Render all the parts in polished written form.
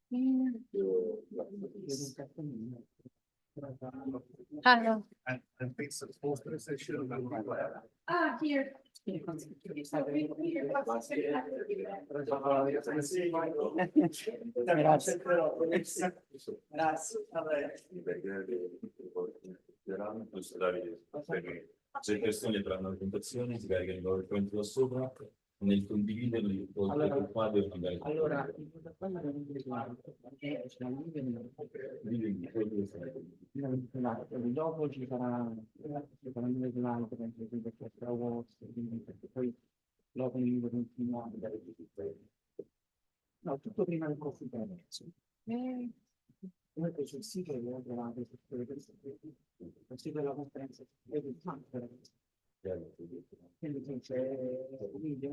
Hello. Here. Se persone faranno la presentazione, si caricano i PowerPoint da sopra, nel condividerli oltre al quadro e mandare. Allora, il protocollo non è perché c'è un dopo ci sarà un slide perché sarà perché poi dopo il libro continua a dare no, tutto prima del corso intermezzo. Poi c'è il sito che ho trovato il sito della conferenza quindi c'è il video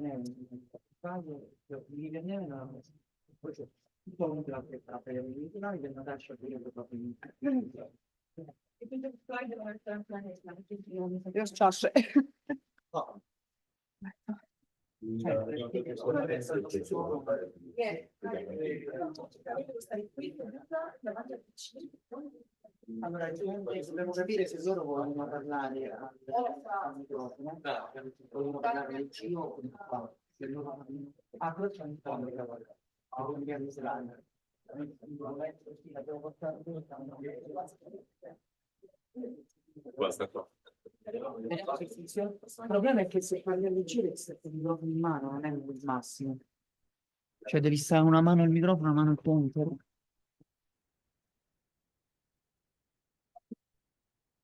poi c'è tutto un altro che sta per il slide e Natascia che io proprio e quindi il slide devono essere anche Io sciasce. Allora, dobbiamo capire se loro vogliono parlare al microfono, vogliono parlare del cibo, se loro però c'è un po' di lavoro, Basta qua. il problema è che se parli a leggere il microfono in mano non è il massimo, cioè devi stare una mano al microfono, una mano al punto.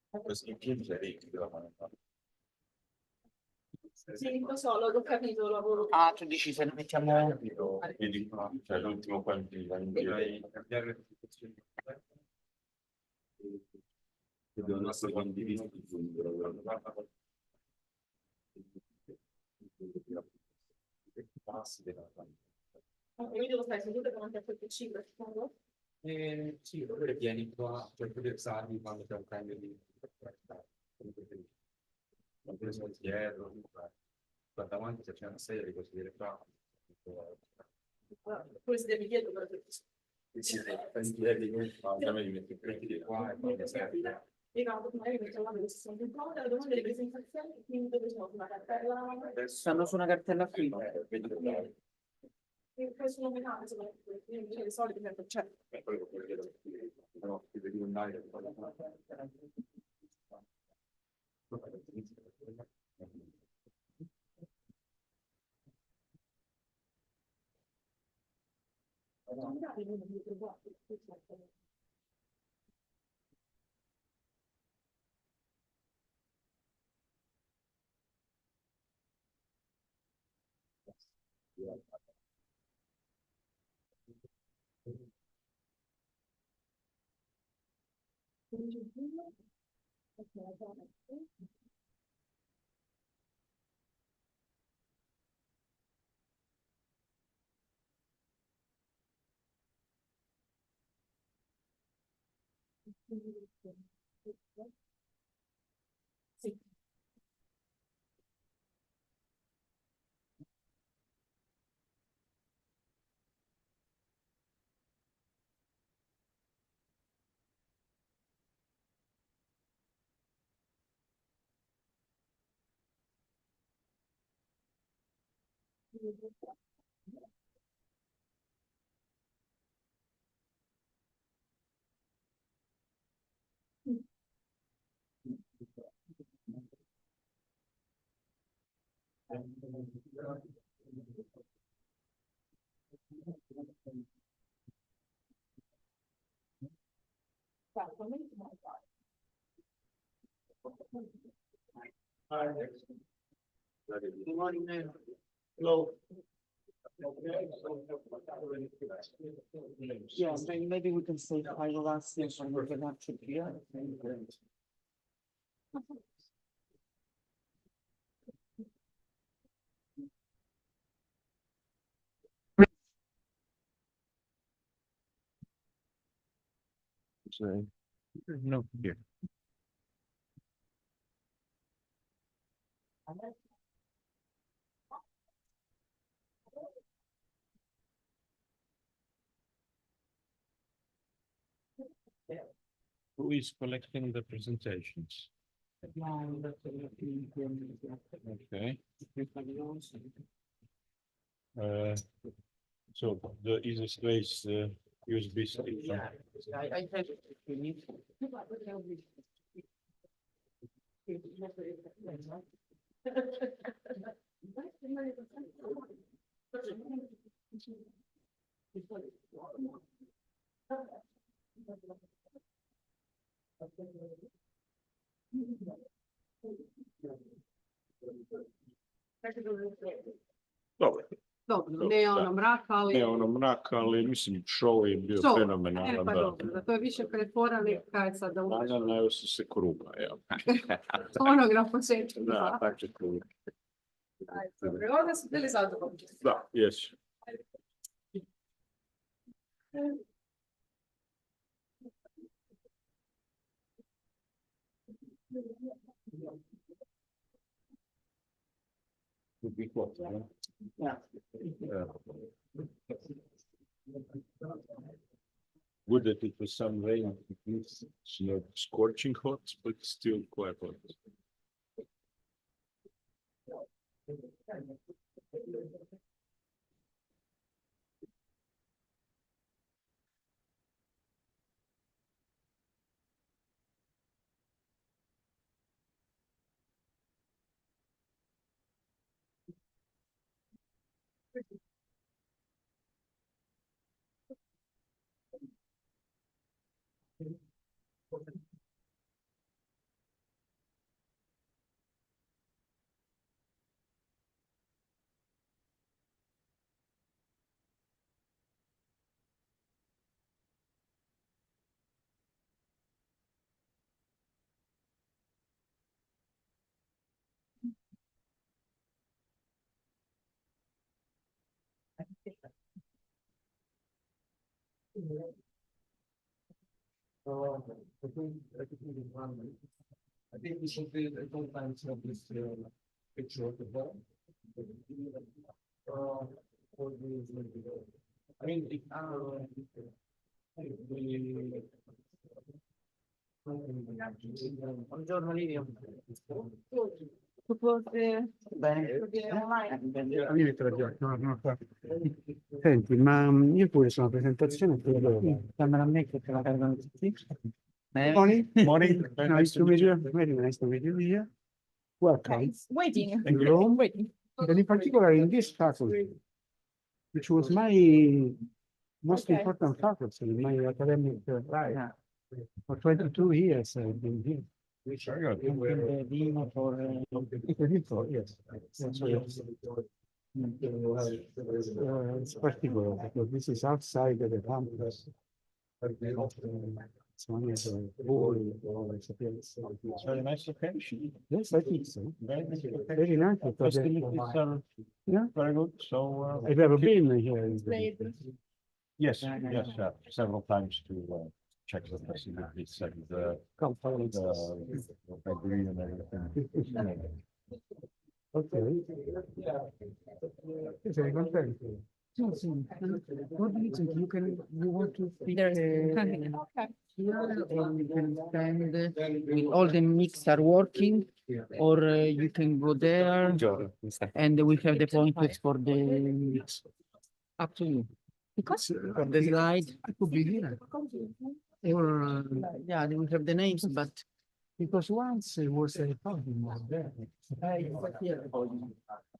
Questo in piedi c'è ricchi della mano. Sì, lo so, l'ho capito, lavoro. Ah, tu dici se ne mettiamo... Vedi qua, cioè l'ultimo qua in piedi, direi cambiare le presentazioni. Devono essere condivisi di tutto. Io devo stare seduta davanti a quel PC, secondo? Sì, oppure vieni qua per poter usarli quando c'è un cambio di non preso dietro, qua davanti se c'è una sedia di così dire qua. Come si deve dietro per Sì, prendi piedi, mi metti i piedi qua e poi serve. Io no, magari mi trovavo che si sono un po' della domanda di presentazione, quindi dove sono sulla cartella. Stanno su una cartella qui. E poi sono menate, sono le solite sempre c'è. No, ti devi andare. Sì. Hello. Yeah, maybe we can say five of us and we can have to here. No, here. Who is collecting the presentations? Okay. So the easiest way is USB stick. I have to need. Dobro. Dobro, ne ono mraka, ali... Ne ono mrak, ali mislim show je bio Show. fenomenalan. Pa dobro, da to je više pretvorali kaj sad da uđeš. Najavljaju su se kruga, evo. Onoga na početku. Da, tako je kruga. Dobro, onda su bili zadovoljni. Da, jesu. Would be close, huh? Yeah. Good that it was some rain. It's not scorching hot, but still quite hot. I think we should be at all times of this picture of the ball. For the, I mean, if buongiorno Livio. Senti, ma io pure sono a presentazione Fammela a me che te la caricano tutti. Morning. Morning. Nice to meet you. Very nice to meet you here. Welcome. Waiting. Thank you. Waiting. And in particular in this faculty, which was my most Okay. important faculty in my academic life. For 22 years I've been here. Which are the dean for Yes. That's right. It's particular because this is outside of the campus. It's one of the It's very nice location. Yes, I think so. Very nice location. Very nice. Because Facilities are Yeah. very good. So I've never been here. yes, yes, several times to check the facilities and the agree and everything. Okay. Sei contento? What do you think? You want to speak There's here, okay. or you can stand with all the mics are working, or you can go there and we have the pointers for the up to you. Because For the slide. I could be here. Or yeah, we have the names, but because once it was a problem was there.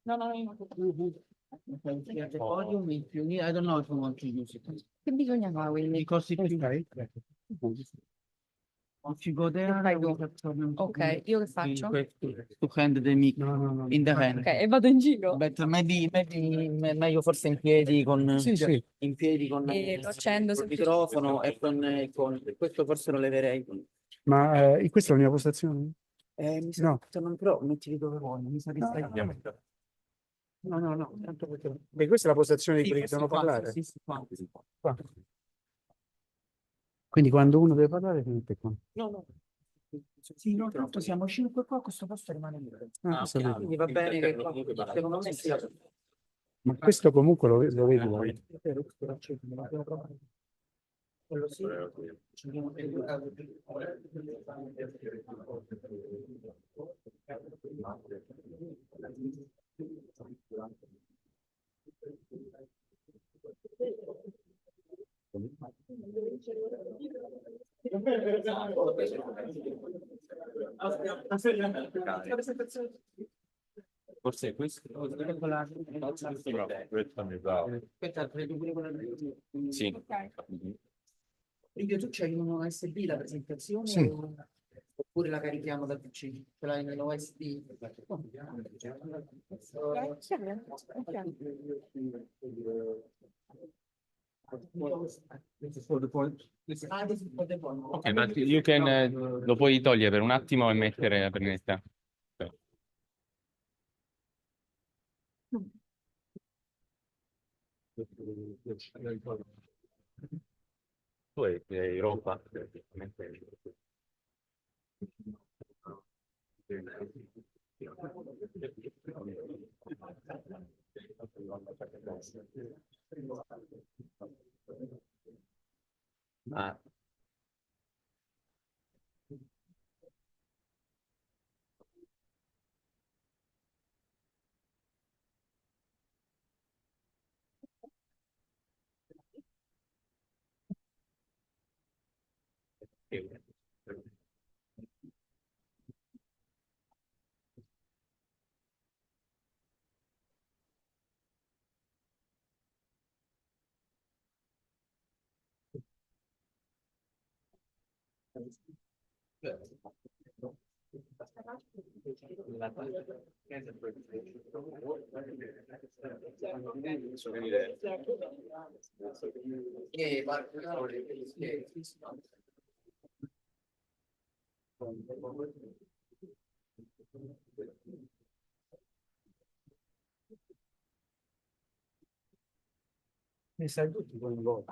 no, no. The podium, if you need, I don't know if you want to use it. Che bisogna fare quindi? Because if you go there, fai we tu? have problem to Ok, io che faccio? to hand the mic No. in the hand. Ok, e vado in giro. But maybe meglio forse in piedi con Sì. in piedi con E lo accendo col sempre. microfono e con questo forse lo leverei. Ma questa è la mia postazione? Mi sa No. che non però mettili dove vuoi, mi sa che stai No. Tanto beh, questa è la postazione di Sì, quelli che questo devono qua, parlare. sì, qua. Qua. Quindi quando uno deve parlare, si mette qua. No. Sì, no, tanto siamo 5 qua, questo posto rimane libero. Questo vedi. Quindi va bene che secondo me sia. Ma questo comunque lo vedi voi. Quello sì. Forse è questo. Quella- Aspetta, credo pure quella lì. Sì. Livio, tu c'hai un OSD la presentazione Sì. oppure la carichiamo da PC? Ce l'hai nell'OSD? This is for the point. Ah, this is for the phone. Ok, but you can, lo puoi togliere per un attimo e mettere la pennetta. Tu hai Europa? Ah. Mi sai tutti coinvolti.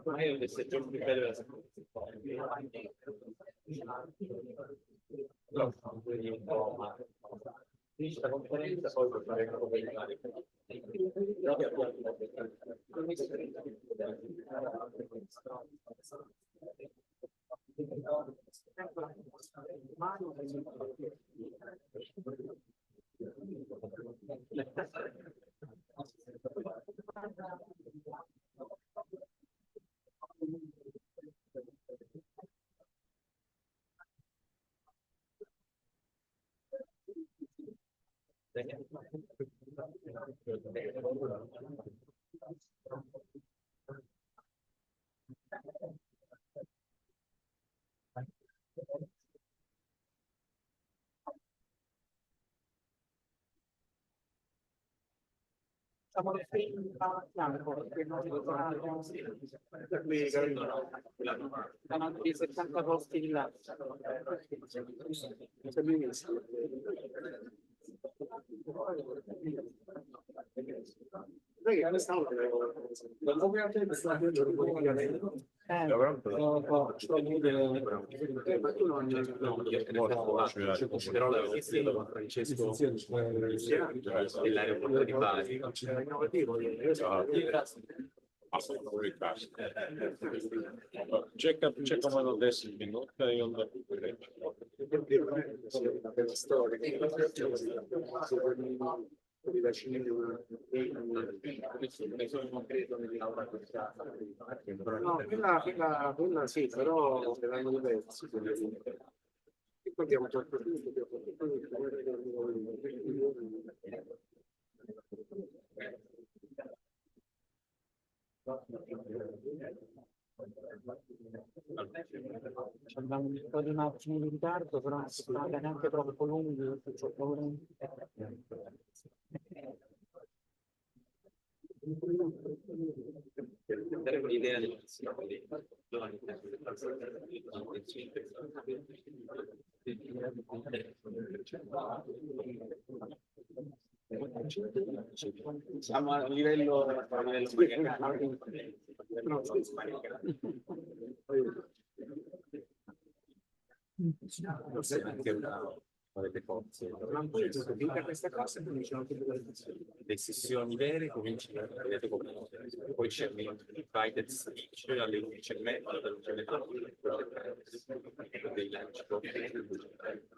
Ma io le stagioni più belle della finisce la conferenza, poi puoi fare una roba di mare. Hanno 70 posti di là. Francesco dell'aeroporto di Bari. Check on one of this, okay, on the. No, quella sì, però saranno diversi. Ricordiamo già Abbiamo un po' di macchine di ritardo, però non si paga neanche troppo lunghi, c'ho paura. dare un'idea di siamo a livello avete forze. Questa cosa le sessioni vere cominciano vedete come poi c'è il private speech alle 11:30 dei lanci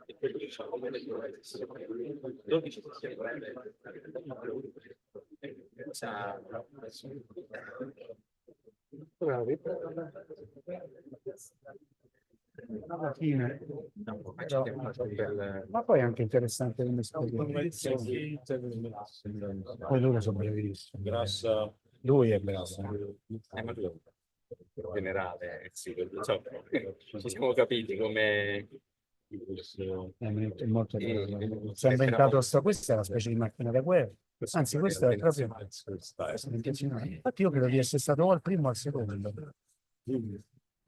e poi diciamo 12 Alla fine, ma poi è anche interessante come esperienza. Poi loro sono bravissimi. Lui è bravo. ma tu in generale sì, insomma, ci siamo capiti come È molto bravo. Si è inventato questa è una specie di macchina da guerra. Anzi, questo è proprio. Infatti, io credo di essere stato o al primo o al secondo.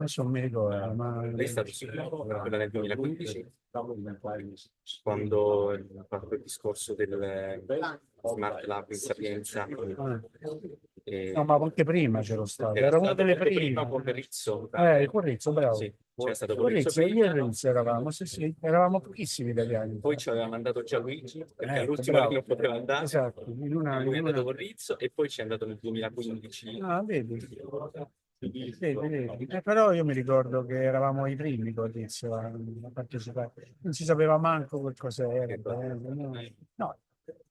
Adesso non mi ricordo, ma... Lei è stato sicuro, quella nel 2015, quando ha fatto il discorso del Smart Lab in Sapienza. No, ma anche prima c'ero stato, Era era una stato delle prima prime. con Rizzo. Con Rizzo, bravo. Sì, c'era stato con Con Rizzo Rizzo, io e prima, Rizzo eravamo, sì, eravamo pochissimi italiani. poi ci aveva mandato Gianluigi, perché Ecco, all'ultimo bravo. non poteva andare. Esatto, Lui è andato con Rizzo e poi ci è andato nel 2015. Ah, vedi. Vedi, vedi. Però io mi ricordo che eravamo i primi con Rizzo a partecipare. Non si sapeva manco che cosa era. No,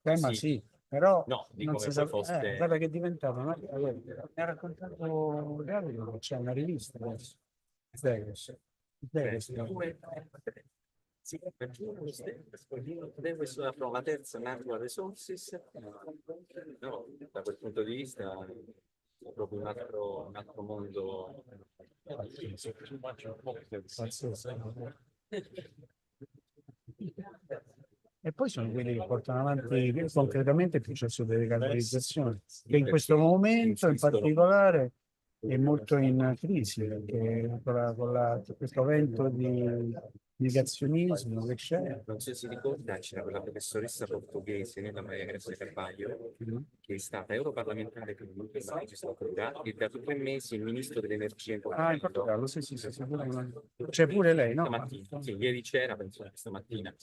tema Sì. sì, però No, dico non che si poi sapeva. foste... Guarda che diventava. Mi ha raccontato Davide che c'è una rivista adesso. SDEWES. Sì, perché questa è la terza Natural Resources, no, da quel punto di vista è proprio un altro mondo. E poi sono quelli che portano avanti concretamente il processo di decarbonizzazione, che in questo momento in particolare è molto in crisi, perché questo vento di negazionismo che c'è. Non so se si ricorda, c'era quella professoressa portoghese, nella Maria Grazia Carvalho, che è stata europarlamentare per l'ultima legislatura e da 3 mesi il ministro dell'energia in Ah, in Portogallo. Portogallo, sì, c'è pure lei, no? Stamattina, sì, ieri c'era, penso stamattina.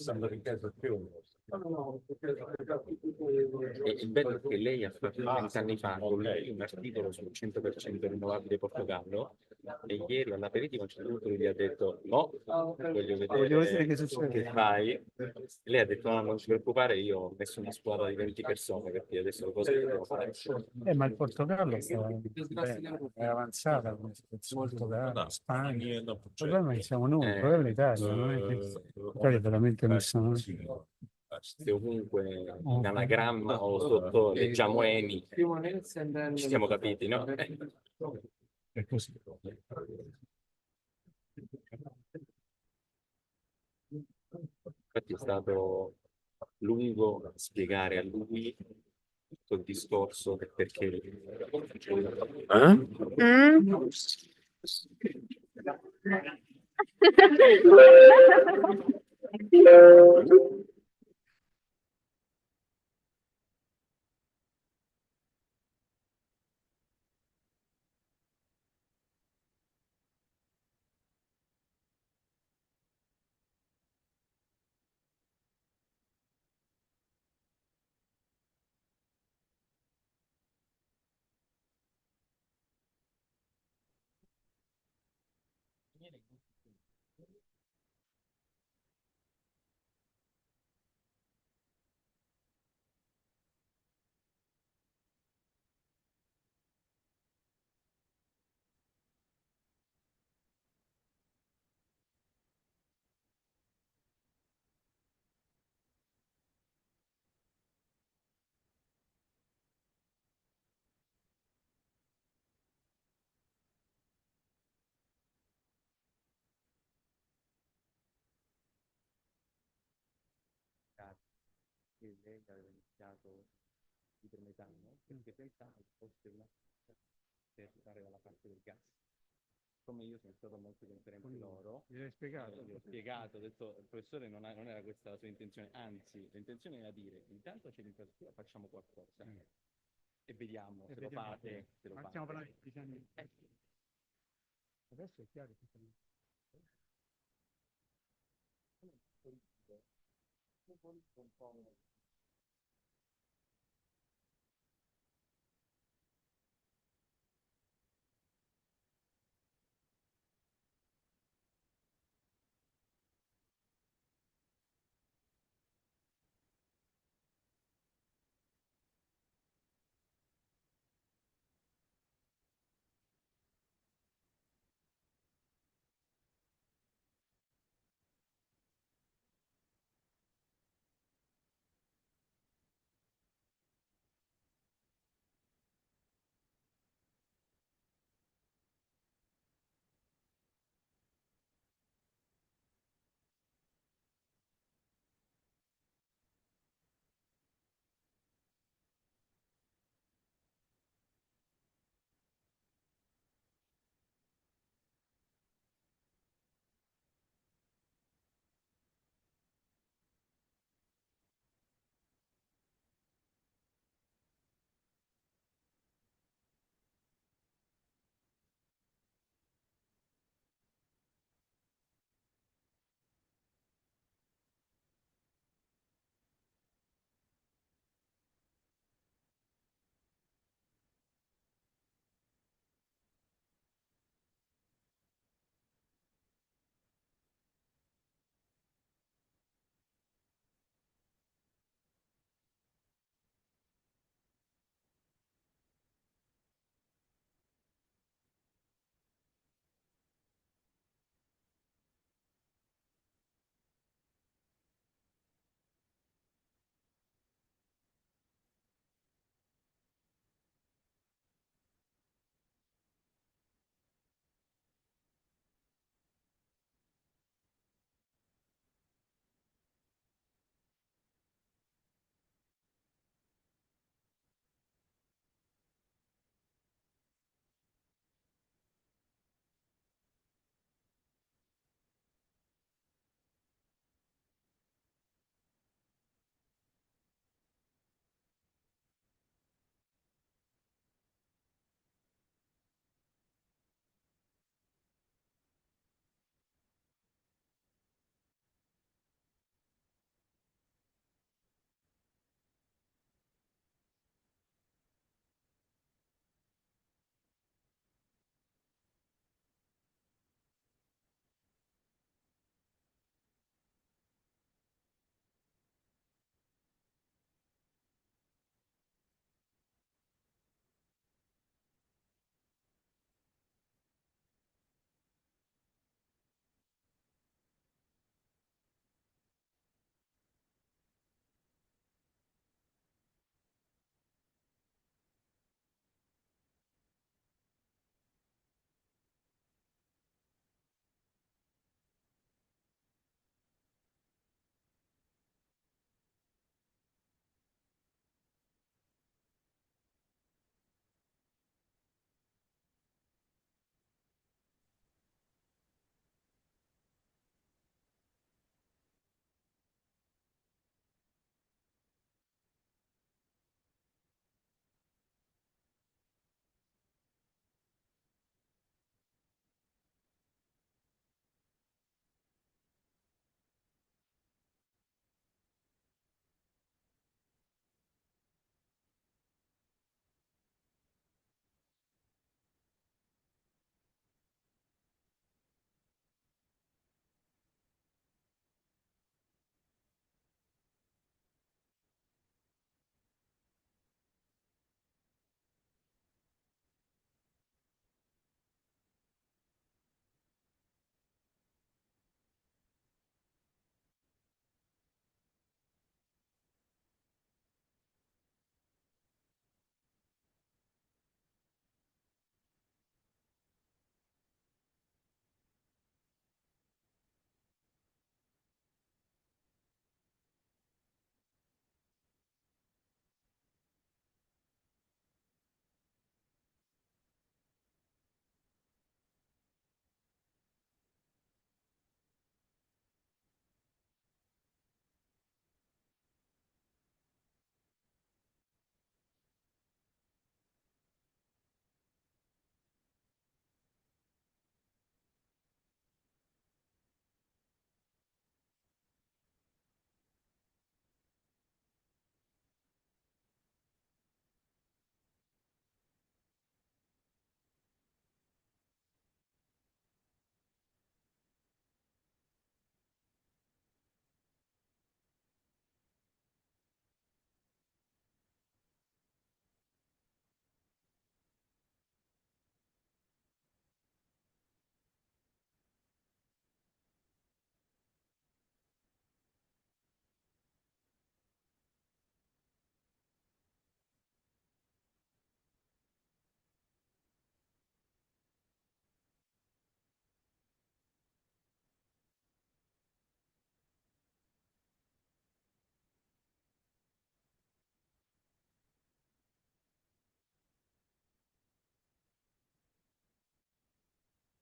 E il bello è che lei ha fatto 20 anni fa con lei un articolo sul 100% rinnovabile Portogallo e ieri all'aperitivo a un certo punto lui gli ha detto no, voglio vedere che succede. che fai. E lei ha detto no, non ti preoccupare, io ho messo una squadra di 20 persone perché adesso le cose che devo fare. Ma il Portogallo è avanzata come situazione, Portogallo, Spagna. Il problema è che siamo noi, il problema è l'Italia, non è che l'Italia è veramente messa male. Se ovunque in anagramma o sotto leggiamo Eni, ci siamo capiti, no? È così. Infatti è stato lungo spiegare a lui tutto il discorso del perché. Che lei aveva iniziato idrometano perché pensava che fosse una per stare dalla parte del gas. Come io sono stato a molte conferenze loro, Mi hai spiegato? gli ho spiegato, ho detto il professore non era questa la sua intenzione, anzi l'intenzione era dire intanto c'è l'infrastruttura, facciamo qualcosa e vediamo se lo fate, se lo Ma fate. stiamo parlando di anni. Adesso è chiaro che Un po'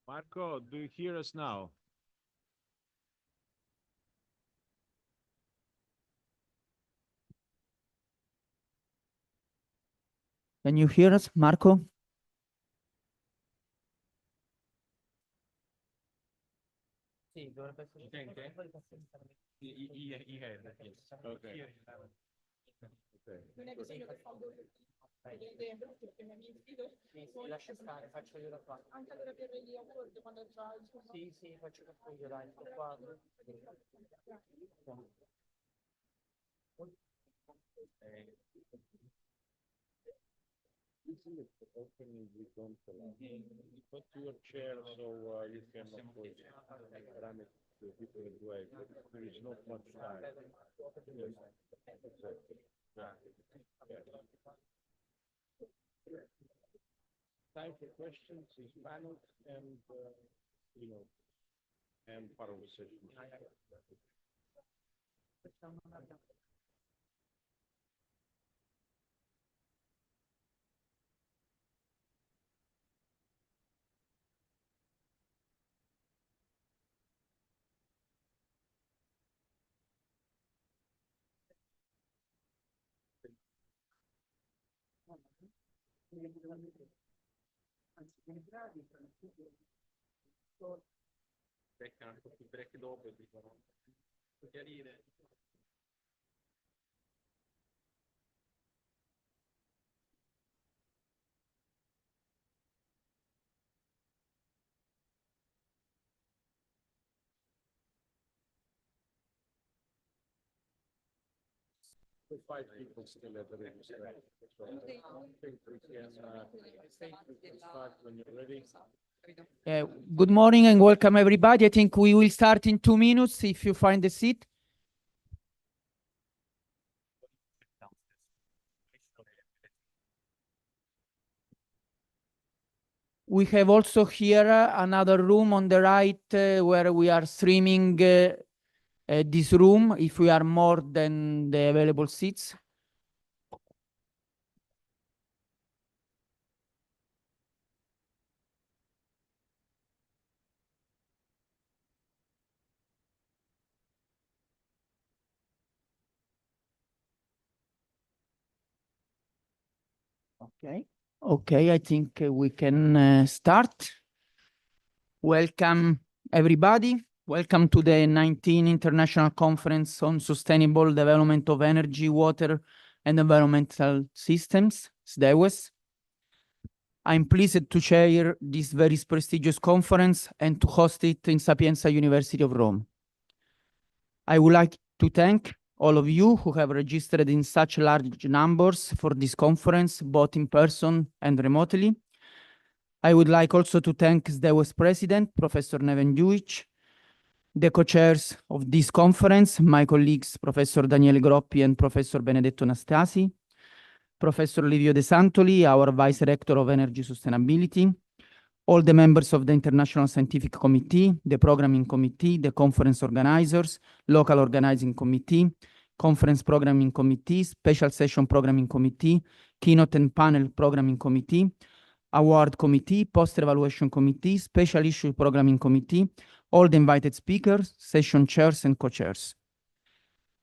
Marco, do you hear us now? Can you hear us, Marco? Lascia stare, faccio io da qua. Anche allora per gli award quando già Sì, sì, faccio tutto io, dai, sto qua. Put your chair so you can run it the different way. There is not much time. Time for questions is panel and and part of the session. Beccano un po' più break dopo e dicono chiarire. With 5 people still at the register. So I think we can start when you're ready. Good morning and welcome everybody. I think we will start in 2 minutes if you find a seat. We have also here another room on the right where we are streaming this room if we are more than the available seats. Okay, I think we can start. Welcome everybody. Welcome to the 19th International Conference on Sustainable Development of Energy, Water and Environmental Systems, SDEWES. I'm pleased to chair this very prestigious conference and to host it in Sapienza University of Rome. I would like to thank all of you who have registered in such large numbers for this conference, both in person and remotely. I would like also to thank SDEWES President, Professor Neven Djuic, the co-chairs of this conference, my colleagues, Professor Daniele Groppi and Professor Benedetto Nastasi, Professor Livio De Santoli, our Vice Rector of Energy Sustainability, all the members of the International Scientific Committee, the Programming Committee, the Conference Organizers, Local Organizing Committee, Conference Programming Committee, Special Session Programming Committee, Keynote and Panel Programming Committee, Award Committee, Post-Evaluation Committee, Special Issue Programming Committee, all the invited speakers, session chairs and co-chairs.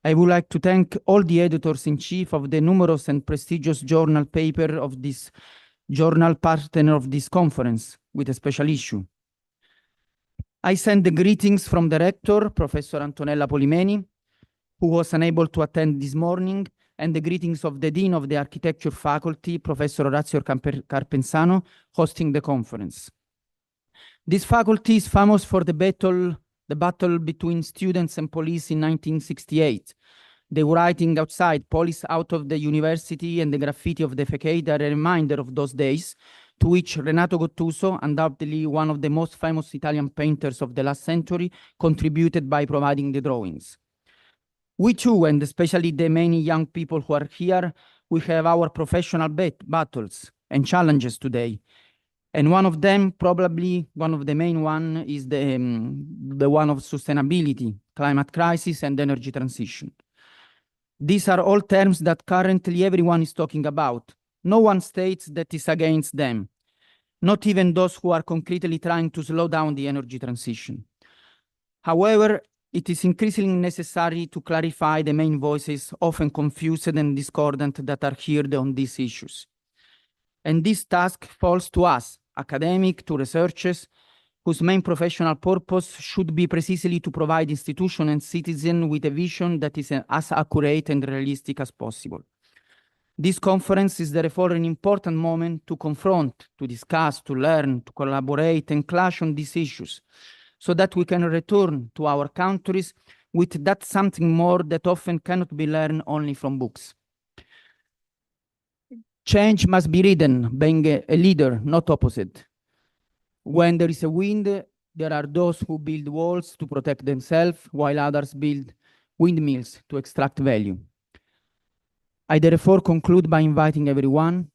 I would like to thank all the editors-in-chief of the numerous and prestigious journal paper of this journal partner of this conference with a special issue. I send the greetings from the rector, Professor Antonella Polimeni, who was unable to attend this morning, and the greetings of the Dean of the Architecture Faculty, Professor Orazio Carpenzano, hosting the conference. This faculty is famous for the battle between students and police in 1968. The writing outside, police out of the university, and the graffiti of the facade are a reminder of those days, to which Renato Gottuso, undoubtedly one of the most famous Italian painters of the last century, contributed by providing the drawings. We too, and especially the many young people who are here, we have our professional battles and challenges today. And one of them, probably one of the main one, is the one of sustainability, climate crisis, and energy transition. These are all terms that currently everyone is talking about. No one states that is against them. not even those who are concretely trying to slow down the energy transition. However, it is increasingly necessary to clarify the main voices, often confused and discordant, that are heard on these issues. And this task falls to us, academics, to researchers, whose main professional purpose should be precisely to provide institutions and citizens with a vision that is as accurate and realistic as possible. This conference is therefore an important moment to confront, to discuss, to learn, to collaborate and clash on these issues, so that we can return to our countries with that something more that often cannot be learned only from books. Change must be ridden, being a leader, not opposite. When there is a wind, there are those who build walls to protect themselves, while others build windmills to extract value. I therefore conclude by inviting everyone,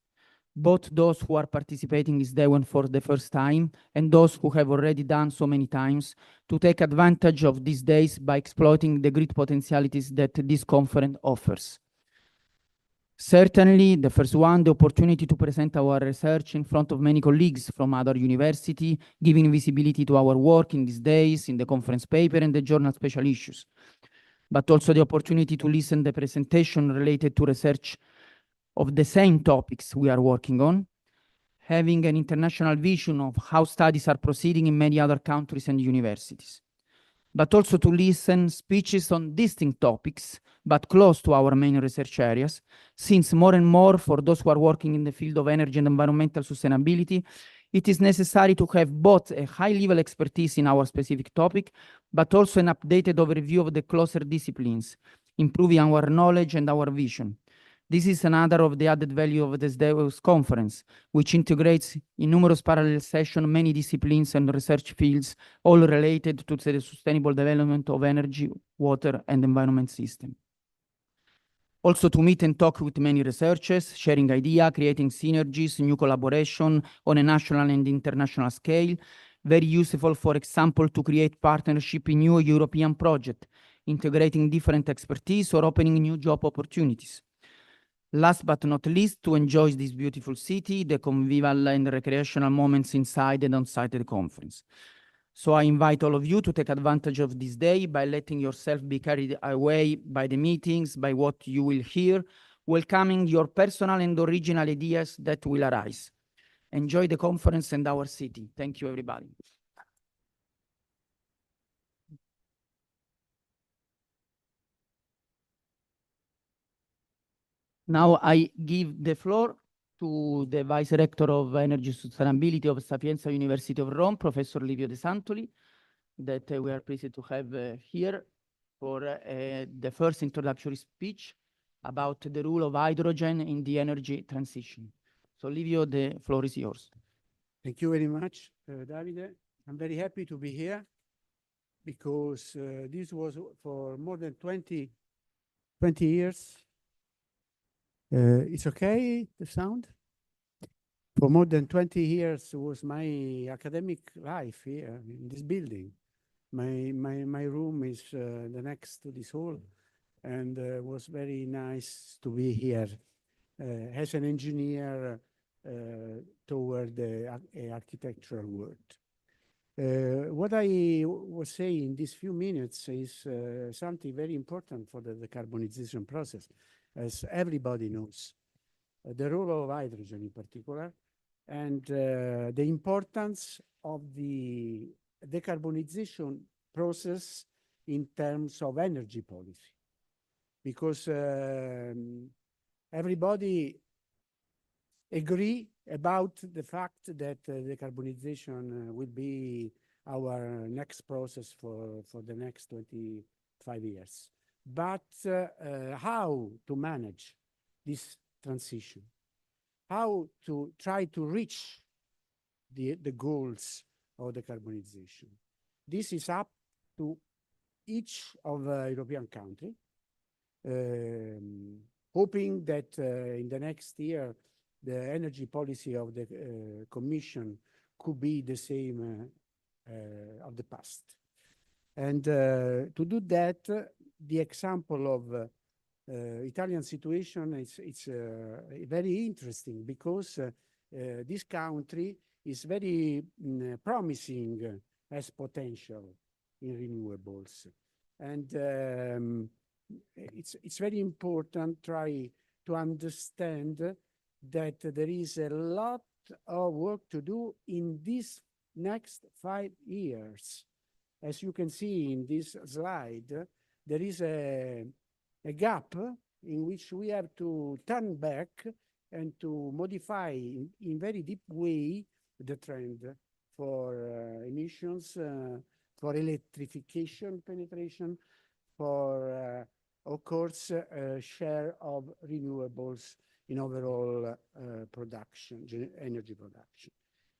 both those who are participating in SDEWEN for the first time and those who have already done so many times, to take advantage of these days by exploiting the great potentialities that this conference offers. Certainly, the first one, the opportunity to present our research in front of many colleagues from other universities, giving visibility to our work in these days, in the conference paper and the journal special issues. But also the opportunity to listen to the presentation related to research of the same topics we are working on, having an international vision of how studies are proceeding in many other countries and universities. But also to listen speeches on distinct topics, but close to our main research areas, since more and more for those who are working in the field of energy and environmental sustainability, it is necessary to have both a high-level expertise in our specific topic, but also an updated overview of the closer disciplines, improving our knowledge and our vision. This is another of the added value of the SDEWES conference, which integrates in numerous parallel sessions many disciplines and research fields, all related to the sustainable development of energy, water, and environment system. Also to meet and talk with many researchers, sharing ideas, creating synergies, new collaboration on a national and international scale. Very useful, for example, to create partnership in new European projects, integrating different expertise or opening new job opportunities. Last but not least, to enjoy this beautiful city, the convivial and recreational moments inside and outside the conference. So I invite all of you to take advantage of this day by letting yourself be carried away by the meetings, by what you will hear, welcoming your personal and original ideas that will arise. Enjoy the conference and our city. Thank you, everybody. Now I give the floor to the Vice Rector of Energy Sustainability of Sapienza University of Rome, Professor Livio De Santoli, that we are pleased to have here for the first introductory speech about the role of hydrogen in the energy transition. So Livio, the floor is yours. Thank you very much, Davide. I'm very happy to be here because this was for more than 20 years. It's okay, the sound? For more than 20 years was my academic life here in this building. My room is the next to this hall, and was very nice to be here as an engineer toward the architectural world. What I was saying in these few minutes is something very important for the decarbonization process, as everybody knows. The role of hydrogen in particular, and the importance of the decarbonization process in terms of energy policy. Because everybody agree about the fact that decarbonization will be our next process for the next 25 years. But how to manage this transition? How to try to reach the goals of decarbonization? This is up to each of the European country, hoping that in the next year the energy policy of the Commission could be the same of the past. And to do that, the example of Italian situation is very interesting because this country is very promising as potential in renewables. And it's very important try to understand that there is a lot of work to do in these next 5 years. As you can see in this slide, there is a gap in which we have to turn back and to modify in very deep way the trend for emissions, for electrification penetration, for of course share of renewables in overall production, energy production.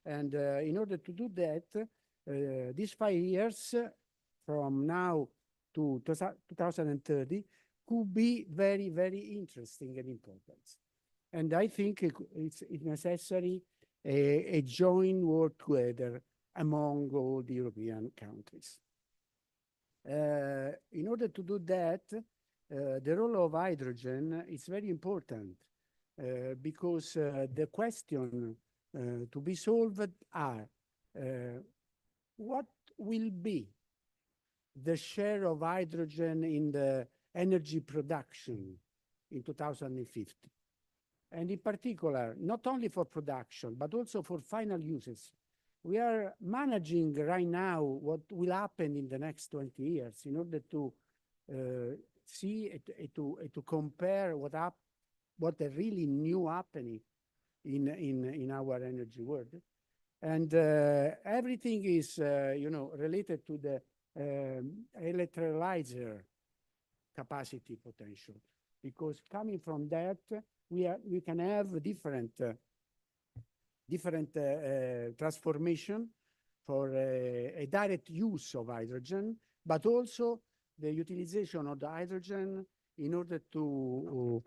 And in order to do that, these 5 years from now to 2030 could be very, very interesting and important. And I think it's necessary a joint work together among all the European countries. In order to do that, the role of hydrogen is very important because the question to be solved are what will be the share of hydrogen in the energy production in 2050? And in particular, not only for production, but also for final uses. We are managing right now what will happen in the next 20 years in order to see to compare what are really new happening in our energy world. And everything is, related to the electrolyzer capacity potential, because coming from that, we can have different transformation for a direct use of hydrogen, but also the utilization of the hydrogen in order to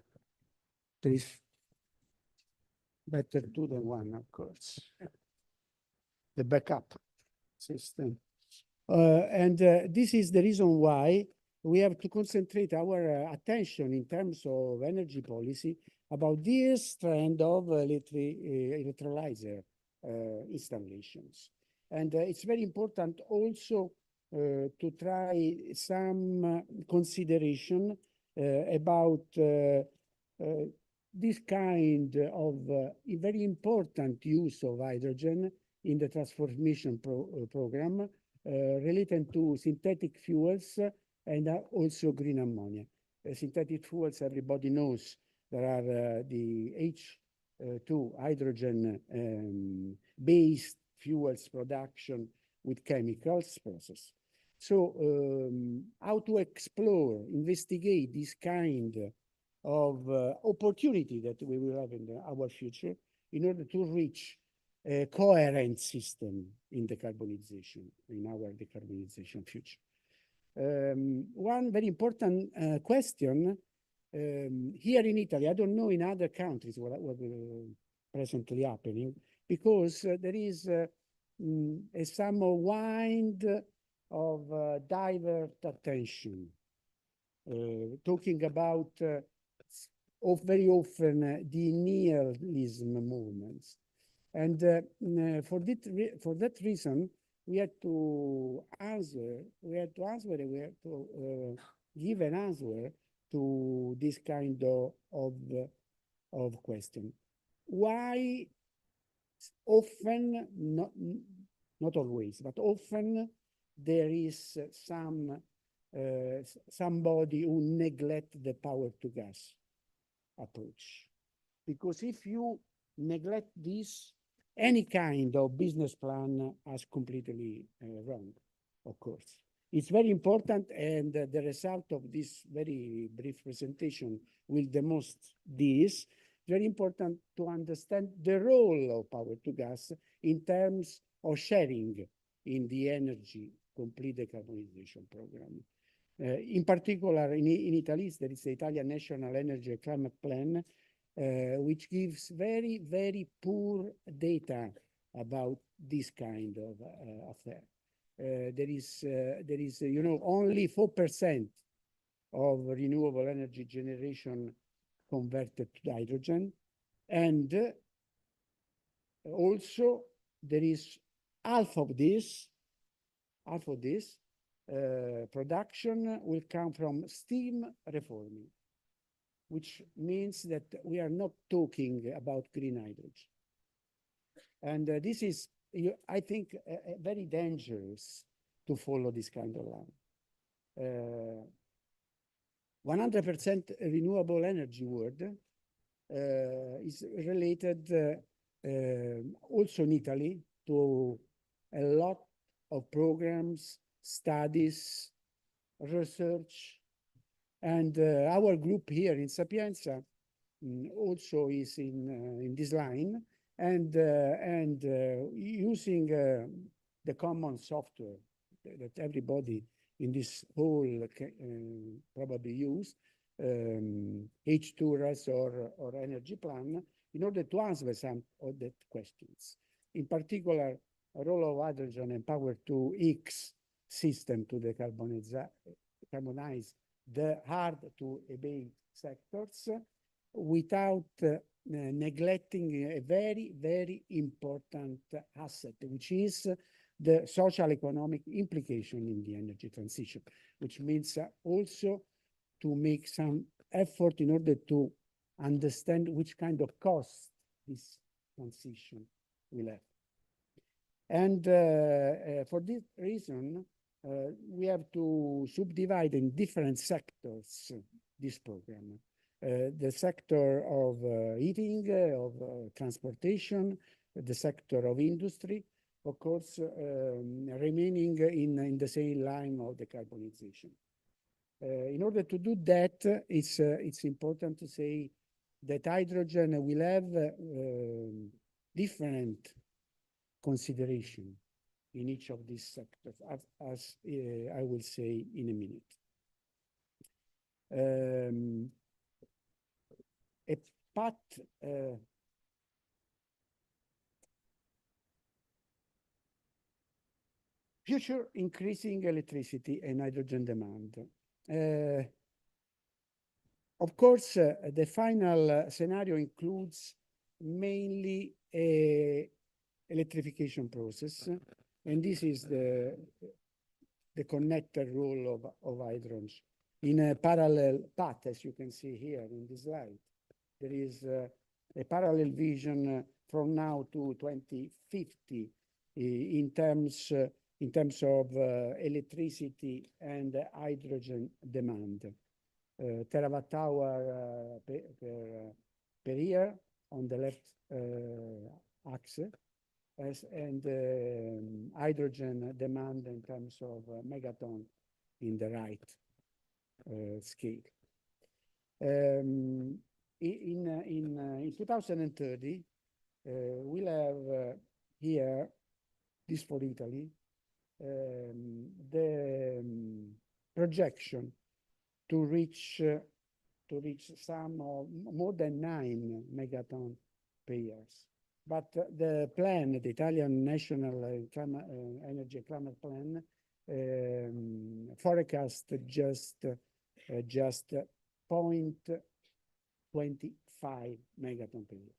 there is better two than one, of course, the backup system. And this is the reason why we have to concentrate our attention in terms of energy policy about this trend of electrolyzer installations. And it's very important also to try some consideration about this kind of very important use of hydrogen in the transformation program related to synthetic fuels and also green ammonia. Synthetic fuels, everybody knows, there are the H2 hydrogen based fuels production with chemicals process. So how to explore, investigate this kind of opportunity that we will have in our future in order to reach a coherent system in decarbonization, in our decarbonization future. One very important question here in Italy, I don't know in other countries what presently happening, because there is some wind of divert attention, talking about very often the nihilism movements. And for that reason, we had to give an answer to this kind of question. Why often, not always, but often there is somebody who neglect the power to gas approach? Because if you neglect this, any kind of business plan is completely wrong, of course. It's very important, and the result of this very brief presentation will demonstrate this. Very important to understand the role of power to gas in terms of sharing in the energy complete decarbonization program. In particular, in Italy, there is the Italian National Energy and Climate Plan, which gives very, very poor data about this kind of affair. There is, only 4% of renewable energy generation converted to hydrogen, and also there is half of this production will come from steam reforming, which means that we are not talking about green hydrogen. And this is, I think, very dangerous to follow this kind of line. 100% renewable energy world is related also in Italy to a lot of programs, studies, research, and our group here in Sapienza also is in this line, and using the common software that everybody in this hall can probably use, H2RES or energy plan, in order to answer some of the questions. In particular, a role of hydrogen and power to X system to decarbonize the hard to abate sectors without neglecting a very, very important asset, which is the social economic implication in the energy transition, which means also to make some effort in order to understand which kind of cost this transition will have. And for this reason, we have to subdivide in different sectors this program. The sector of heating, of transportation, the sector of industry, of course, remaining in the same line of decarbonization. In order to do that, it's important to say that hydrogen will have different consideration in each of these sectors, as I will say in a minute. A path future increasing electricity and hydrogen demand. Of course, the final scenario includes mainly a electrification process, and this is the connector role of hydrogen in a parallel path, as you can see here in this slide. There is a parallel vision from now to 2050 in terms of electricity and hydrogen demand. Terawatt hour per year on the left axis, and hydrogen demand in terms of megaton in the right scale. In 2030, we'll have here, this for Italy, the projection to reach some more than 9 megaton per year. But the plan, the Italian National Energy and Climate Plan, forecast just 0.25 megaton per year.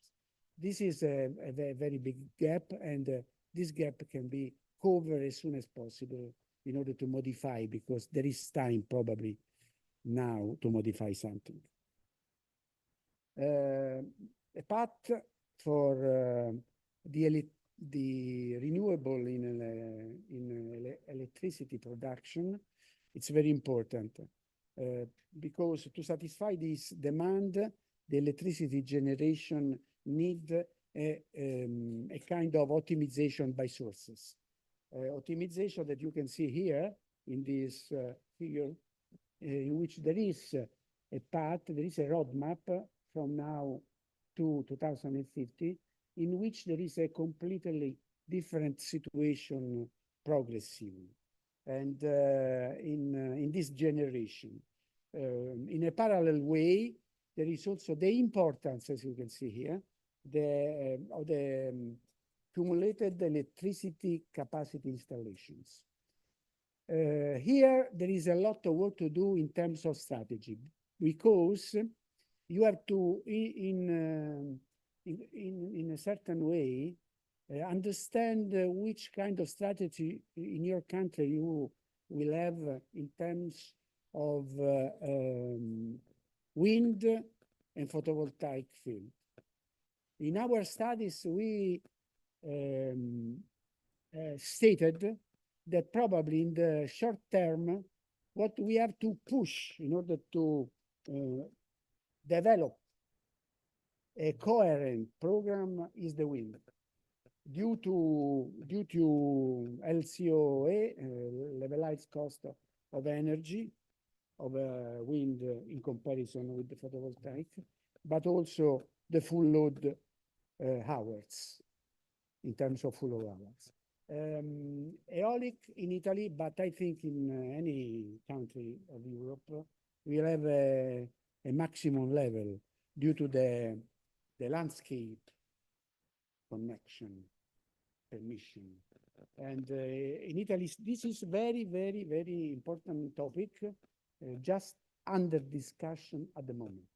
This is a very big gap, and this gap can be covered as soon as possible in order to modify, because there is time probably now to modify something. A path for the renewable in electricity production, it's very important because to satisfy this demand, the electricity generation need a kind of optimization by sources. Optimization that you can see here in this figure, in which there is a path, there is a roadmap from now to 2050, in which there is a completely different situation progressively. And in this generation, in a parallel way, there is also the importance, as you can see here, of the cumulated electricity capacity installations. Here, there is a lot of work to do in terms of strategy, because you have to, in a certain way, understand which kind of strategy in your country you will have in terms of wind and photovoltaic field. In our studies, we stated that probably in the short term, what we have to push in order to develop a coherent program is the wind. Due to LCOE, levelized cost of energy of wind in comparison with the photovoltaic, but also the full load hours in terms of full load hours. Aeolic in Italy, but I think in any country of Europe, will have a maximum level due to the landscape connection permission. And in Italy, this is very, very, very important topic, just under discussion at the moment.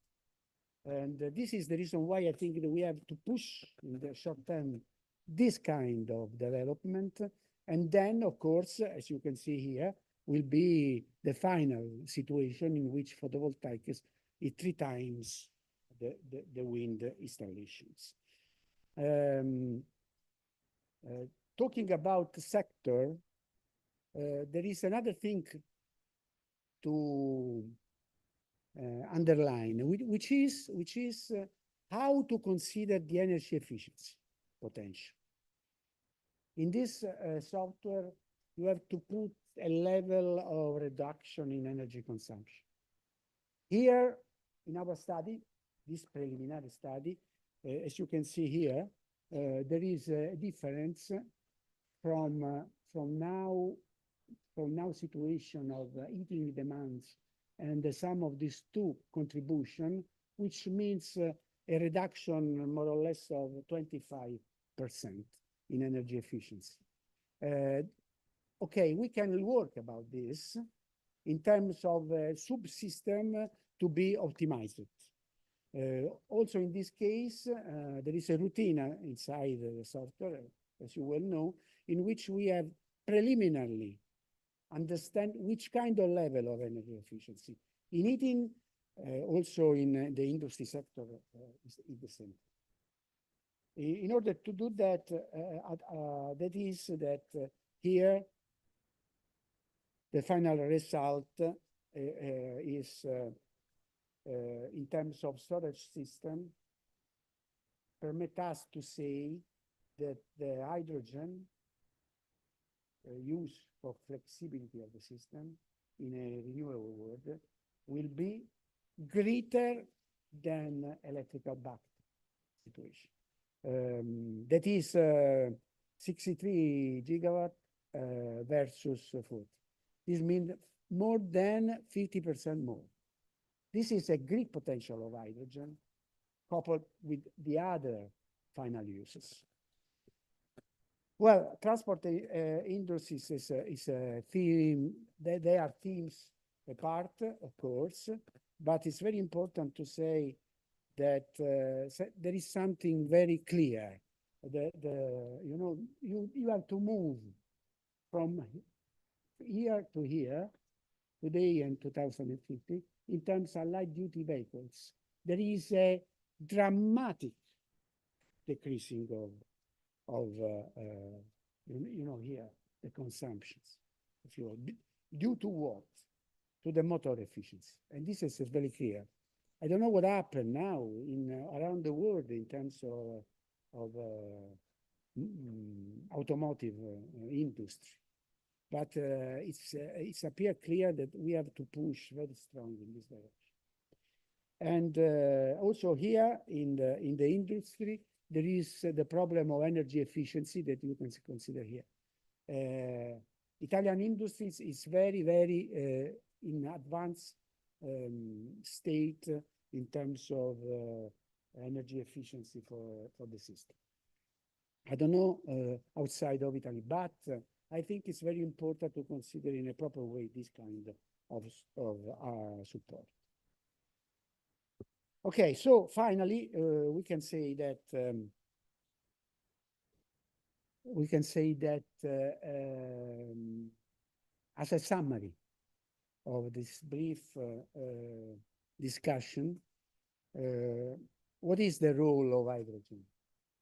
And this is the reason why I think that we have to push in the short term this kind of development. And then, of course, as you can see here, will be the final situation in which photovoltaic is 3 times the wind installations. Talking about the sector, there is another thing to underline, which is how to consider the energy efficiency potential. In this software, you have to put a level of reduction in energy consumption. Here, in our study, this preliminary study, as you can see here, there is a difference from now situation of heating demands and the sum of these two contribution, which means a reduction more or less of 25% in energy efficiency. Okay, we can work about this in terms of a subsystem to be optimized. Also in this case, there is a routine inside the software, as you well know, in which we have preliminarily understand which kind of level of energy efficiency. In heating, also in the industry sector, is the same. In order to do that, that is that here, the final result is in terms of storage system, permit us to say that the hydrogen used for flexibility of the system in a renewable world will be greater than electrical backed situation. That is 63 gigawatt versus 40. This means more than 50% more. This is a great potential of hydrogen coupled with the other final uses. Well, transport industries is a theme. They are themes apart, of course, but it's very important to say that there is something very clear. You know, you have to move from here to here, today and 2050, in terms of light-duty vehicles. There is a dramatic decreasing of you know, here, the consumptions, if you will, due to what? To the motor efficiency. And this is very clear. I don't know what happened now around the world in terms of automotive industry. But it's appear clear that we have to push very strong in this direction. And also here in the industry, there is the problem of energy efficiency that you can consider here. Italian industries is very, very in advanced state in terms of energy efficiency for the system. I don't know outside of Italy, but I think it's very important to consider in a proper way this kind of support. Okay, so finally, we can say that we can say that as a summary of this brief discussion, what is the role of hydrogen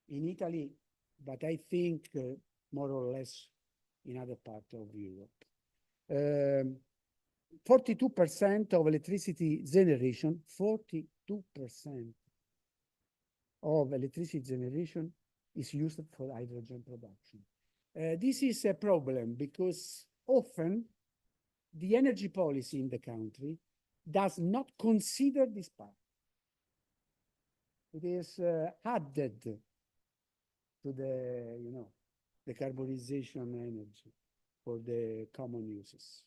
in Italy, but I think more or less in other parts of Europe. 42% of electricity generation, 42% of electricity generation is used for hydrogen production. This is a problem because often the energy policy in the country does not consider this part. It is added to the, the carbonization energy for the common uses.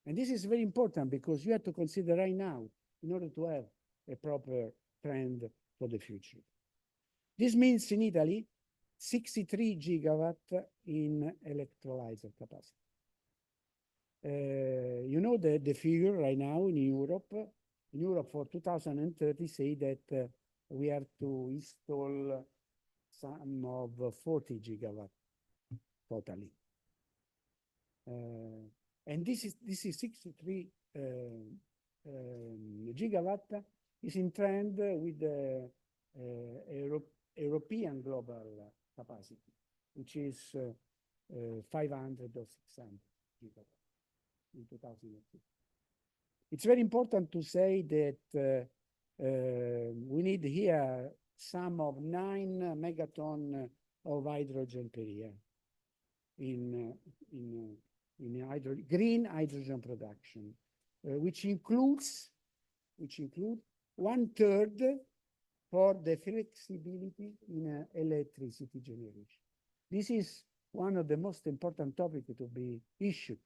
And this is very important because you have to consider right now in order to have a proper trend for the future. This means in Italy, 63 gigawatt in electrolyzer capacity. You know the figure right now in Europe. In Europe for 2030 say that we have to install some of 40 gigawatt totally. And this is 63 gigawatt is in trend with the European global capacity, which is 500 or 600 gigawatt in 2050. It's very important to say that we need here some of 9 megaton of hydrogen per year in green hydrogen production, which include 1/3 for the flexibility in electricity generation. This is one of the most important topics to be issued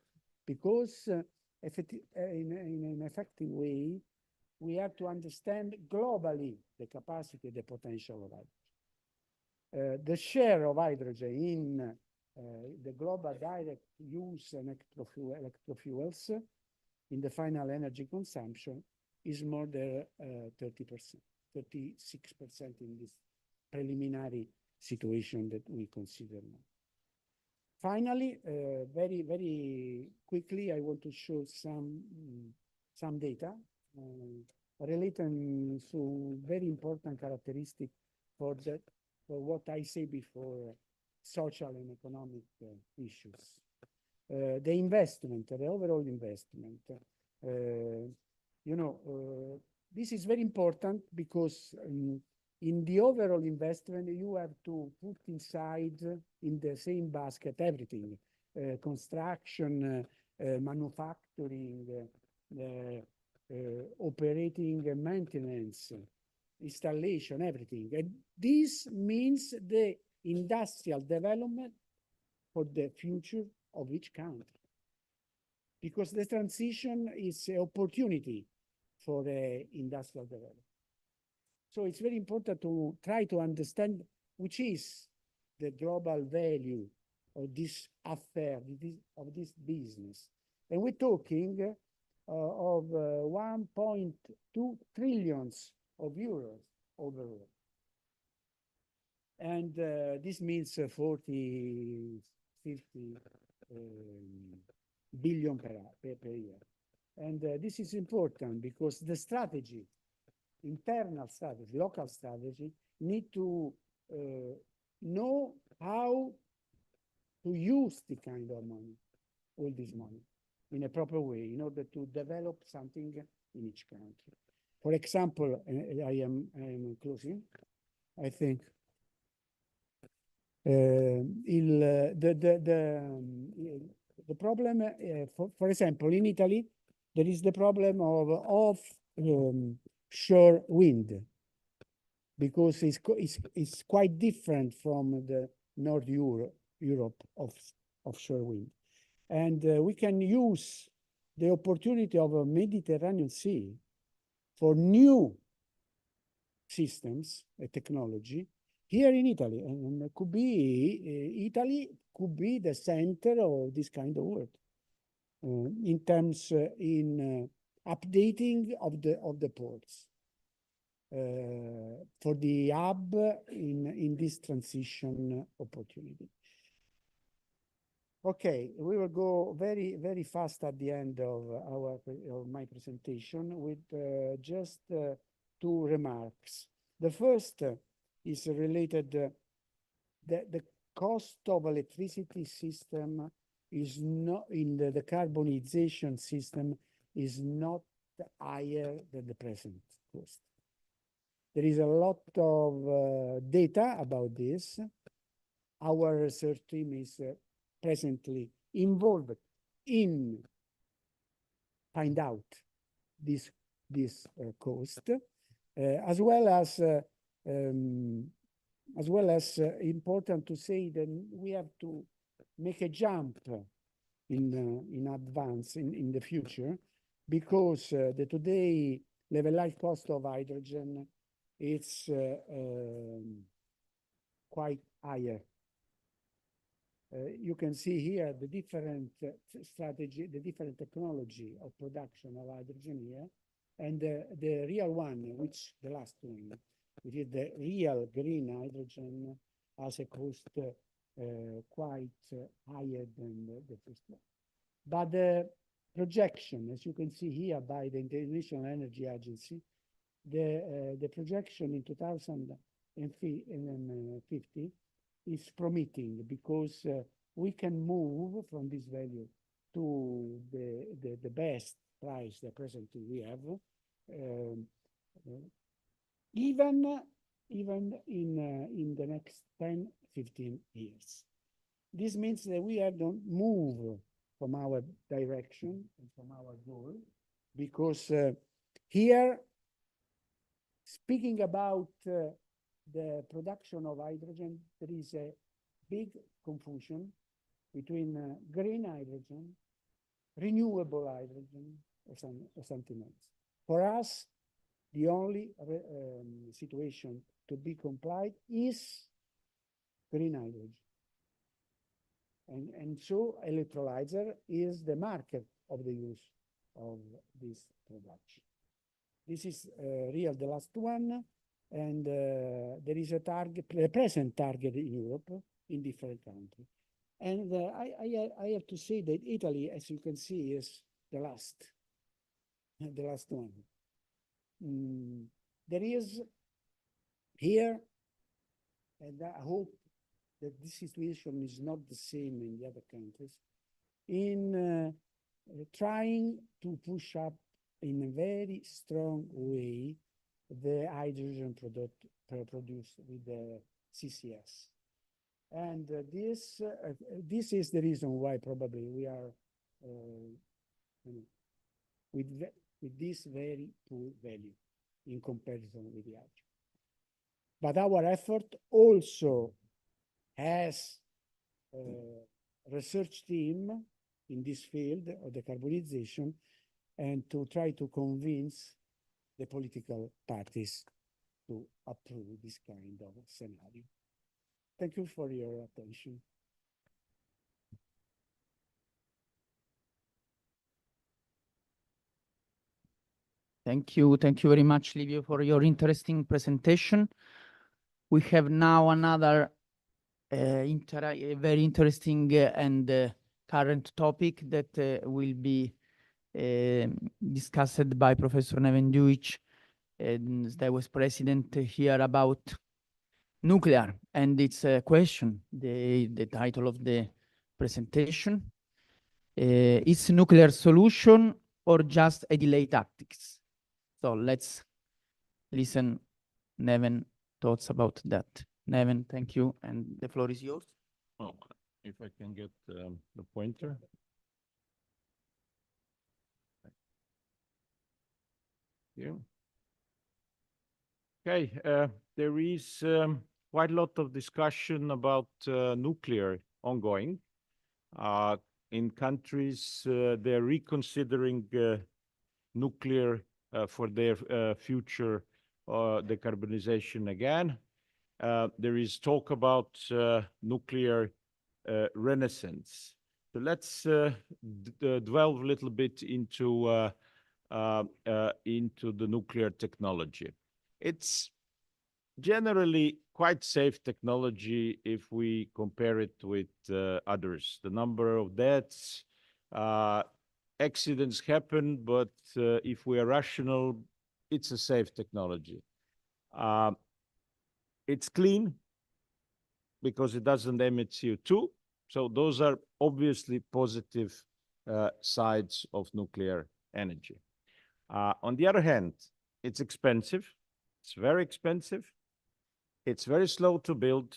because in an effective way, we have to understand globally the capacity, the potential of hydrogen. The share of hydrogen in the global direct use electrofuels in the final energy consumption is more than 30%, 36% in this preliminary situation that we consider now. Finally, very, very quickly, I want to show some data related to very important characteristic for what I say before, social and economic issues. The investment, the overall investment, this is very important because in the overall investment, you have to put inside in the same basket everything, construction, manufacturing, operating and maintenance, installation, everything. And this means the industrial development for the future of each country. Because the transition is an opportunity for the industrial development. So it's very important to try to understand which is the global value of this affair, of this business. And we're talking of 1.2 trillion of euros overall. And this means 40, 50 billion per year. And this is important because the strategy, internal strategy, local strategy, need to know how to use the kind of money, all this money, in a proper way in order to develop something in each country. For example, I am closing, I think. The problem, for example, in Italy, there is the problem of offshore wind, because it's quite different from the North Europe offshore wind. And we can use the opportunity of a Mediterranean Sea for new systems, technology, here in Italy. And it could be, Italy could be the center of this kind of work in terms in updating of the ports for the hub in this transition opportunity. Okay, we will go very, very fast at the end of my presentation with just two remarks. The first is related, the cost of electricity system is not, in the decarbonization system, is not higher than the present cost. There is a lot of data about this. Our research team is presently involved in find out this cost, as well as important to say that we have to make a jump in advance in the future, because the today levelized cost of hydrogen it's quite higher. You can see here the different strategy, the different technology of production of hydrogen here, and the real one, which the last one, which is the real green hydrogen, has a cost quite higher than the first one. But the projection, as you can see here by the International Energy Agency, the projection in 2050 is promising, because we can move from this value to the best price that presently we have, even in the next 10-15 years. This means that we have to move from our direction and from our goal, because here, speaking about the production of hydrogen, there is a big confusion between green hydrogen, renewable hydrogen, or something else. For us, the only situation to be complied is green hydrogen. And so electrolyzer is the market of the use of this production. This is real, the last one. And there is a target, a present target in Europe, in different countries. And I have to say that Italy, as you can see, is the last one. There is here, and I hope that this situation is not the same in the other countries, in trying to push up in a very strong way the hydrogen produced with the CCS. And this is the reason why probably we are with this very poor value in comparison with the hydrogen. But our effort also has a research team in this field of decarbonization, and to try to convince the political parties to approve this kind of scenario. Thank you for your attention. Thank you very much, Livio, for your interesting presentation. We have now another very interesting and current topic that will be discussed by Professor Nevenduic, SDEWES president, here about nuclear. And it's a question, the title of the presentation. Is nuclear solution or just a delay tactics? So let's listen Neven thoughts about that. Neven, thank you, and the floor is yours. Oh, if I can get the pointer. Yeah. Okay, there is quite a lot of discussion about nuclear ongoing. In countries, they're reconsidering nuclear for their future decarbonization again. There is talk about nuclear renaissance. So let's delve a little bit into the nuclear technology. It's generally quite safe technology if we compare it with others. The number of deaths, accidents happen, but if we are rational, it's a safe technology. It's clean because it doesn't emit CO2. So those are obviously positive sides of nuclear energy. On the other hand, it's expensive. It's very expensive. It's very slow to build.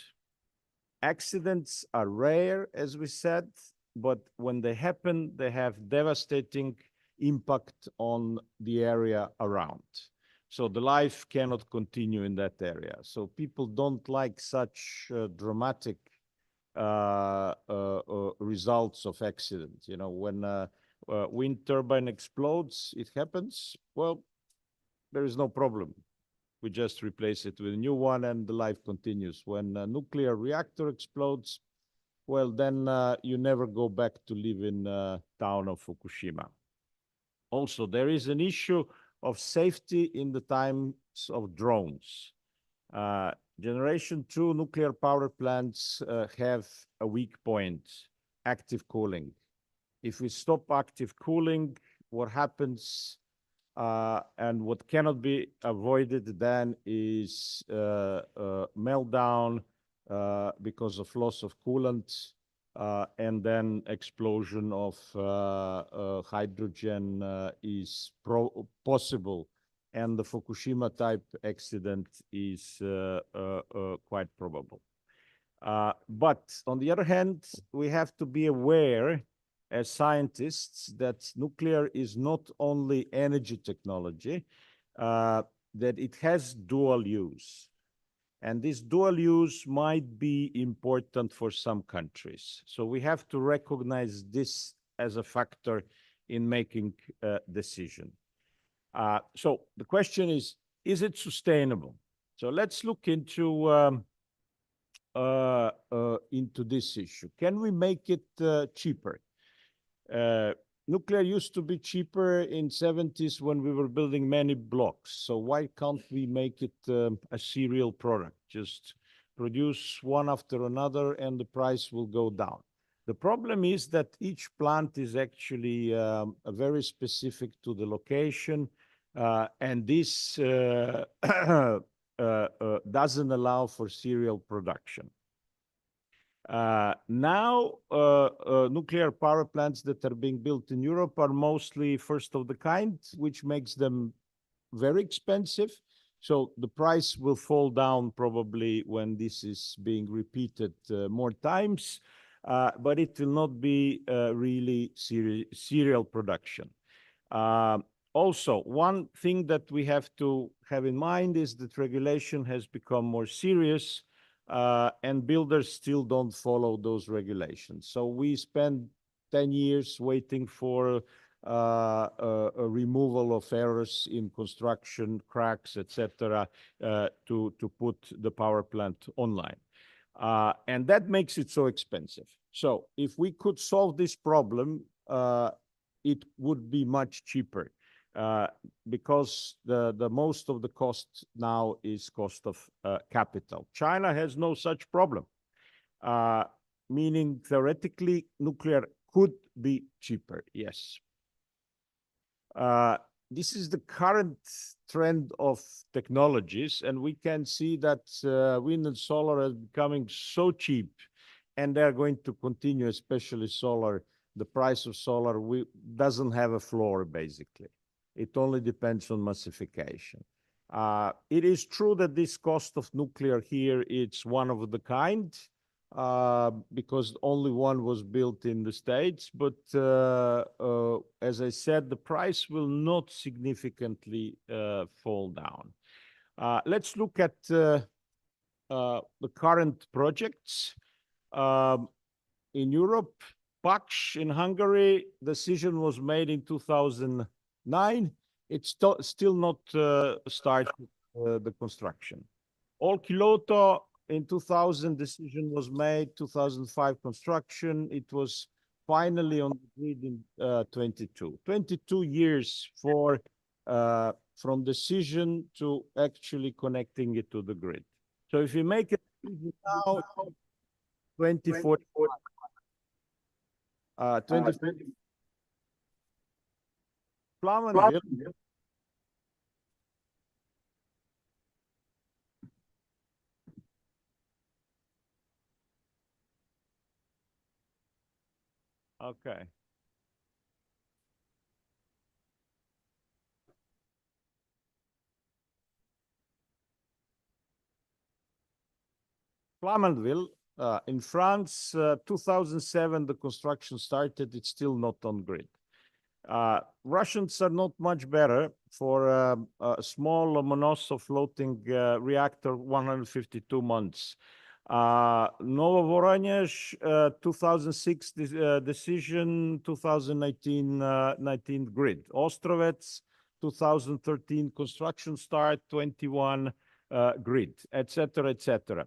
Accidents are rare, as we said, but when they happen, they have devastating impact on the area around. So the life cannot continue in that area. So people don't like such dramatic results of accidents. You know, when a wind turbine explodes, it happens. Well, there is no problem. We just replace it with a new one and the life continues. When a nuclear reactor explodes, well, then you never go back to live in town of Fukushima. Also, there is an issue of safety in the times of drones. Generation 2 nuclear power plants have a weak point, active cooling. If we stop active cooling, what happens and what cannot be avoided then is meltdown because of loss of coolant and then explosion of hydrogen is possible. And the Fukushima type accident is quite probable. But on the other hand, we have to be aware as scientists that nuclear is not only energy technology, that it has dual use. And this dual use might be important for some countries. So we have to recognize this as a factor in making a decision. So the question is it sustainable? So let's look into this issue. Can we make it cheaper? Nuclear used to be cheaper in 70s when we were building many blocks. So why can't we make it a serial product? Just produce one after another and the price will go down. The problem is that each plant is actually very specific to the location, and this doesn't allow for serial production. Now, nuclear power plants that are being built in Europe are mostly first of the kind, which makes them very expensive. So the price will fall down probably when this is being repeated more times, but it will not be really serial production. Also, one thing that we have to have in mind is that regulation has become more serious and builders still don't follow those regulations. So we spend 10 years waiting for a removal of errors in construction, cracks, etc., to put the power plant online. And that makes it so expensive. So if we could solve this problem, it would be much cheaper. Because the most of the cost now is cost of capital. China has no such problem, meaning theoretically nuclear could be cheaper, yes. This is the current trend of technologies, and we can see that wind and solar are becoming so cheap, and they're going to continue, especially solar. The price of solar doesn't have a floor, basically. It only depends on massification. It is true that this cost of nuclear here, it's one of the kind, because only one was built in the States. But as I said, the price will not significantly fall down. Let's look at the current projects. In Europe, Paks in Hungary, decision was made in 2009. It's still not started the construction. Olkiluoto in 2000, decision was made. 2005 construction. It was finally on the grid in 22. 22 years for from decision to actually connecting it to the grid. So if you make it now, 2044, 20, Flamanville, okay. Flamanville, in France, 2007, the construction started. It's still not on grid. Russians are not much better for a small Monoso floating reactor, 152 months. Novovoronezh, 2006 decision, 2019 19 grid. Ostrovets, 2013 construction start, 21 grid, etc., etc.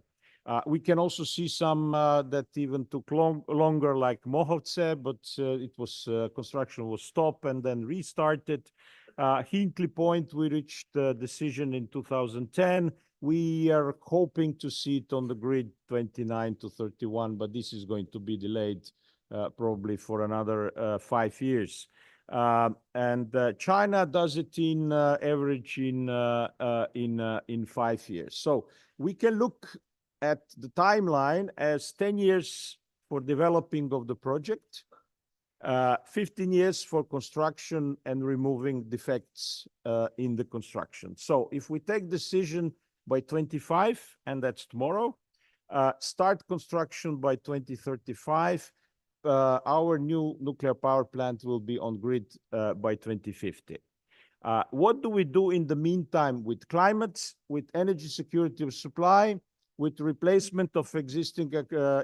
We can also see some that even took longer, like Mohovce, but it was construction was stopped and then restarted. Hinkley Point, we reached the decision in 2010. We are hoping to see it on the grid 29 to 31, but this is going to be delayed probably for another 5 years. And China does it in average in 5 years. So we can look at the timeline as 10 years for developing of the project, 15 years for construction and removing defects in the construction. So if we take decision by 25, and that's tomorrow, start construction by 2035, our new nuclear power plant will be on grid by 2050. What do we do in the meantime with climate, with energy security of supply, with replacement of existing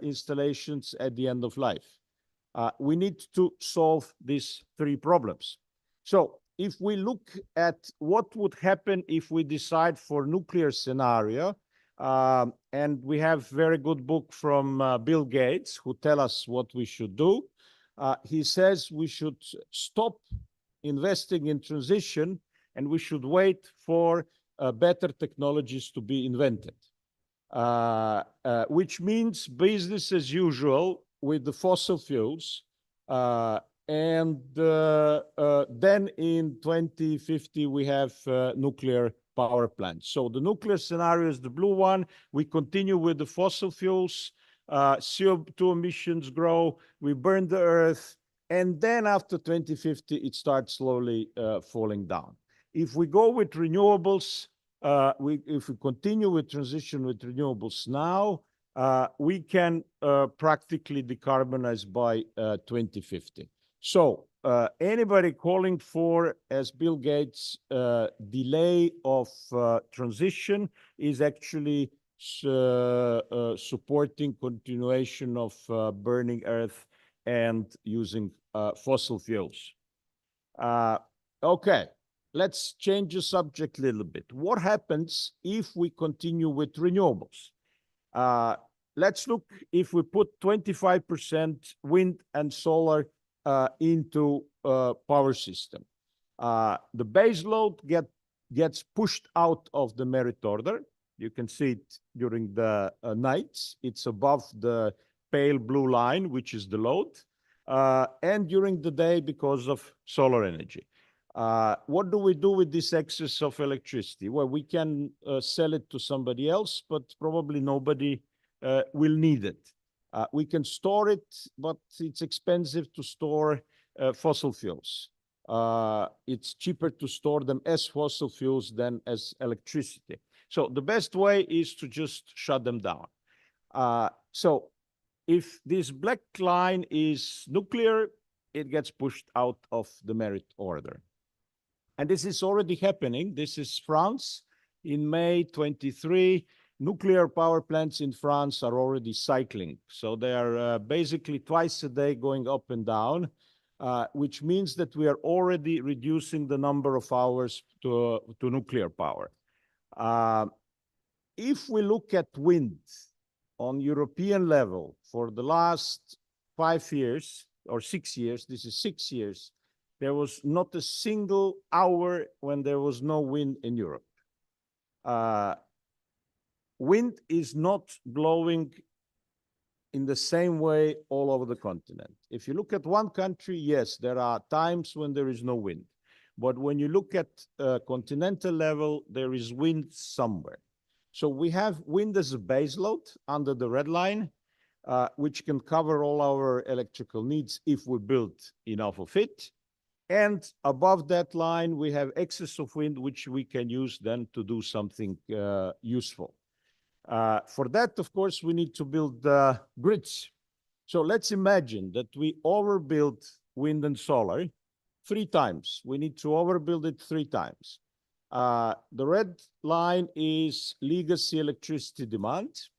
installations at the end of life? We need to solve these 3 problems. So if we look at what would happen if we decide for nuclear scenario, and we have very good book from Bill Gates who tell us what we should do. He says we should stop investing in transition and we should wait for better technologies to be invented. Which means business as usual with the fossil fuels. And then in 2050, we have nuclear power plants. So the nuclear scenario is the blue one. We continue with the fossil fuels, CO2 emissions grow, we burn the earth, and then after 2050, it starts slowly falling down. If we go with renewables, if we continue with transition with renewables now, we can practically decarbonize by 2050. So anybody calling for, as Bill Gates, delay of transition is actually supporting continuation of burning earth and using fossil fuels. Okay. Let's change the subject a little bit. What happens if we continue with renewables? Let's look if we put 25% wind and solar into power system. The base load gets pushed out of the merit order. You can see it during the nights. It's above the pale blue line, which is the load, and during the day because of solar energy. What do we do with this excess of electricity? Well, we can sell it to somebody else, but probably nobody will need it. We can store it, but it's expensive to store fossil fuels. It's cheaper to store them as fossil fuels than as electricity. So the best way is to just shut them down. So if this black line is nuclear, it gets pushed out of the merit order. And this is already happening. This is France. In May 23, nuclear power plants in France are already cycling. So they are basically twice a day going up and down, which means that we are already reducing the number of hours to nuclear power. If we look at wind on European level for the last 5 years or 6 years, this is 6 years, there was not a single hour when there was no wind in Europe. wind is not blowing in the same way all over the continent. If you look at one country, yes, there are times when there is no wind. But when you look at continental level, there is wind somewhere. So we have wind as a base load under the red line, which can cover all our electrical needs if we build enough of it. And above that line, we have excess of wind, which we can use then to do something useful. For that, of course, we need to build grids. So let's imagine that we overbuild wind and solar 3 times. We need to overbuild it 3 times. The red line is legacy electricity demand.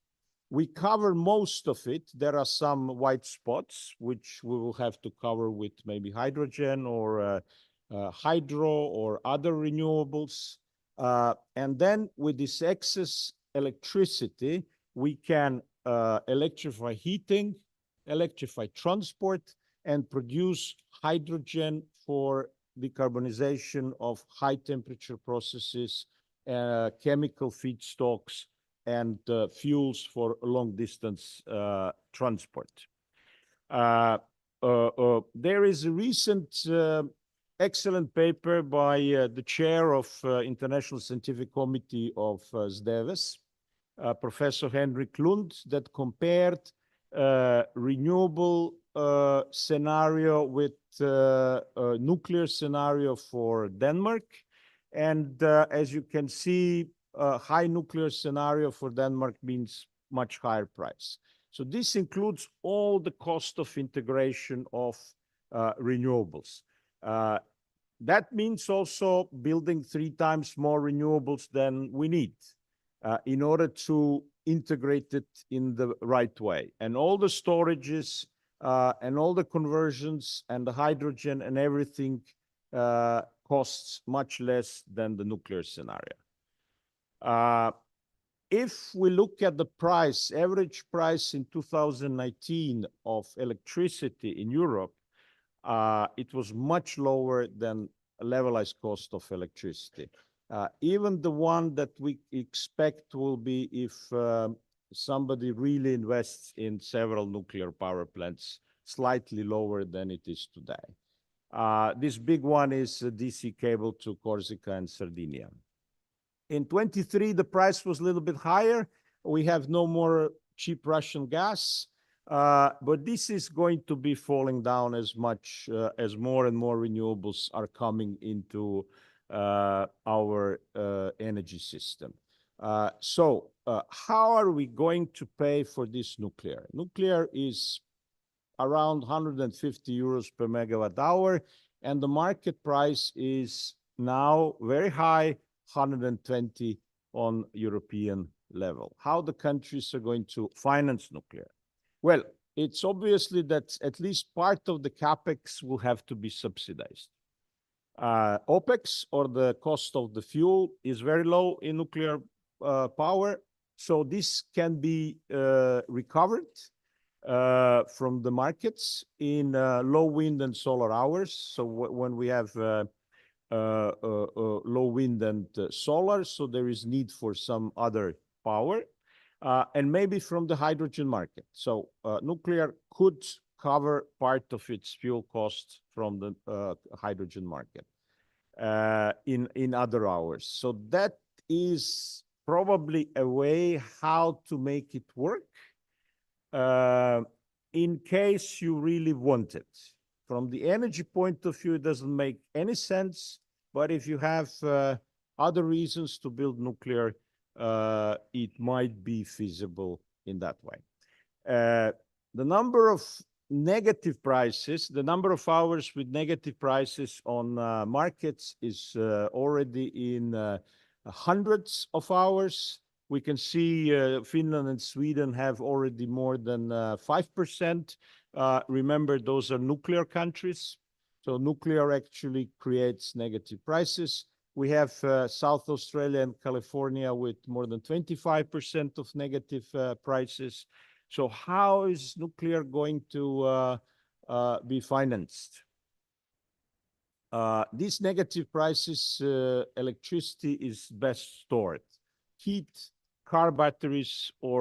We cover most of it. There are some white spots, which we will have to cover with maybe hydrogen or hydro or other renewables. And then with this excess electricity, we can electrify heating, electrify transport, and produce hydrogen for decarbonization of high temperature processes, chemical feedstocks, and fuels for long distance transport. There is a recent excellent paper by the chair of International Scientific Committee of SDEWES, Professor Henrik Lund, that compared renewable scenario with nuclear scenario for Denmark. And as you can see, high nuclear scenario for Denmark means much higher price. So this includes all the cost of integration of renewables. That means also building 3 times more renewables than we need in order to integrate it in the right way. And all the storages and all the conversions and the hydrogen and everything costs much less than the nuclear scenario. If we look at the price, average price in 2019 of electricity in Europe, it was much lower than a levelized cost of electricity. Even the one that we expect will be if somebody really invests in several nuclear power plants, slightly lower than it is today. This big one is a DC cable to Corsica and Sardinia. In 23, the price was a little bit higher. We have no more cheap Russian gas, but this is going to be falling down as much as more and more renewables are coming into our energy system. So how are we going to pay for this nuclear? Nuclear is around 150 euros per megawatt hour, and the market price is now very high, 120 on European level. How the countries are going to finance nuclear? Well, it's obviously that at least part of the capex will have to be subsidized. OPEX, or the cost of the fuel, is very low in nuclear power, so this can be recovered from the markets in low wind and solar hours. So when we have low wind and solar, so there is need for some other power, and maybe from the hydrogen market. So nuclear could cover part of its fuel cost from the hydrogen market in other hours. So that is probably a way how to make it work in case you really want it. From the energy point of view, it doesn't make any sense. But if you have other reasons to build nuclear, it might be feasible in that way. The number of negative prices, the number of hours with negative prices on markets is already in hundreds of hours. We can see Finland and Sweden have already more than 5%. Remember, those are nuclear countries. So nuclear actually creates negative prices. We have South Australia and California with more than 25% of negative prices. So how is nuclear going to be financed? These negative prices, electricity is best stored. Heat car batteries or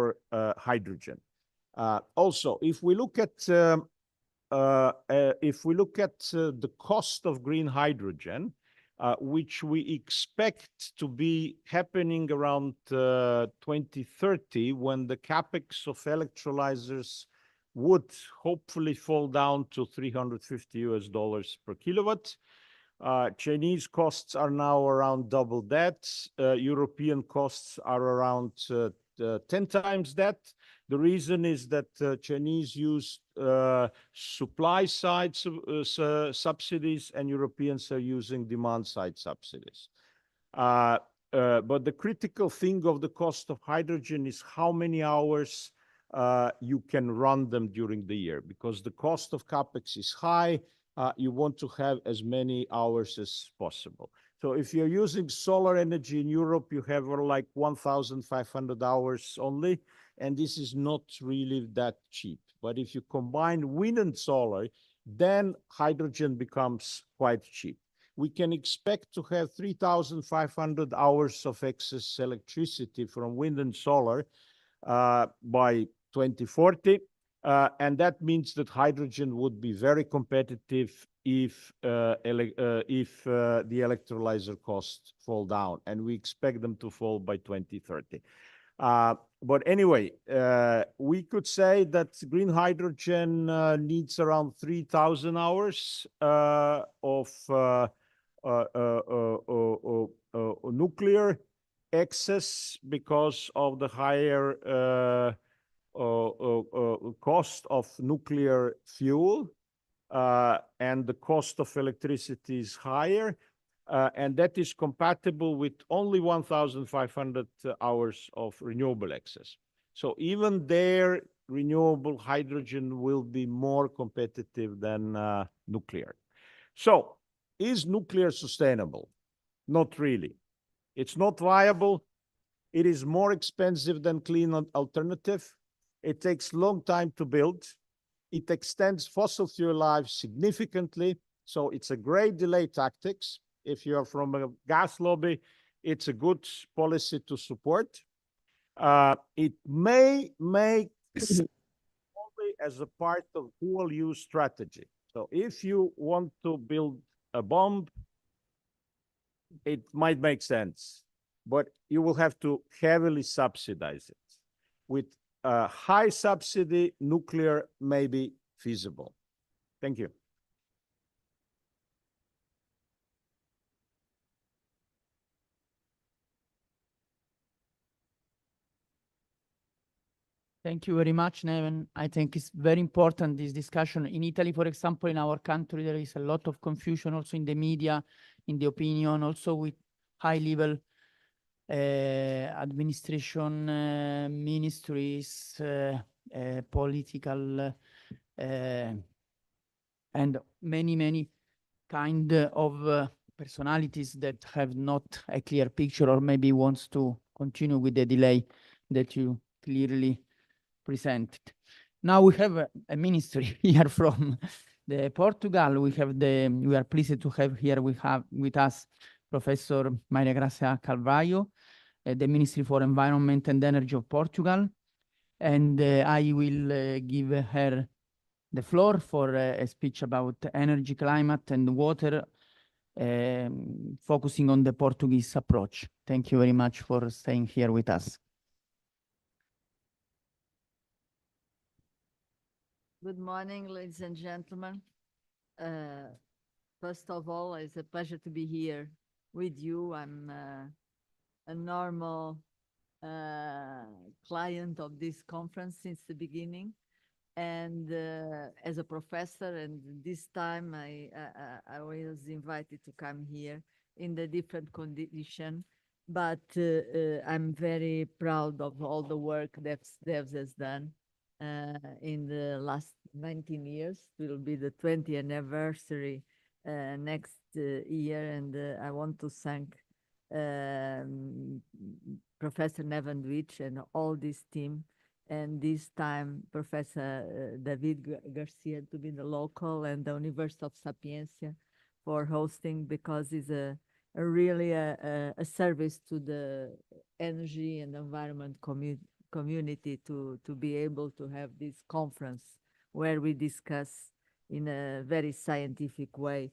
hydrogen. Also, if we look at the cost of green hydrogen, which we expect to be happening around 2030, when the capex of electrolyzers would hopefully fall down to $350 per kilowatt. Chinese costs are now around double that. European costs are around 10 times that. The reason is that Chinese use supply side subsidies and Europeans are using demand side subsidies. But the critical thing of the cost of hydrogen is how many hours you can run them during the year, because the cost of capex is high. You want to have as many hours as possible. So if you're using solar energy in Europe, you have like 1,500 hours only, and this is not really that cheap. But if you combine wind and solar, then hydrogen becomes quite cheap. We can expect to have 3,500 hours of excess electricity from wind and solar by 2040. And that means that hydrogen would be very competitive if the electrolyzer costs fall down, and we expect them to fall by 2030. But anyway, we could say that green hydrogen needs around 3,000 hours of nuclear excess because of the higher cost of nuclear fuel, and the cost of electricity is higher, and that is compatible with only 1,500 hours of renewable excess. So even there, renewable hydrogen will be more competitive than nuclear. So is nuclear sustainable? Not really. It's not viable. It is more expensive than clean alternative. It takes long time to build. It extends fossil fuel lives significantly. So it's a great delay tactics. If you're from a gas lobby, it's a good policy to support. It may make only as a part of dual use strategy. So if you want to build a bomb, it might make sense, but you will have to heavily subsidize it. With high subsidy, nuclear may be feasible. Thank you. Thank you very much, Neven. I think it's very important, this discussion. In Italy, for example, in our country, there is a lot of confusion also in the media, in the opinion, also with high-level administration, ministries, political, and many kind of personalities that have not a clear picture, or maybe wants to continue with the delay that you clearly presented. Now we have a ministry here from the Portugal. We are pleased to have here with us Professor Maria Gracia Carvalho, the Ministry for Environment and Energy of Portugal. And I will give her the floor for a speech about energy, climate, and water, focusing on the Portuguese approach. Thank you very much for staying here with us. Good morning, ladies and gentlemen. First of all, it's a pleasure to be here with you. I'm a normal client of this conference since the beginning, and as a professor, and this time I was invited to come here in the different condition, but I'm very proud of all the work that SDEWES has done in the last 19 years. It will be the 20th anniversary next year, and I want to thank Professor Neven and all this team, and this time Professor David Garcia to be the local, and the University of Sapienza for hosting, because it's really a service to the energy and environment community to be able to have this conference where we discuss in a very scientific way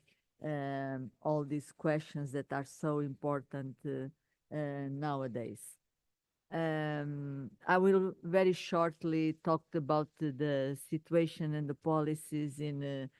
all these questions that are so important nowadays. I will very shortly talk about the situation and the policies in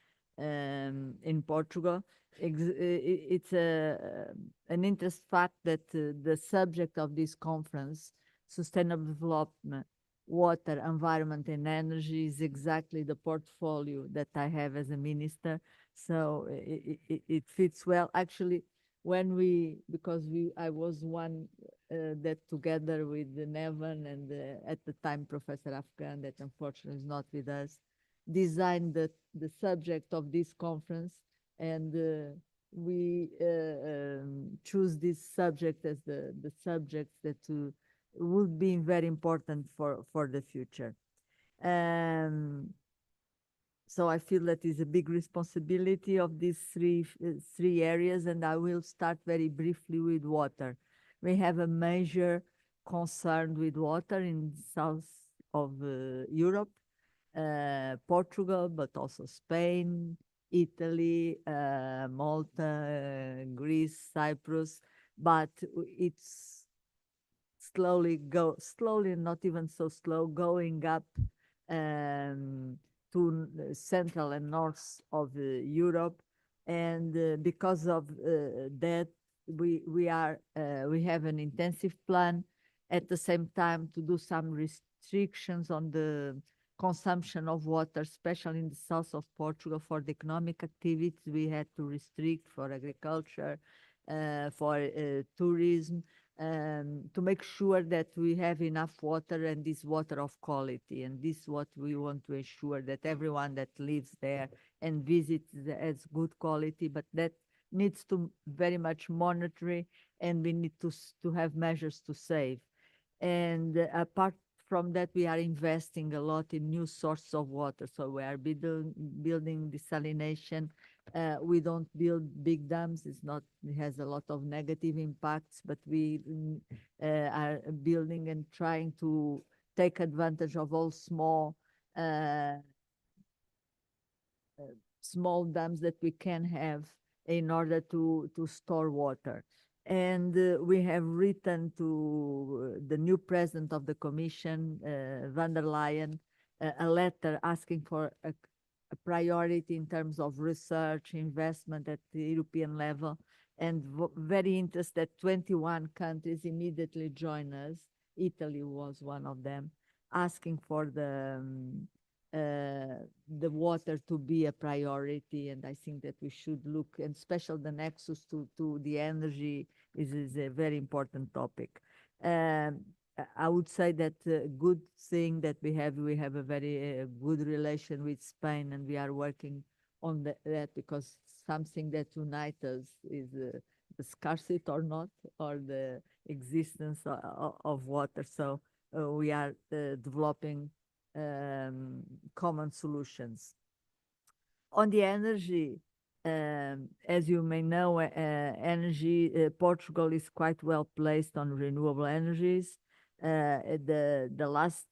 Portugal. It's an interest fact that the subject of this conference, sustainable development, water, environment, and energy, is exactly the portfolio that I have as a minister. So it fits well. Actually, I was one that together with Nevan and at the time Professor Afghan, that unfortunately is not with us, designed the subject of this conference, and we choose this subject as the subject that would be very important for the future. So I feel that is a big responsibility of these three areas, and I will start very briefly with water. We have a major concern with water in south of Europe, Portugal, but also Spain, Italy, Malta, Greece, Cyprus, but it's slowly, not even so slow, going up to central and north of Europe, and because of that, we have an intensive plan at the same time to do some restrictions on the consumption of water, especially in the south of Portugal. For the economic activities, we had to restrict for agriculture, for tourism, to make sure that we have enough water, and this water of quality. And this is what we want to ensure, that everyone that lives there and visits has good quality, but that needs to very much monitor, and we need to have measures to save. And apart from that, we are investing a lot in new sources of water. So we are building desalination. We don't build big dams. It has a lot of negative impacts, but we are building and trying to take advantage of all small dams that we can have in order to store water. And we have written to the new president of the Commission, van der Leyen, a letter asking for a priority in terms of research, investment at the European level, and very interested that 21 countries immediately join us. Italy was one of them, asking for the water to be a priority. And I think that we should look, and especially the nexus to the energy is a very important topic. I would say that good thing that we have a very good relation with Spain, and we are working on that, because something that unites us is the scarcity or not, or the existence of water. So we are developing common solutions. On the energy, as you may know, Portugal is quite well placed on renewable energies. The last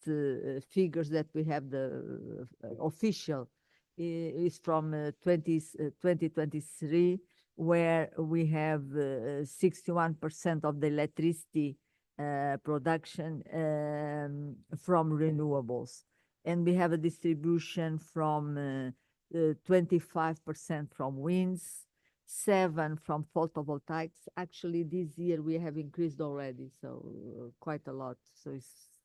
figures that we have, the official, is from 2023, where we have 61% of the electricity production from renewables. And we have a distribution from 25% from winds, 7% from photovoltaics. Actually, this year we have increased already, so quite a lot. So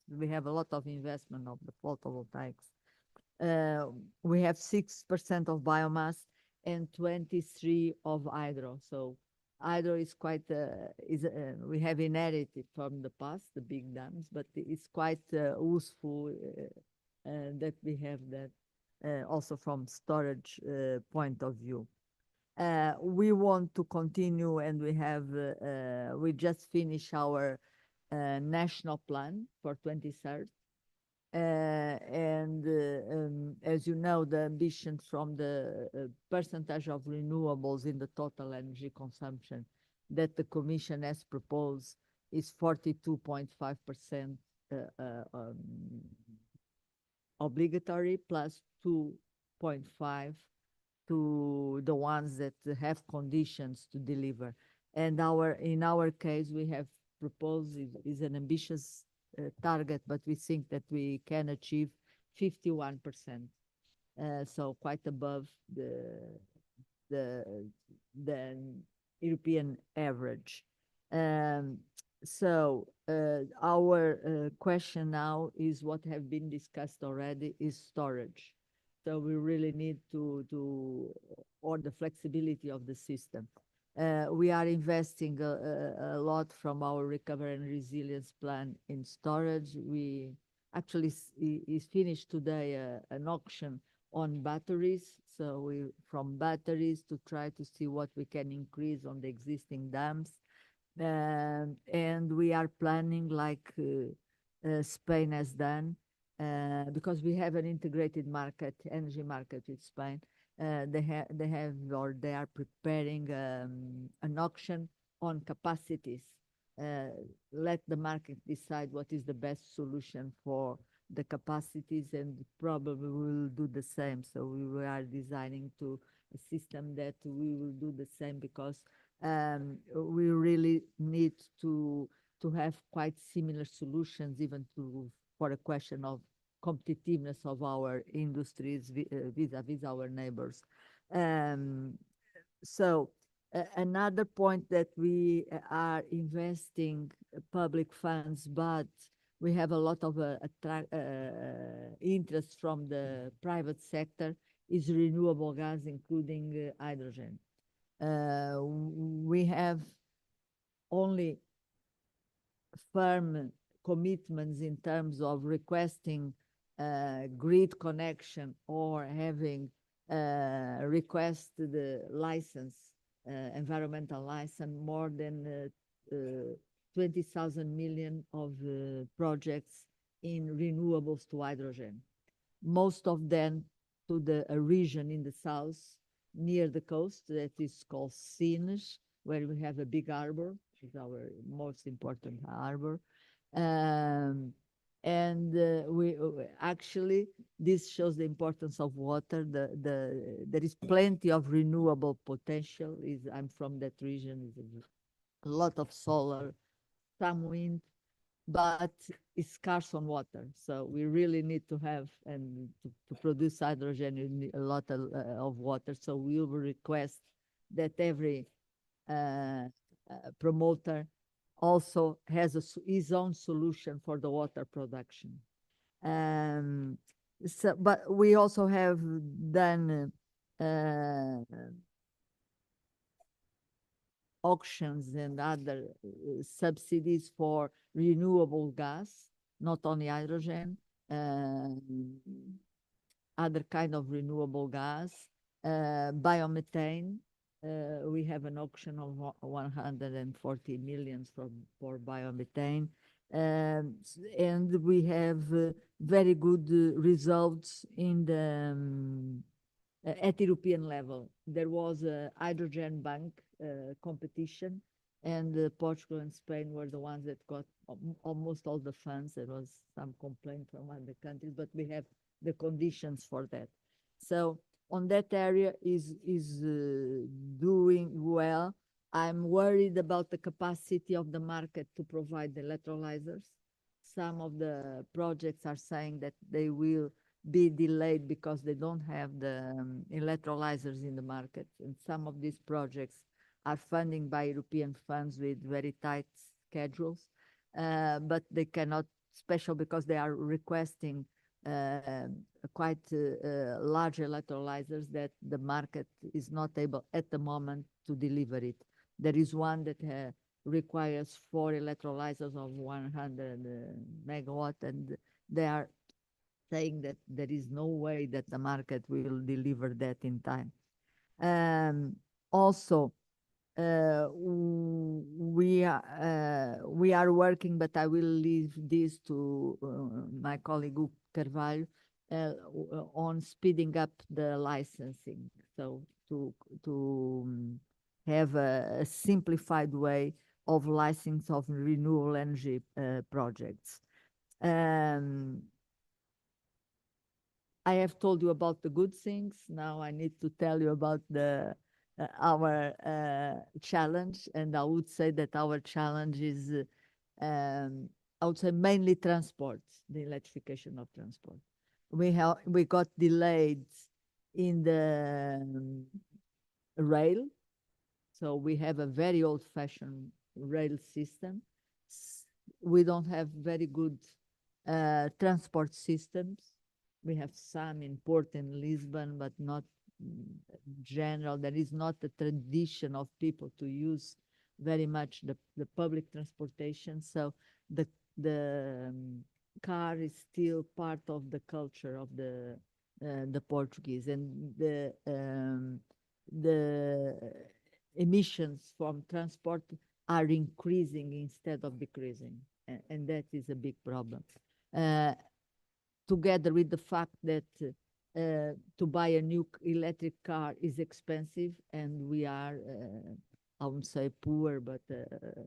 we have a lot of investment of the photovoltaics. We have 6% of biomass and 23% of hydro. So hydro is quite, we have inherited from the past, the big dams, but it's quite useful that we have that also from storage point of view. We want to continue, and we just finished our national plan for 2030. As you know, the ambition from the percentage of renewables in the total energy consumption that the Commission has proposed is 42.5% obligatory plus 2.5 to the ones that have conditions to deliver. And in our case, we have proposed is an ambitious target, but we think that we can achieve 51%. So quite above the European average. So our question now is what have been discussed already is storage. So we really need or the flexibility of the system. We are investing a lot from our recovery and resilience plan in storage. We actually is finished today an auction on batteries. So from batteries to try to see what we can increase on the existing dams. And we are planning like Spain has done, because we have an integrated market, energy market with Spain. They are preparing an auction on capacities. Let the market decide what is the best solution for the capacities, and probably we will do the same. So we are designing a system that we will do the same, because we really need to have quite similar solutions, even for a question of competitiveness of our industries vis-a-vis our neighbors. So another point that we are investing public funds, but we have a lot of interest from the private sector, is renewable gas, including hydrogen. We have only firm commitments in terms of requesting grid connection or having requested the license, environmental license, more than 20,000 million of projects in renewables to hydrogen. Most of them to the region in the south near the coast that is called Sines, where we have a big harbor, which is our most important harbor. We actually, this shows the importance of water. There is plenty of renewable potential. I'm from that region. A lot of solar, some wind, but it's scarce on water. So we really need to have, and to produce hydrogen, you need a lot of water. So we will request that every promoter also has his own solution for the water production. But we also have done auctions and other subsidies for renewable gas, not only hydrogen, other kind of renewable gas, biomethane. We have an auction of 140 million for biomethane. And we have very good results in at European level. There was a hydrogen bank competition, and Portugal and Spain were the ones that got almost all the funds. There was some complaint from other countries, but we have the conditions for that. So on that area is doing well. I'm worried about the capacity of the market to provide the electrolyzers. Some of the projects are saying that they will be delayed because they don't have the electrolyzers in the market. And some of these projects are funding by European funds with very tight schedules, but they cannot, especially because they are requesting quite large electrolyzers that the market is not able at the moment to deliver it. There is one that requires 4 electrolyzers of 100 megawatt, and they are saying that there is no way that the market will deliver that in time. Also, we are working, but I will leave this to my colleague Carvalho, on speeding up the licensing. So to have a simplified way of license of renewable energy projects. I have told you about the good things. Now I need to tell you about our challenge, and I would say that our challenge is, I would say, mainly transport, the electrification of transport. We got delayed in the rail, so we have a very old-fashioned rail system. We don't have very good transport systems. We have some in Port and Lisbon, but not general. There is not a tradition of people to use very much the public transportation. So the car is still part of the culture of the Portuguese, and the emissions from transport are increasing instead of decreasing, and that is a big problem. Together with the fact that to buy a new electric car is expensive, and we are, I wouldn't say poor, but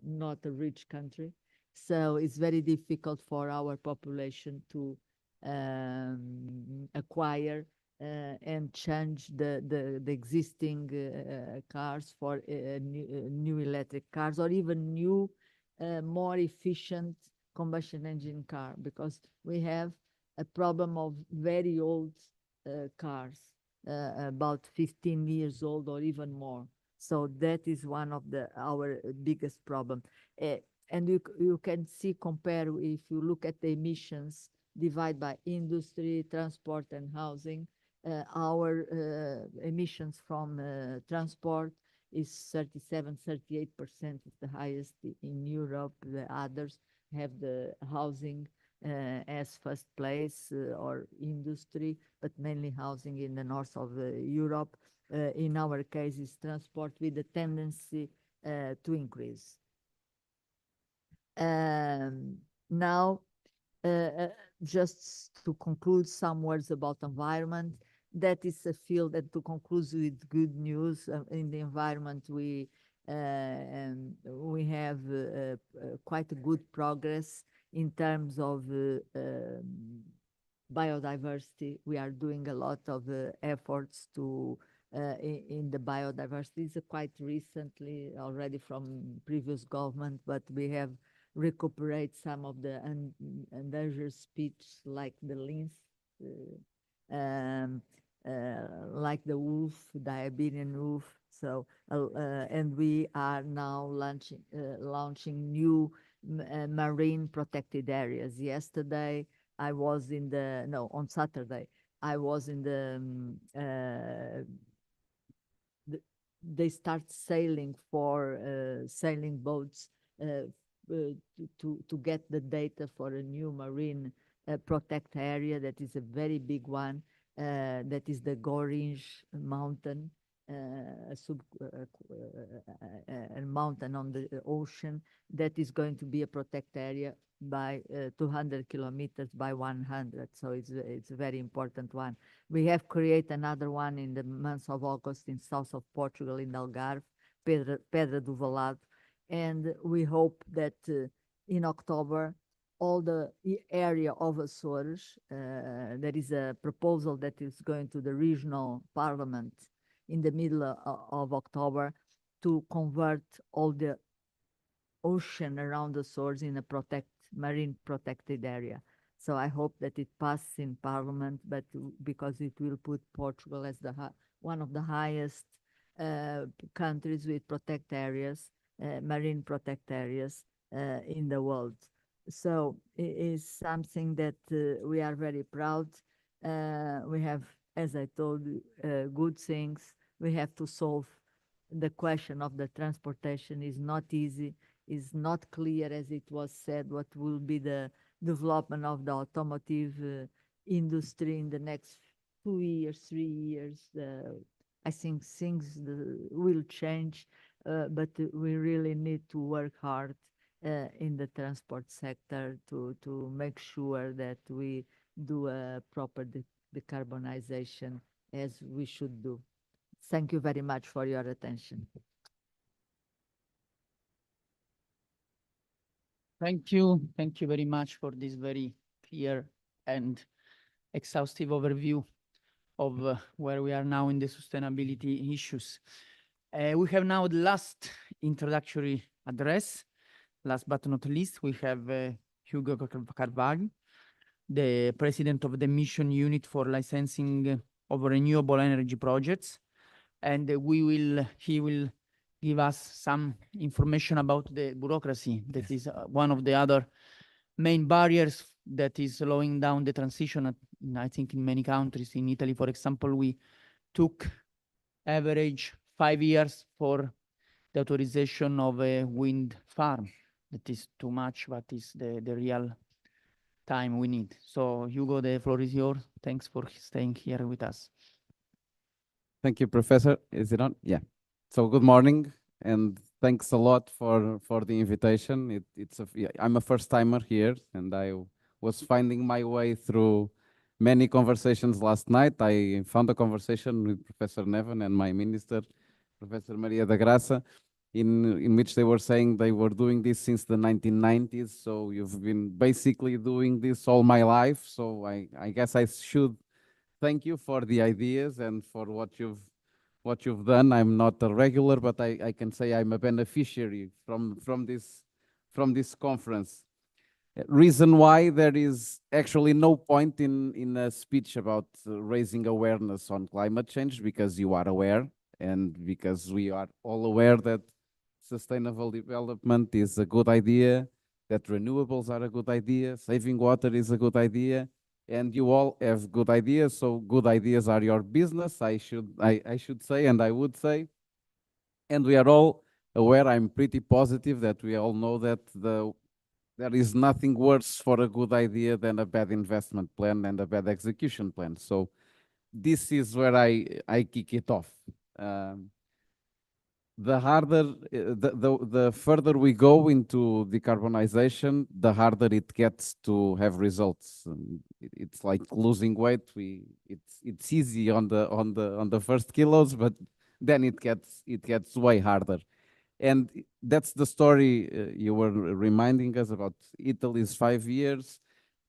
not a rich country. So it's very difficult for our population to acquire and change the existing cars for new electric cars, or even new, more efficient combustion engine car, because we have a problem of very old cars, about 15 years old or even more. So that is one of our biggest problem. And you can see, compare, if you look at the emissions, divide by industry, transport, and housing, our emissions from transport is 38%, is the highest in Europe. The others have the housing as first place, or industry, but mainly housing in the north of Europe. In our case, is transport with a tendency to increase. Now, just to conclude, some words about environment. That is a field that, to conclude with good news, in the environment we have quite a good progress in terms of biodiversity. We are doing a lot of efforts to in the biodiversity. It's quite recently, already from previous government, but we have recuperate some of the endangered species like the lynx, like the wolf, the Iberian wolf. So, and we are now launching new marine protected areas. Yesterday, I was in on Saturday, I was in they start sailing for sailing boats to get the data for a new marine protect area. That is a very big one. That is the Goringe mountain, a mountain on the ocean that is going to be a protect area by 200 kilometers by 100. So it's a very important one. We have created another one in the month of August in south of Portugal, in Algarve, Pedra do Valado. And we hope that in October, all the area of Açores, there is a proposal that is going to the regional parliament in the middle of October to convert all the ocean around the Açores in a marine protected area. So I hope that it passes in parliament, but because it will put Portugal as one of the highest countries with protect areas, marine protect areas in the world. So it is something that we are very proud. We have, as I told you, good things. We have to solve the question of the transportation. Is not easy, is not clear, as it was said, what will be the development of the automotive industry in the next 2 years, 3 years. I think things will change, but we really need to work hard in the transport sector to make sure that we do a proper decarbonization as we should do. Thank you very much for your attention. Thank you. Thank you very much for this very clear and exhaustive overview of where we are now in the sustainability issues. We have now the last introductory address. Last but not least, we have Hugo Carvalho, the president of the mission unit for licensing of renewable energy projects. And he will give us some information about the bureaucracy that is one of the other main barriers that is slowing down the transition. I think in many countries, in Italy, for example, we took average 5 years for the authorization of a wind farm. That is too much, but is the real time we need. So Hugo, the floor is yours. Thanks for staying here with us. Thank you, Professor. Is it on? Yeah. So good morning, and thanks a lot for the invitation. I'm a first timer here, and I was finding my way through many conversations last night. I found a conversation with Professor Neven and my minister, Professor Maria da Graça, in which they were saying they were doing this since the 1990s. So you've been basically doing this all my life. So I guess I should thank you for the ideas and for what you've done. I'm not a regular, but I can say I'm a beneficiary from this conference. Reason why there is actually no point in a speech about raising awareness on climate change, because you are aware, and because we are all aware that sustainable development is a good idea, that renewables are a good idea, saving water is a good idea, and you all have good ideas. So good ideas are your business, I should say, and I would say. And we are all aware, I'm pretty positive that we all know that there is nothing worse for a good idea than a bad investment plan and a bad execution plan. So this is where I kick it off. The harder, the further we go into decarbonization, the harder it gets to have results. It's like losing weight. It's easy on the first kilos, but then it gets way harder. And that's the story you were reminding us about Italy's 5 years.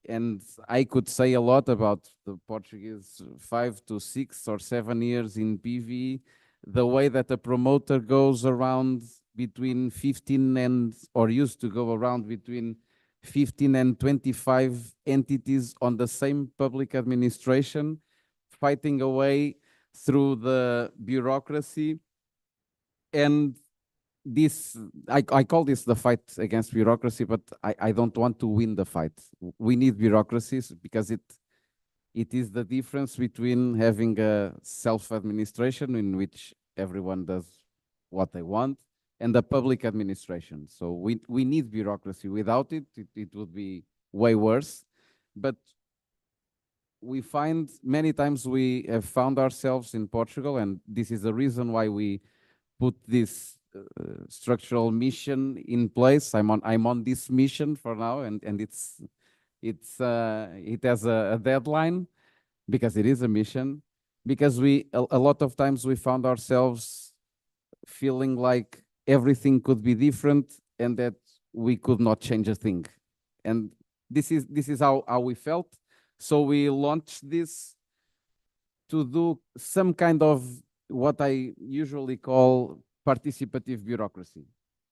And I could say a lot about the Portuguese 5 to 6 or 7 years in PV. The way that a promoter goes around between 15 and, or used to go around between 15 and 25 entities on the same public administration, fighting away through the bureaucracy. And this, I call this the fight against bureaucracy, but I don't want to win the fight. We need bureaucracies because it is the difference between having a self-administration in which everyone does what they want and a public administration. So we need bureaucracy. Without it, it would be way worse. But we find many times we have found ourselves in Portugal, and this is the reason why we put this structural mission in place. I'm on this mission for now, and it has a deadline, because it is a mission, because a lot of times we found ourselves feeling like everything could be different and that we could not change a thing. And this is how we felt. So we launched this to do some kind of what I usually call participative bureaucracy.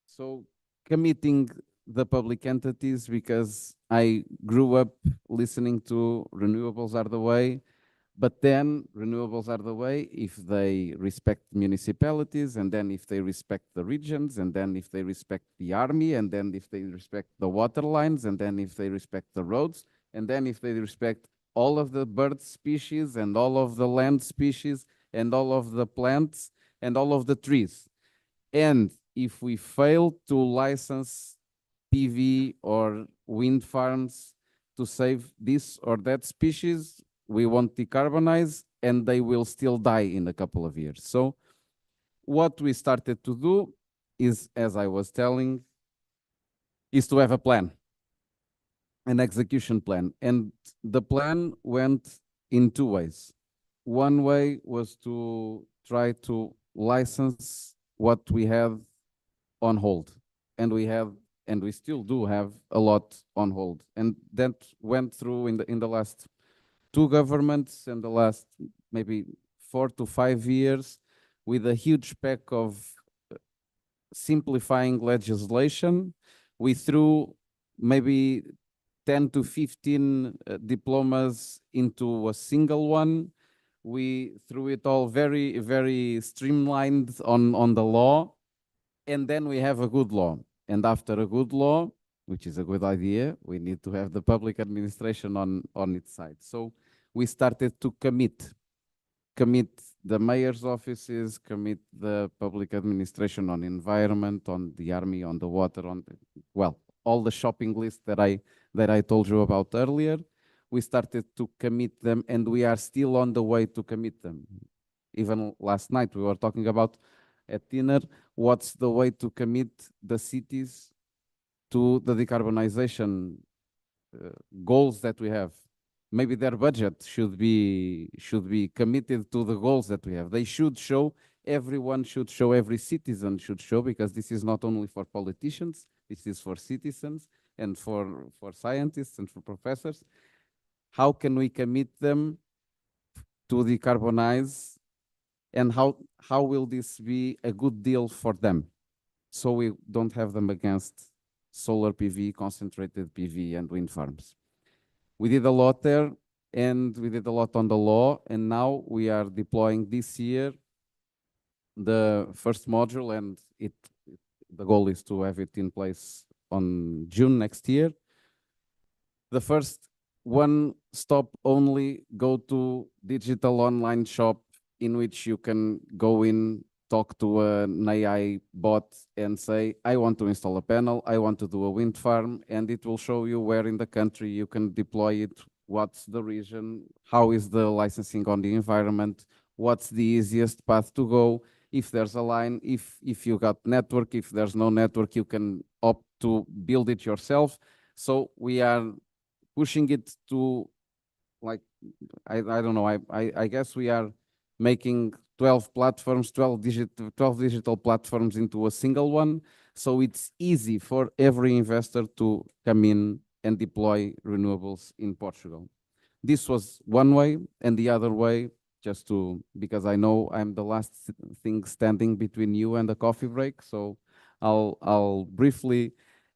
So committing the public entities, because I grew up listening to renewables are the way, but then renewables are the way if they respect municipalities, and then if they respect the regions, and then if they respect the army, and then if they respect the water lines, and then if they respect the roads, and then if they respect all of the bird species and all of the land species and all of the plants and all of the trees. And if we fail to license PV or wind farms to save this or that species, we won't decarbonize, and they will still die in a couple of years. So what we started to do is, as I was telling, is to have a plan, an execution plan. And the plan went in two ways. One way was to try to license what we had on hold. And we had and we still do have a lot on hold. And that went through in the last two governments and the last maybe 4 to 5 years with a huge pack of simplifying legislation. We threw maybe 10 to 15 diplomas into a single one. We threw it all very, very streamlined on the law. And then we have a good law. And after a good law, which is a good idea, we need to have the public administration on its side. So we started to commit the mayor's offices, commit the public administration on environment, on the army, on the water, well, all the shopping list that I told you about earlier. We started to commit them, and we are still on the way to commit them. Even last night we were talking about at dinner, what's the way to commit the cities to the decarbonization goals that we have. Maybe their budget should be committed to the goals that we have. They should show, everyone should show, every citizen should show, because this is not only for politicians, this is for citizens and for scientists and for professors. How can we commit them to decarbonize, and how will this be a good deal for them, so we don't have them against solar PV, concentrated PV, and wind farms? We did a lot there, and we did a lot on the law, and now we are deploying this year the first module, and the goal is to have it in place on June next year. The first one-stop only go-to digital online shop in which you can go in, talk to an AI bot and say, I want to install a panel, I want to do a wind farm, and it will show you where in the country you can deploy it, what's the region, how is the licensing on the environment, what's the easiest path to go, if there's a line, if you got network, if there's no network, you can opt to build it yourself. So we are pushing it to, like, I don't know, I guess we are making 12 platforms, 12 digital platforms into a single one. So it's easy for every investor to come in and deploy renewables in Portugal. This was one way, and the other way, just because I know I'm the last thing standing between you and the coffee break, so I'll briefly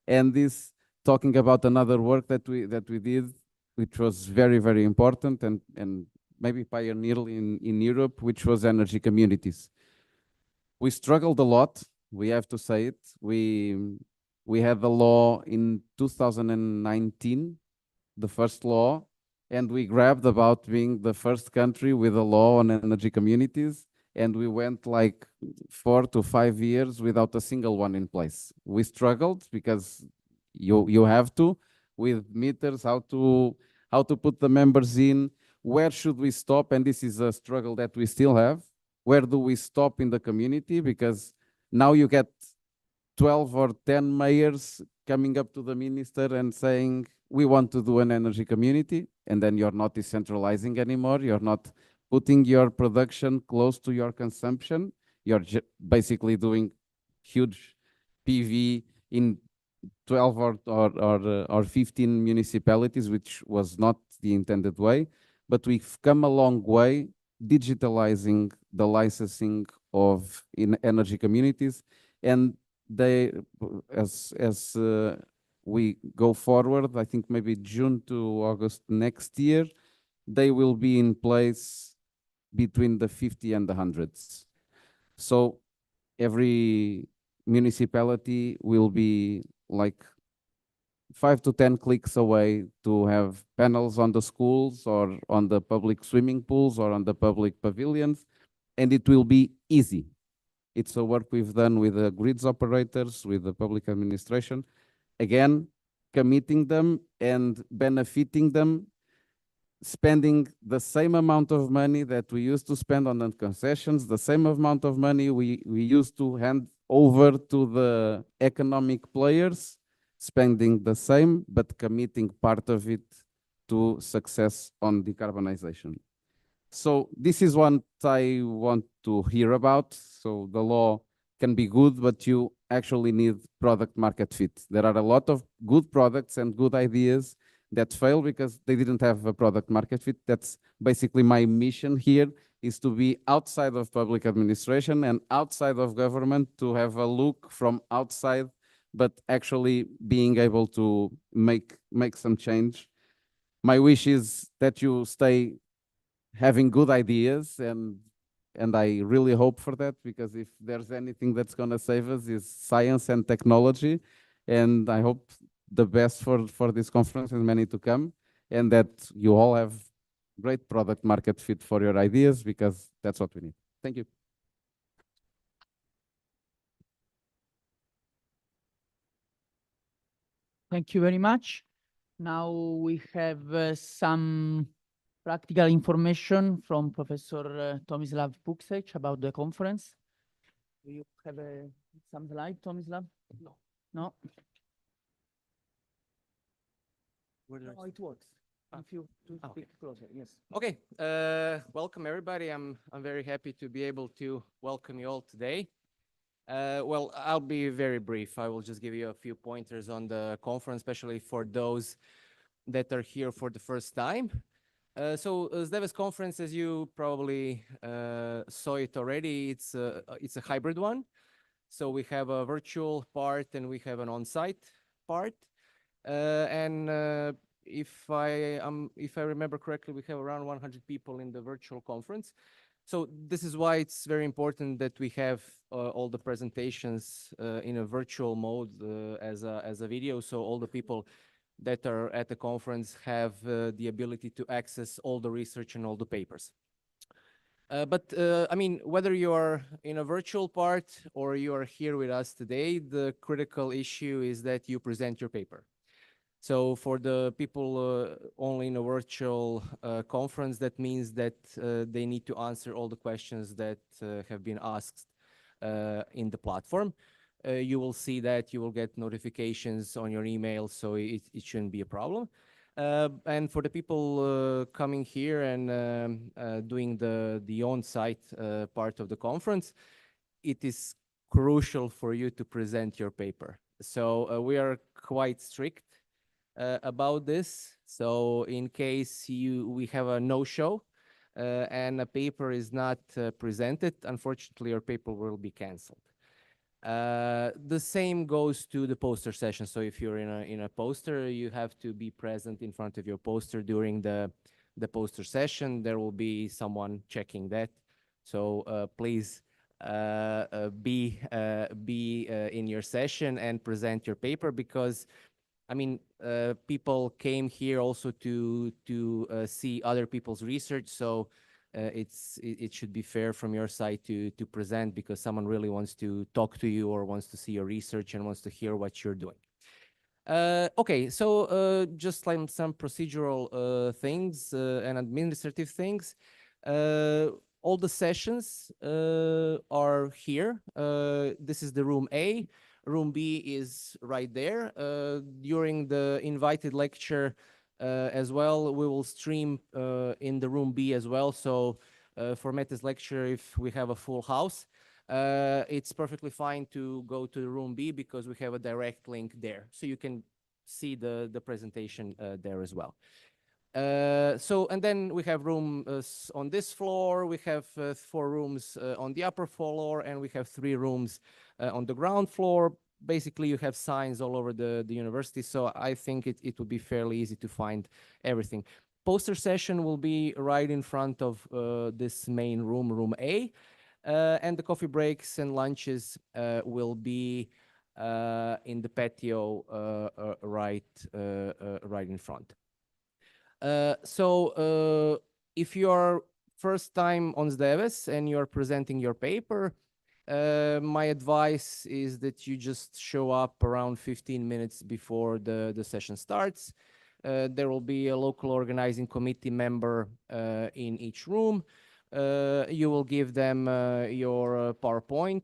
end this talking about another work that we did, which was very, very important and maybe pioneer in Europe, which was energy communities. We struggled a lot, we have to say it. We had the law in 2019, the first law, and we grabbed about being the first country with a law on energy communities, and we went like 4 to 5 years without a single one in place. We struggled because you have to, with meters, how to put the members in, where should we stop? And this is a struggle that we still have. Where do we stop in the community? Because now you get 12 or 10 mayors coming up to the minister and saying, we want to do an energy community, and then you're not decentralizing anymore. You're not putting your production close to your consumption. You're basically doing huge PV in 12 or 15 municipalities, which was not the intended way. But we've come a long way digitalizing the licensing of energy communities, and they, as we go forward, I think maybe June to August next year, they will be in place between the 50 and the hundreds. So every municipality will be like 5 to 10 clicks away to have panels on the schools or on the public swimming pools or on the public pavilions, and it will be easy. It's a work we've done with the grids operators, with the public administration, again, committing them and benefiting them, spending the same amount of money that we used to spend on the concessions, the same amount of money we used to hand over to the economic players, spending the same, but committing part of it to success on decarbonization. So this is what I want to hear about. So the law can be good, but you actually need product market fit. There are a lot of good products and good ideas that fail because they didn't have a product market fit. That's basically my mission here, is to be outside of public administration and outside of government, to have a look from outside, but actually being able to make some change. My wish is that you stay having good ideas, and I really hope for that, because if there's anything that's going to save us is science and technology. And I hope the best for this conference and many to come, and that you all have great product market fit for your ideas, because that's what we need. Thank you. Thank you very much. Now we have some practical information from Professor Tomislav Puksec about the conference. Do you have some slide, Tomislav? No. No? No, it works. If you speak closer, yes. Okay, welcome everybody. I'm very happy to be able to welcome you all today. Well, I'll be very brief. I will just give you a few pointers on the conference, especially for those that are here for the first time. So SDEWES conference, as you probably saw it already, it's a hybrid one. So we have a virtual part and we have an on-site part. If I remember correctly, we have around 100 people in the virtual conference. So this is why it's very important that we have all the presentations in a virtual mode as a video, so all the people that are at the conference have the ability to access all the research and all the papers. I mean, whether you are in a virtual part or you are here with us today, the critical issue is that you present your paper. So for the people only in a virtual conference, that means that they need to answer all the questions that have been asked in the platform. You will see that, you will get notifications on your email, so it shouldn't be a problem. And for the people coming here and doing the on-site part of the conference, it is crucial for you to present your paper. So we are quite strict about this. So in case we have a no-show and a paper is not presented, unfortunately your paper will be canceled. The same goes to the poster session. So if you're in a poster, you have to be present in front of your poster during the poster session. There will be someone checking that. So please be in your session and present your paper, because I mean, people came here also to see other people's research, so it should be fair from your side to present, because someone really wants to talk to you or wants to see your research and wants to hear what you're doing. Okay, so just like some procedural things and administrative things. All the sessions are here. This is the room A. Room B is right there. During the invited lecture as well, we will stream in the room B as well. So for Mete's lecture, if we have a full house, it's perfectly fine to go to the room B, because we have a direct link there. So you can see the presentation there as well. And then we have rooms on this floor. We have 4 rooms on the upper floor, and we have 3 rooms on the ground floor. Basically, you have signs all over the university, so I think it would be fairly easy to find everything. Poster session will be right in front of this main room, room A, and the coffee breaks and lunches will be in the patio right in front. So if you are first time on SDEWES and you're presenting your paper, my advice is that you just show up around 15 minutes before the session starts. There will be a local organizing committee member in each room. You will give them your PowerPoint,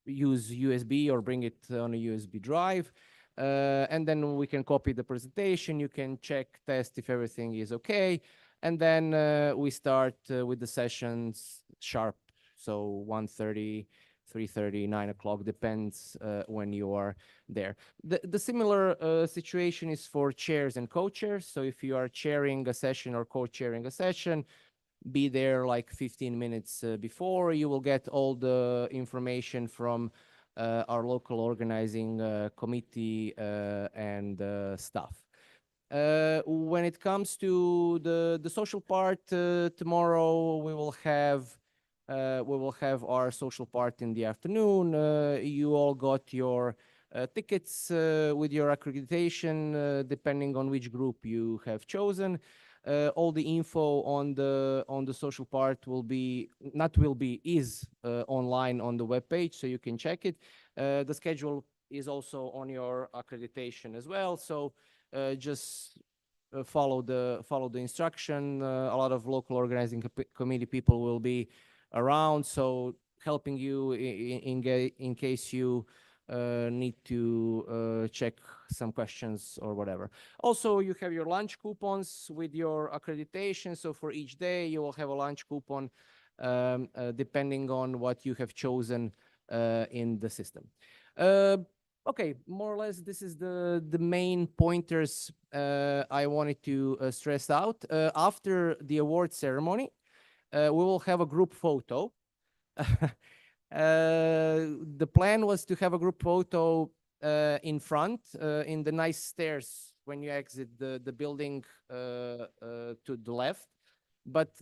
use USB or bring it on a USB drive. And then we can copy the presentation. You can check, test if everything is okay. And then we start with the sessions sharp. So 1:30 3:30, 9 o'clock, depends when you are there. The similar situation is for chairs and co-chairs. So if you are chairing a session or co-chairing a session, be there like 15 minutes before. You will get all the information from our local organizing committee and staff. When it comes to the social part, tomorrow we will have our social part in the afternoon. You all got your tickets with your accreditation, depending on which group you have chosen. All the info on the social part is online on the webpage, so you can check it. The schedule is also on your accreditation as well. So just follow the instruction. A lot of local organizing committee people will be around, so helping you in case you need to check some questions or whatever. Also, you have your lunch coupons with your accreditation. So for each day, you will have a lunch coupon depending on what you have chosen in the system. Okay, more or less, this is the main pointers I wanted to stress out. After the award ceremony, we will have a group photo. The plan was to have a group photo in front, in the nice stairs when you exit the building to the left. But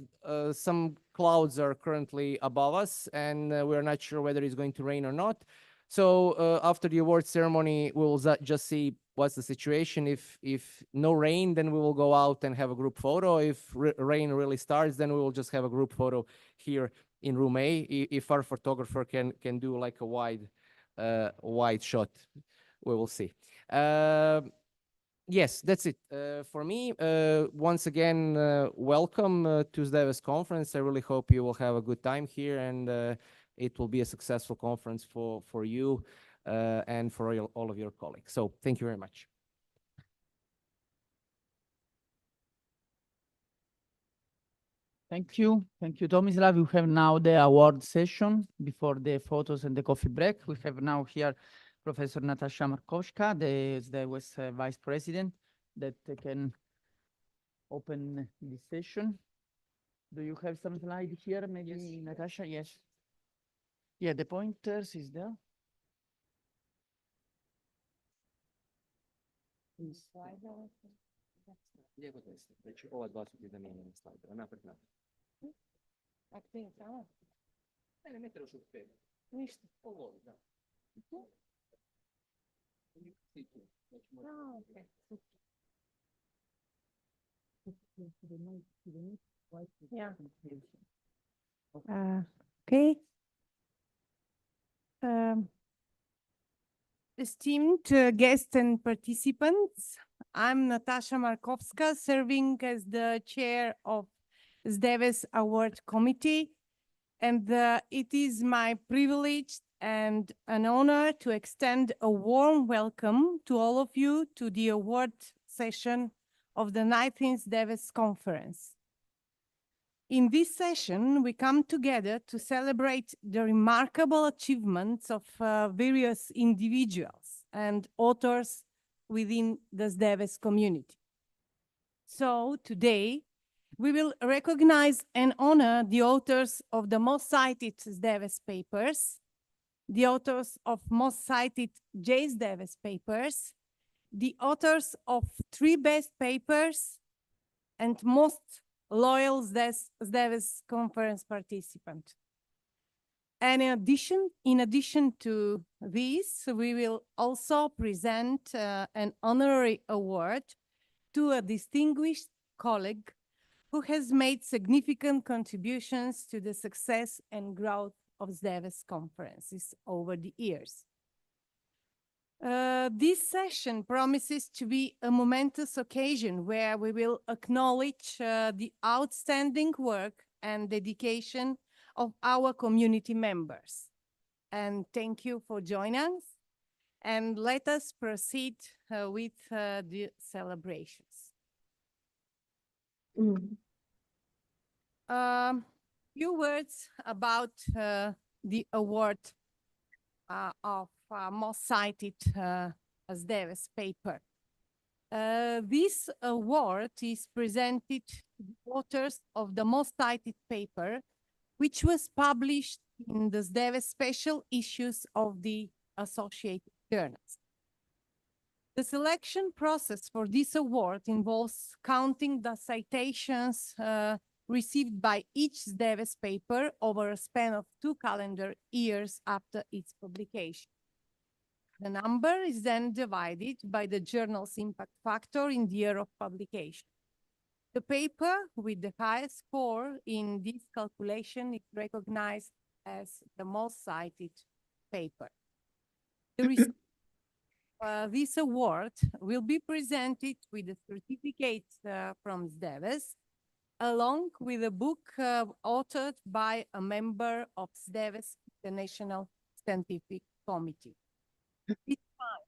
some clouds are currently above us, and we're not sure whether it's going to rain or not. So after the award ceremony, we will just see what's the situation. If no rain, then we will go out and have a group photo. If rain really starts, then we will just have a group photo here in room A. If our photographer can do like a wide shot, we will see. Yes, that's it for me. Once again, welcome to SDEWES conference. I really hope you will have a good time here, and it will be a successful conference for you and for all of your colleagues. So thank you very much. Thank you, Tomislav. We have now the award session before the photos and the coffee break. We have now here Professor Natasha Markowska, the SDEWES Vice President, that can open this session. Do you have some slide here, maybe, yes. Natasha? Yes. Yeah, the pointers is there. Yeah. Okay. Esteemed guests and participants, I'm Natasha Markowska, serving as the chair of SDEWES Award Committee, and it is my privilege and an honor to extend a warm welcome to all of you to the award session of the 19th SDEWES Conference. In this session, we come together to celebrate the remarkable achievements of various individuals and authors within the SDEWES community. So today, we will recognize and honor the authors of the most cited SDEWES papers, the authors of most cited JSDEWES papers, the authors of 3 best papers, and most loyal SDEWES conference participant. And in addition to this, we will also present an honorary award to a distinguished colleague who has made significant contributions to the success and growth of SDEWES conferences over the years. This session promises to be a momentous occasion where we will acknowledge the outstanding work and dedication of our community members. And thank you for joining us. And let us proceed with the celebrations. Few words about the award of most cited SDEWES paper. This award is presented to the authors of the most cited paper, which was published in the SDEWES special issues of the Associated Journals. The selection process for this award involves counting the citations received by each SDEWES paper over a span of 2 calendar years after its publication. The number is then divided by the journal's impact factor in the year of publication. The paper with the highest score in this calculation is recognized as the most cited paper. This award will be presented with a certificate from SDEWES, along with a book authored by a member of SDEWES International Scientific Committee. This time,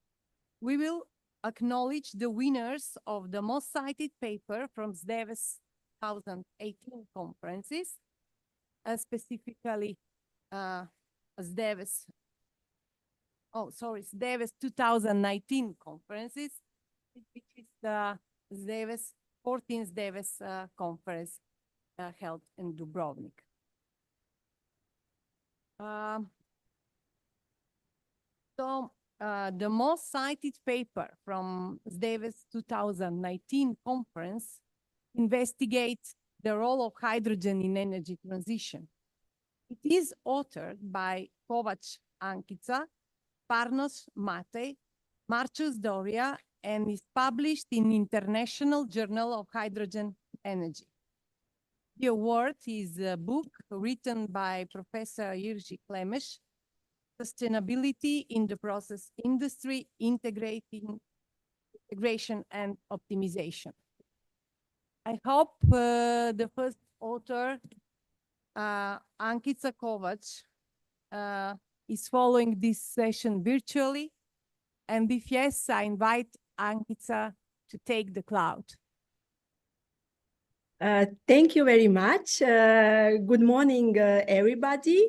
we will acknowledge the winners of the most cited paper from SDEWES 2018 conferences, specifically SDEWES 2019 conferences, which is the SDEWES 14th SDEWES conference held in Dubrovnik. The most cited paper from SDEWES 2019 conference investigates the role of hydrogen in energy transition. It is authored by Kovac Ankica, Parnos Matej, Marcus Doria, and is published in International Journal of Hydrogen Energy. The award is a book written by Professor Jiří Klemeš, Sustainability in the Process Industry, Integration and Optimization. I hope the first author, Ankica Kovac, is following this session virtually. And if yes, I invite Ankica to take the cloud. Thank you very much. Good morning, everybody.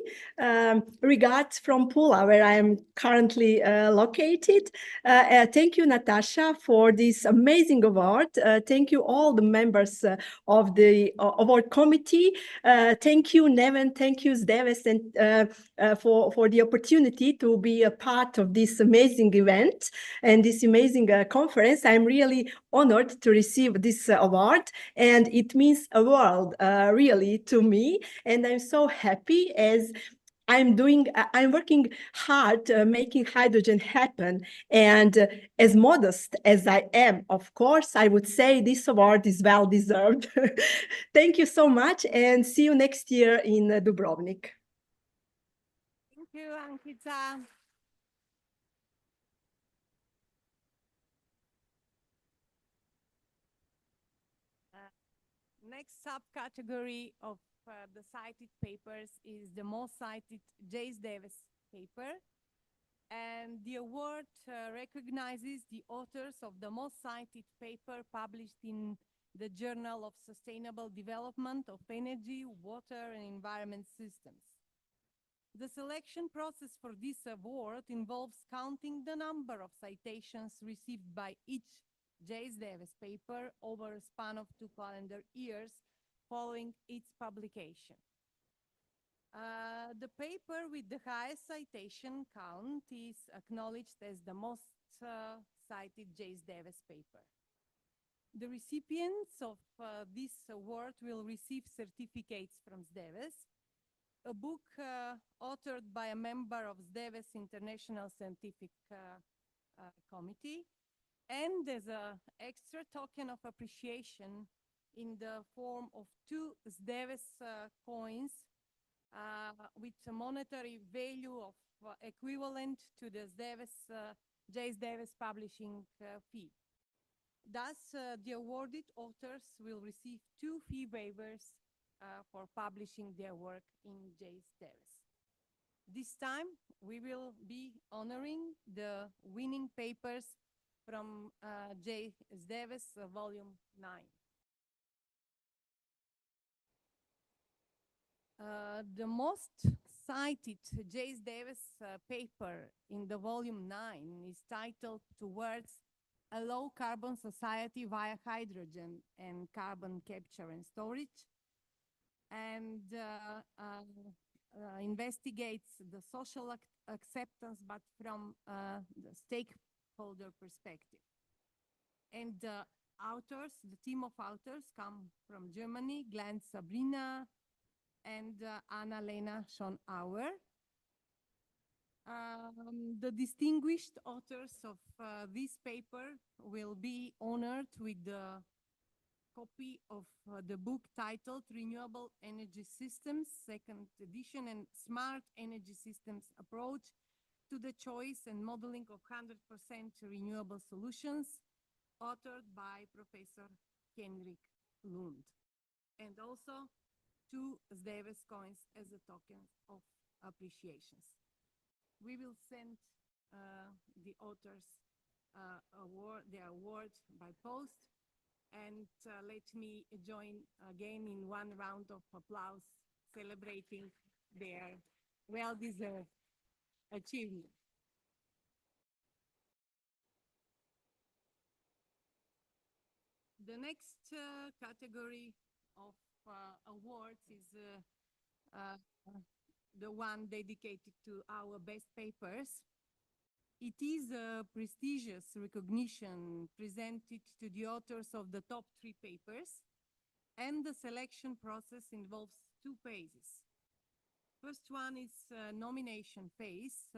Regards from Pula, where I am currently located. Thank you, Natasha, for this amazing award. Thank you, all the members of the award committee. Thank you, Neven. Thank you, SDEWES, and for the opportunity to be a part of this amazing event and this amazing conference. I'm really honored to receive this award, and it means a world really to me, and I'm so happy as I'm working hard making hydrogen happen, and as modest as I am, of course, I would say this award is well deserved. Thank you so much, and see you next year in Dubrovnik. Thank you, Ankica. Next subcategory of the cited papers is the most cited SDEWES paper. And the award recognizes the authors of the most cited paper published in the Journal of Sustainable Development of Energy, Water and Environment Systems. The selection process for this award involves counting the number of citations received by each SDEWES paper over a span of 2 calendar years following its publication. The paper with the highest citation count is acknowledged as the most cited SDEWES paper. The recipients of this award will receive certificates from SDEWES, a book authored by a member of SDEWES International Scientific Committee, and as an extra token of appreciation in the form of 2 SDEWES coins with a monetary value of equivalent to the SDEWES publishing fee. Thus, the awarded authors will receive 2 fee waivers for publishing their work in SDEWES. This time, we will be honoring the winning papers from SDEWES Volume 9. The most cited J.S. Davis' paper in the volume 9 is titled Towards a Low Carbon Society via Hydrogen and Carbon Capture and Storage, and investigates the social acceptance, but from the stakeholder perspective. And the authors, the team of authors come from Germany, Glenn Sabrina and Anna-Lena Schonauer. The distinguished authors of this paper will be honored with the copy of the book titled Renewable Energy Systems, second edition, and Smart Energy Systems Approach to the Choice and Modeling of 100% Renewable Solutions, authored by Professor Henrik Lund. And also 2 SDEWES coins as a token of appreciations. We will send the authors the award by post. And let me join again in one round of applause celebrating their well-deserved achievement. The next category of awards is the one dedicated to our best papers. It is a prestigious recognition presented to the authors of the top 3 papers, and the selection process involves 2 phases. First one is nomination phase.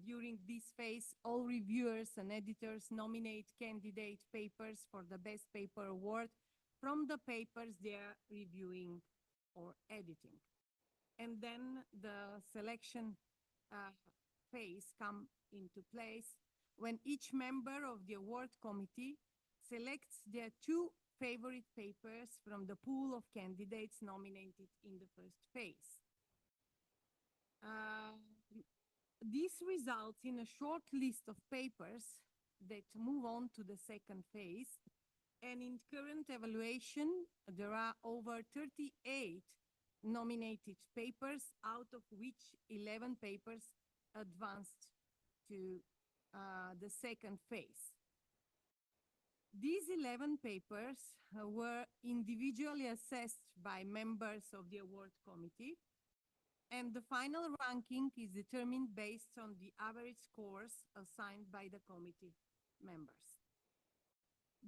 During this phase, all reviewers and editors nominate candidate papers for the Best Paper Award from the papers they are reviewing or editing. And then the selection phase come into place when each member of the award committee selects their 2 favorite papers from the pool of candidates nominated in the first phase. This results in a short list of papers that move on to the second phase, and in current evaluation there are over 38 nominated papers, out of which 11 papers advanced to the second phase. These 11 papers were individually assessed by members of the award committee, and the final ranking is determined based on the average scores assigned by the committee members.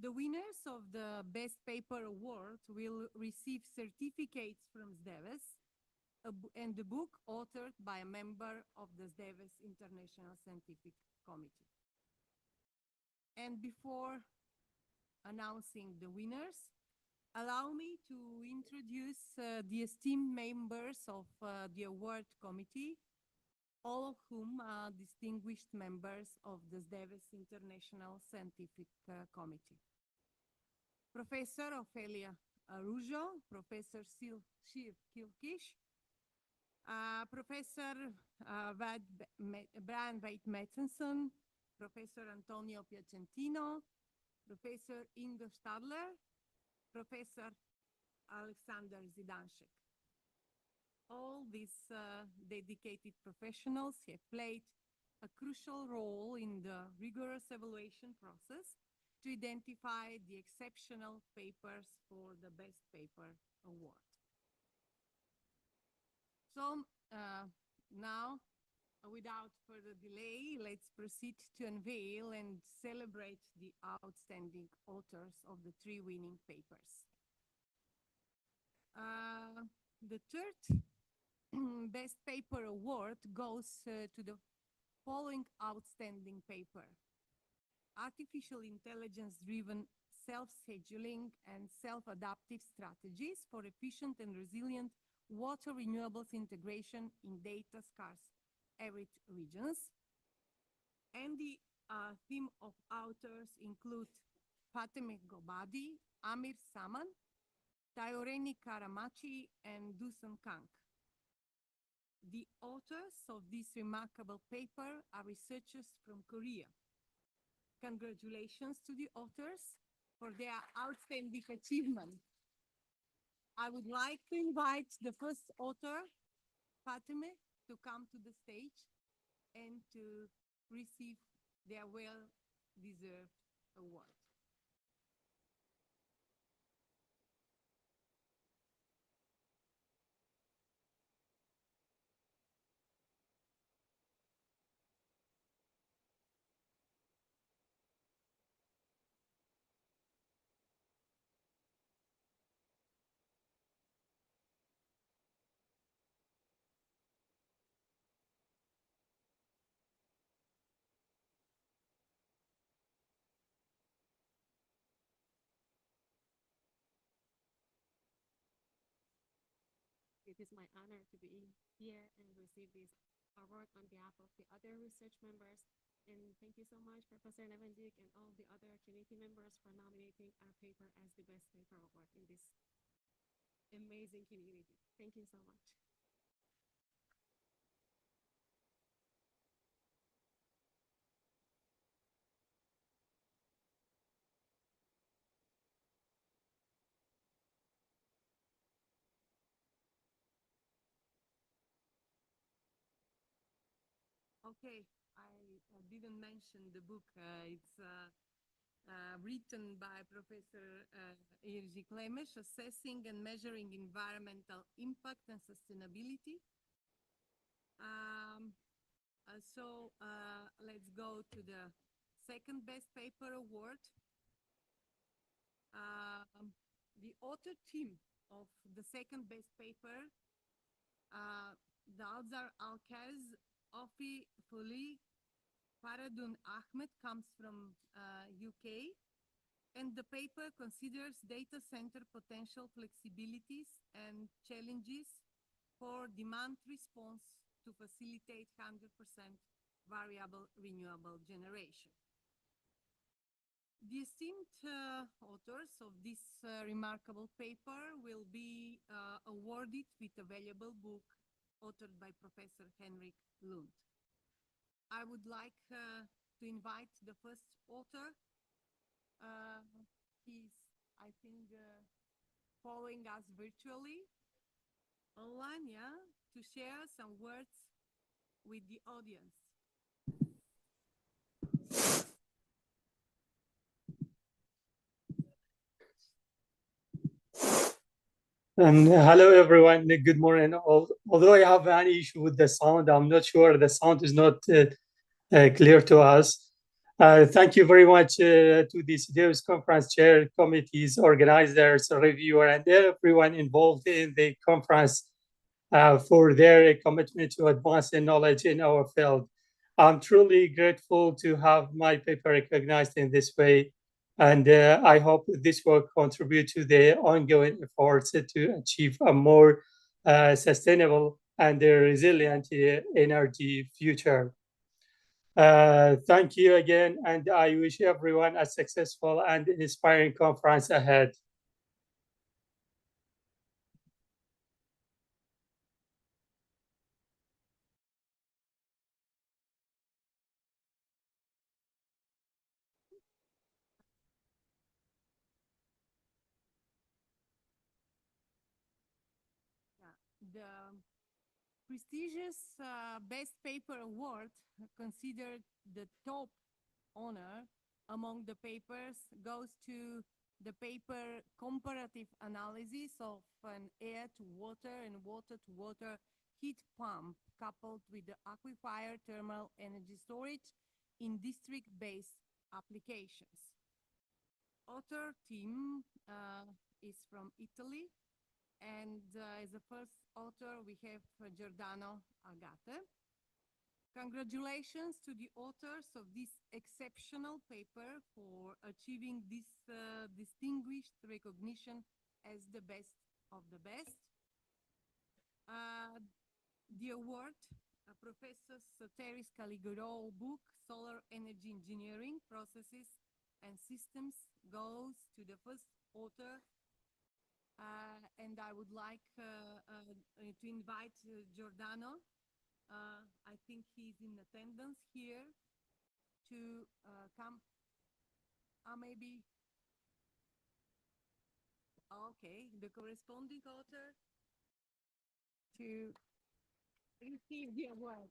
The winners of the Best Paper Award will receive certificates from SDEWES and the book authored by a member of the SDEWES International Scientific Committee. And before announcing the winners, allow me to introduce the esteemed members of the award committee, all of whom are distinguished members of the SDEWES International Scientific Committee. Professor Ofelia Arujo, Professor Shiv Kilkish, Professor Brian Veit-Metzenson, Professor Antonio Piacentino, Professor Ingo Stadler, Professor Alexander Zidanšek. All these dedicated professionals have played a crucial role in the rigorous evaluation process to identify the exceptional papers for the Best Paper Award. So now, without further delay, let's proceed to unveil and celebrate the outstanding authors of the 3 winning papers. The third Best Paper Award goes to the following outstanding paper: Artificial Intelligence-Driven Self-Scheduling and Self-Adaptive Strategies for Efficient and Resilient Water Renewables Integration in Data-Scarce Arid Regions. And the team of authors include Fateme Gobadi, Amir Saman, Tayoreni Karamachi, and Dusan Kank. The authors of this remarkable paper are researchers from Korea. Congratulations to the authors for their outstanding achievement. I would like to invite the first author Fatime to come to the stage and to receive their well-deserved award. It is my honor to be here and receive this award on behalf of the other research members. And thank you so much, Professor Levendick and all the other committee members for nominating our paper as the best paper award in this amazing community. Thank you so much. Okay, I didn't mention the book. It's written by Professor Jerzy Klemes, Assessing and Measuring Environmental Impact and Sustainability. Let's go to the second best paper award. The author team of the second best paper, Dalzar Alkaz, Ofi Fuli, Faradun Ahmed, comes from UK, and the paper considers data center potential flexibilities and challenges for demand response to facilitate 100% variable renewable generation. The esteemed authors of this remarkable paper will be awarded with a valuable book authored by Professor Henrik Lund. I would like to invite the first author. He's, I think, following us virtually online, yeah, to share some words with the audience. Hello, everyone. Good morning. Although I have an issue with the sound, I'm not sure the sound is not clear to us. Thank you very much to the SDEWES conference chair, committees, organizers, reviewer, and everyone involved in the conference for their commitment to advancing knowledge in our field. I'm truly grateful to have my paper recognized in this way. And I hope this will contribute to the ongoing efforts to achieve a more sustainable and resilient energy future. Thank you again, and I wish everyone a successful and inspiring conference ahead. The prestigious Best Paper Award, considered the top honor among the papers, goes to the paper Comparative Analysis of an Air-to-Water and Water-to-Water Heat Pump coupled with the Aquifer Thermal Energy Storage in District-Based Applications. Author team is from Italy. And as a first author, we have Giordano Agate. Congratulations to the authors of this exceptional paper for achieving this distinguished recognition as the best of the best. The award, Professor Soteris Kaligourou book, Solar Energy Engineering Processes and Systems, goes to the first author. And I would like to invite Giordano. I think he's in attendance here to come. Maybe. Okay, the corresponding author to receive the award.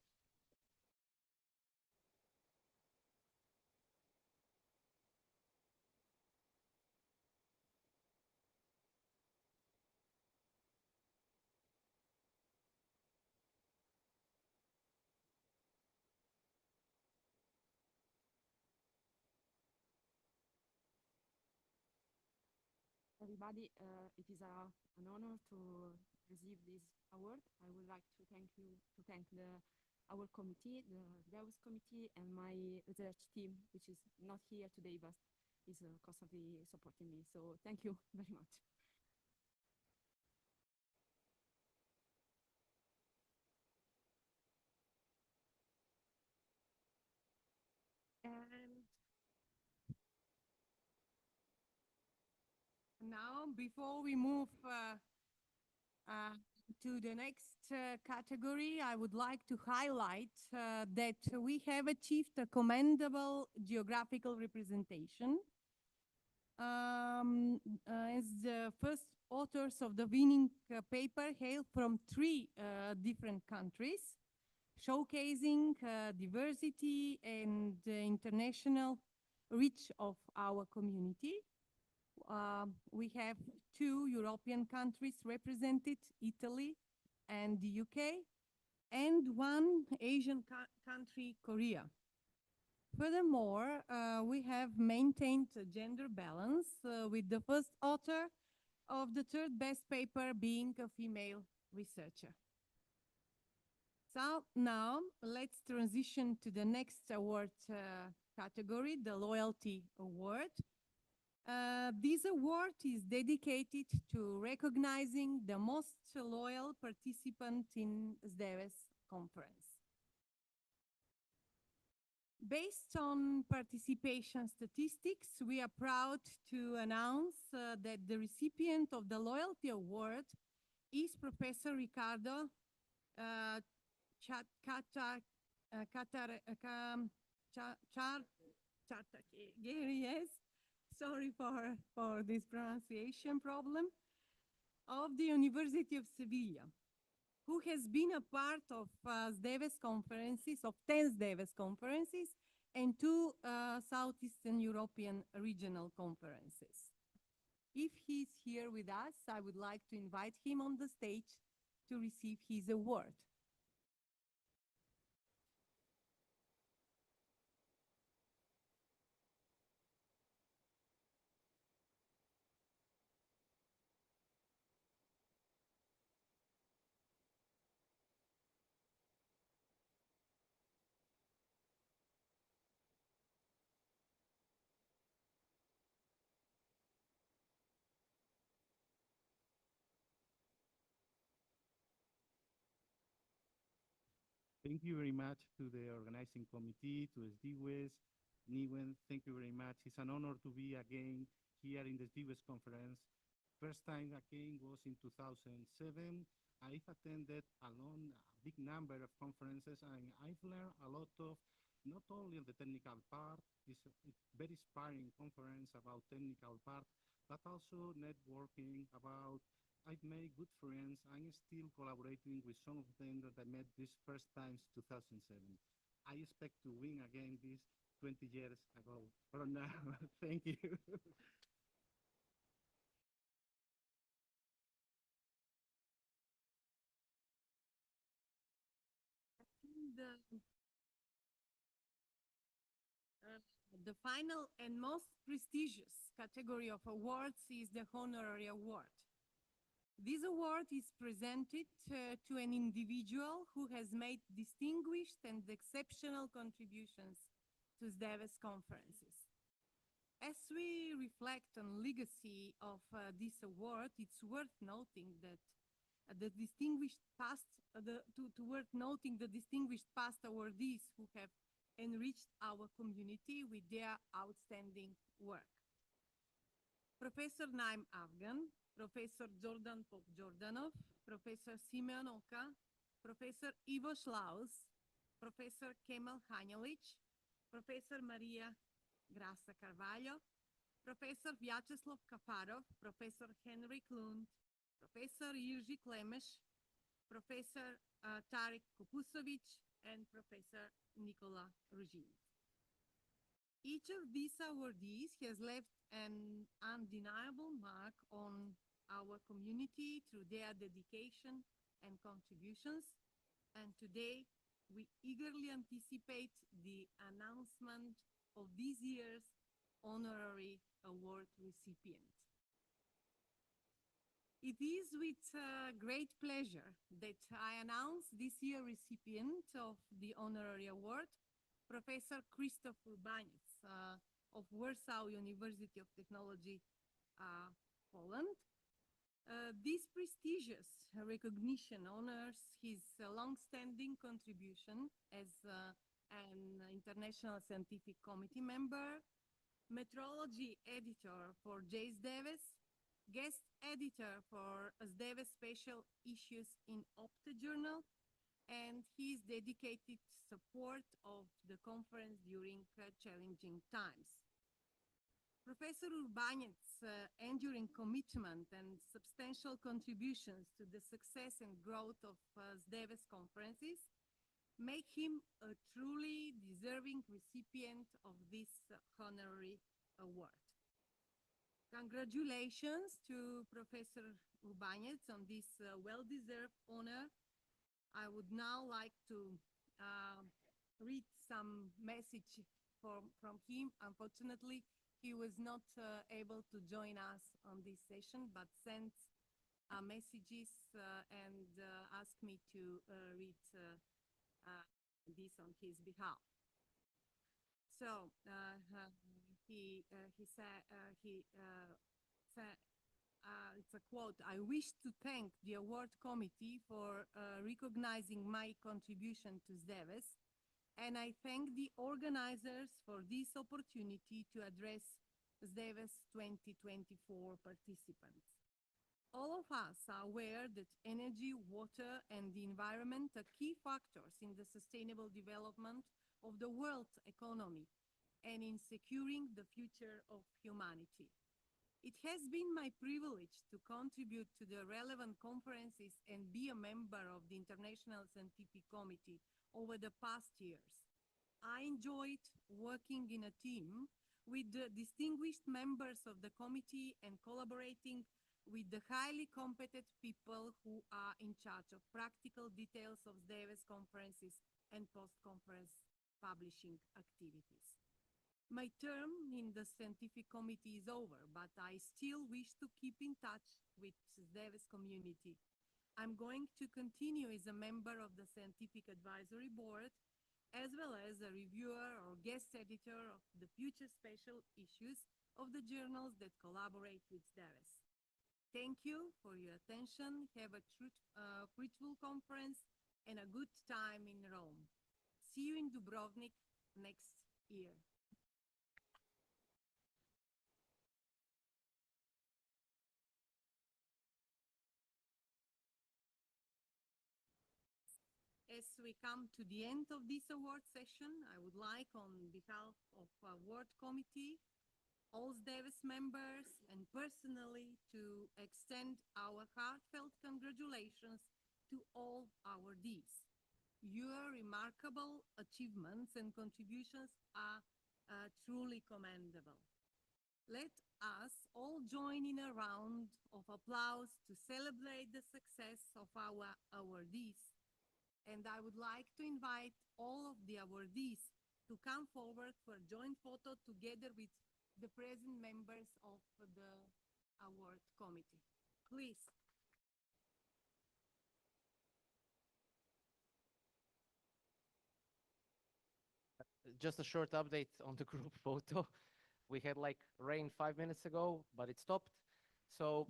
Everybody, it is an honor to receive this award. I would like to thank our committee, the SDEWES committee, and my research team, which is not here today, but is constantly supporting me. So thank you very much. And now, before we move to the next category, I would like to highlight that we have achieved a commendable geographical representation. As the first authors of the winning paper hail from 3 different countries, showcasing diversity and the international reach of our community. We have 2 European countries represented, Italy and the UK, and 1 Asian country, Korea. Furthermore, we have maintained a gender balance with the first author of the 3rd best paper being a female researcher. So now let's transition to the next award category, the Loyalty Award. This award is dedicated to recognizing the most loyal participant in SDEWES conference. Based on participation statistics, we are proud to announce that the recipient of the Loyalty Award is Professor Ricardo yes, sorry for this pronunciation problem, of the University of Sevilla, who has been a part of SDEWES conferences, of 10 SDEWES conferences, and 2 Southeastern European regional conferences. If he's here with us, I would like to invite him on the stage to receive his award. Thank you very much to the organizing committee, to SDEWES, Niwen. Thank you very much. It's an honor to be again here in the SDEWES conference. First time again was in 2007. I've attended a big number of conferences, and I've learned a lot of, not only on the technical part, it's a very inspiring conference about technical part, but also networking about. I've made good friends. I'm still collaborating with some of them that I met this first time 2007. I expect to win again this 20 years ago from now. Thank you. The final and most prestigious category of awards is the Honorary Award. This award is presented to an individual who has made distinguished and exceptional contributions to SDEWES conferences. As we reflect on legacy of this award, it's worth noting that the distinguished past awardees who have enriched our community with their outstanding work. Professor Naim Afgan, Professor Jordan Pop-Jordanov, Professor Simeon Oka, Professor Ivo Schlaus, Professor Kemal Hanjelich, Professor Maria Grassa Carvalho, Professor Vyacheslav Kaparov, Professor Henrik Lund, Professor Jiří Klemeš, Professor Tarek Kupusovic, and Professor Nicola Rugin. Each of these awardees has left an undeniable mark on our community through their dedication and contributions, and today we eagerly anticipate the announcement of this year's honorary award recipient. It is with great pleasure that I announce this year's recipient of the honorary award, Professor Krzysztof Urbanec of Warsaw University of Technology, Poland. This prestigious recognition honors his long-standing contribution as an international scientific committee member, metrology editor for SDEWES, guest editor for SDEWES special issues in Opta Journal, and his dedicated support of the conference during challenging times. Professor Urbanec's enduring commitment and substantial contributions to the success and growth of SDEWES conferences make him a truly deserving recipient of this honorary award. Congratulations to Professor Urbanec on this well-deserved honor. I would now like to read some message from him. Unfortunately, he was not able to join us on this session, but sent messages and asked me to read this on his behalf. So he said, it's a quote, "I wish to thank the award committee for recognizing my contribution to SDEWES, and I thank the organizers for this opportunity to address SDEWES 2024 participants. All of us are aware that energy, water, and the environment are key factors in the sustainable development of the world economy and in securing the future of humanity. It has been my privilege to contribute to the relevant conferences and be a member of the International Scientific Committee over the past years. I enjoyed working in a team with the distinguished members of the committee and collaborating with the highly competent people who are in charge of practical details of SDEWES conferences and post-conference publishing activities. My term in the scientific committee is over, but I still wish to keep in touch with the SDEWES community. I'm going to continue as a member of the Scientific Advisory Board, as well as a reviewer or guest editor of the future special issues of the journals that collaborate with SDEWES. Thank you for your attention. Have a fruitful conference and a good time in Rome. See you in Dubrovnik next year. As we come to the end of this award session, I would like, on behalf of the award committee, all SDEWES members, and personally to extend our heartfelt congratulations to all awardees. Your remarkable achievements and contributions are truly commendable. Let us all join in a round of applause to celebrate the success of our awardees. And I would like to invite all of the awardees to come forward for a joint photo together with the present members of the award committee. Please. Just a short update on the group photo. We had like rain 5 minutes ago, but it stopped. So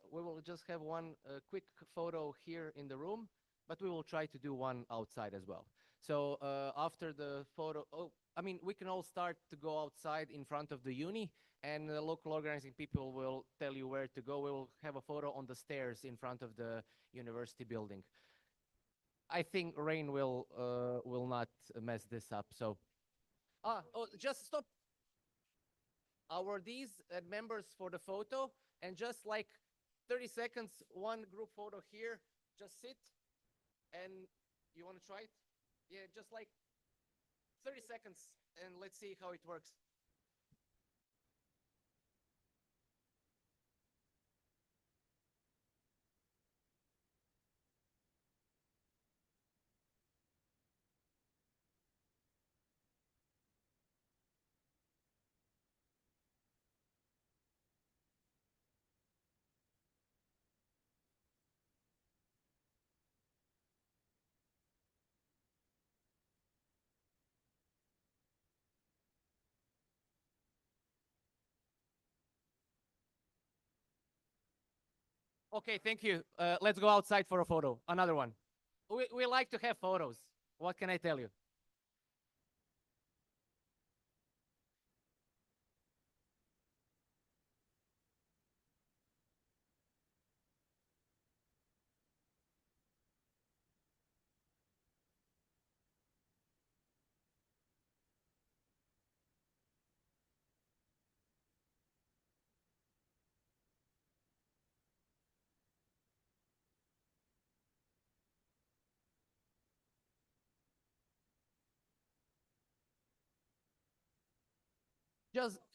we will just have one quick photo here in the room, but we will try to do one outside as well. So after the photo, we can all start to go outside in front of the uni, and the local organizing people will tell you where to go. We will have a photo on the stairs in front of the university building. I think rain will not mess this up. So, just stop. Awardees and members for the photo, and just like 30 seconds, one group photo here. Just sit. And you want to try it? Yeah, just like 30 seconds, and let's see how it works. Okay, thank you. Let's go outside for a photo. Another one. We like to have photos. What can I tell you?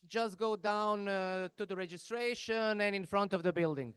Just go down to the registration and in front of the building.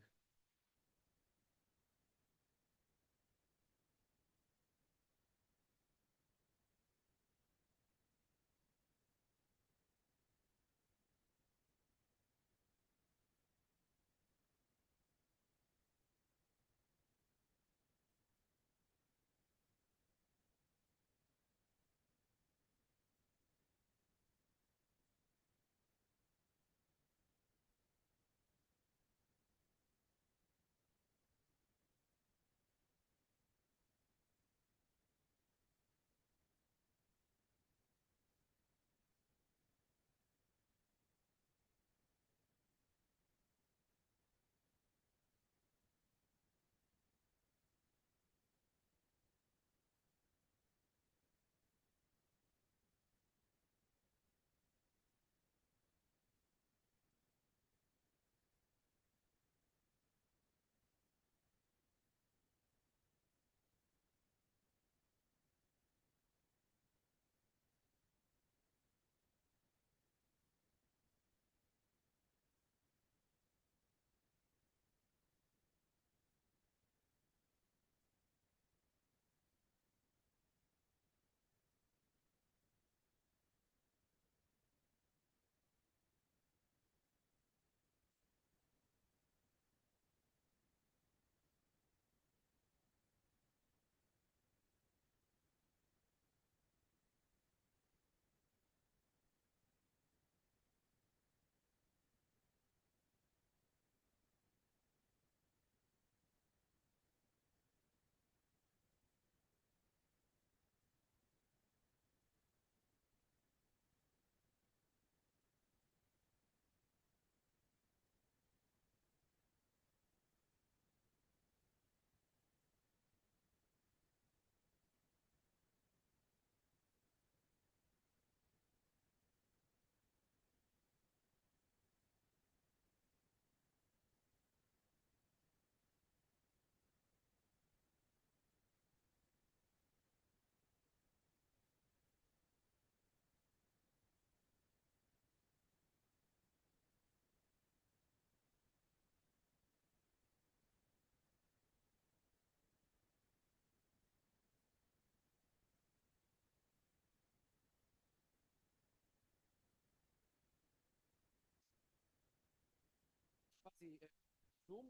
Zoom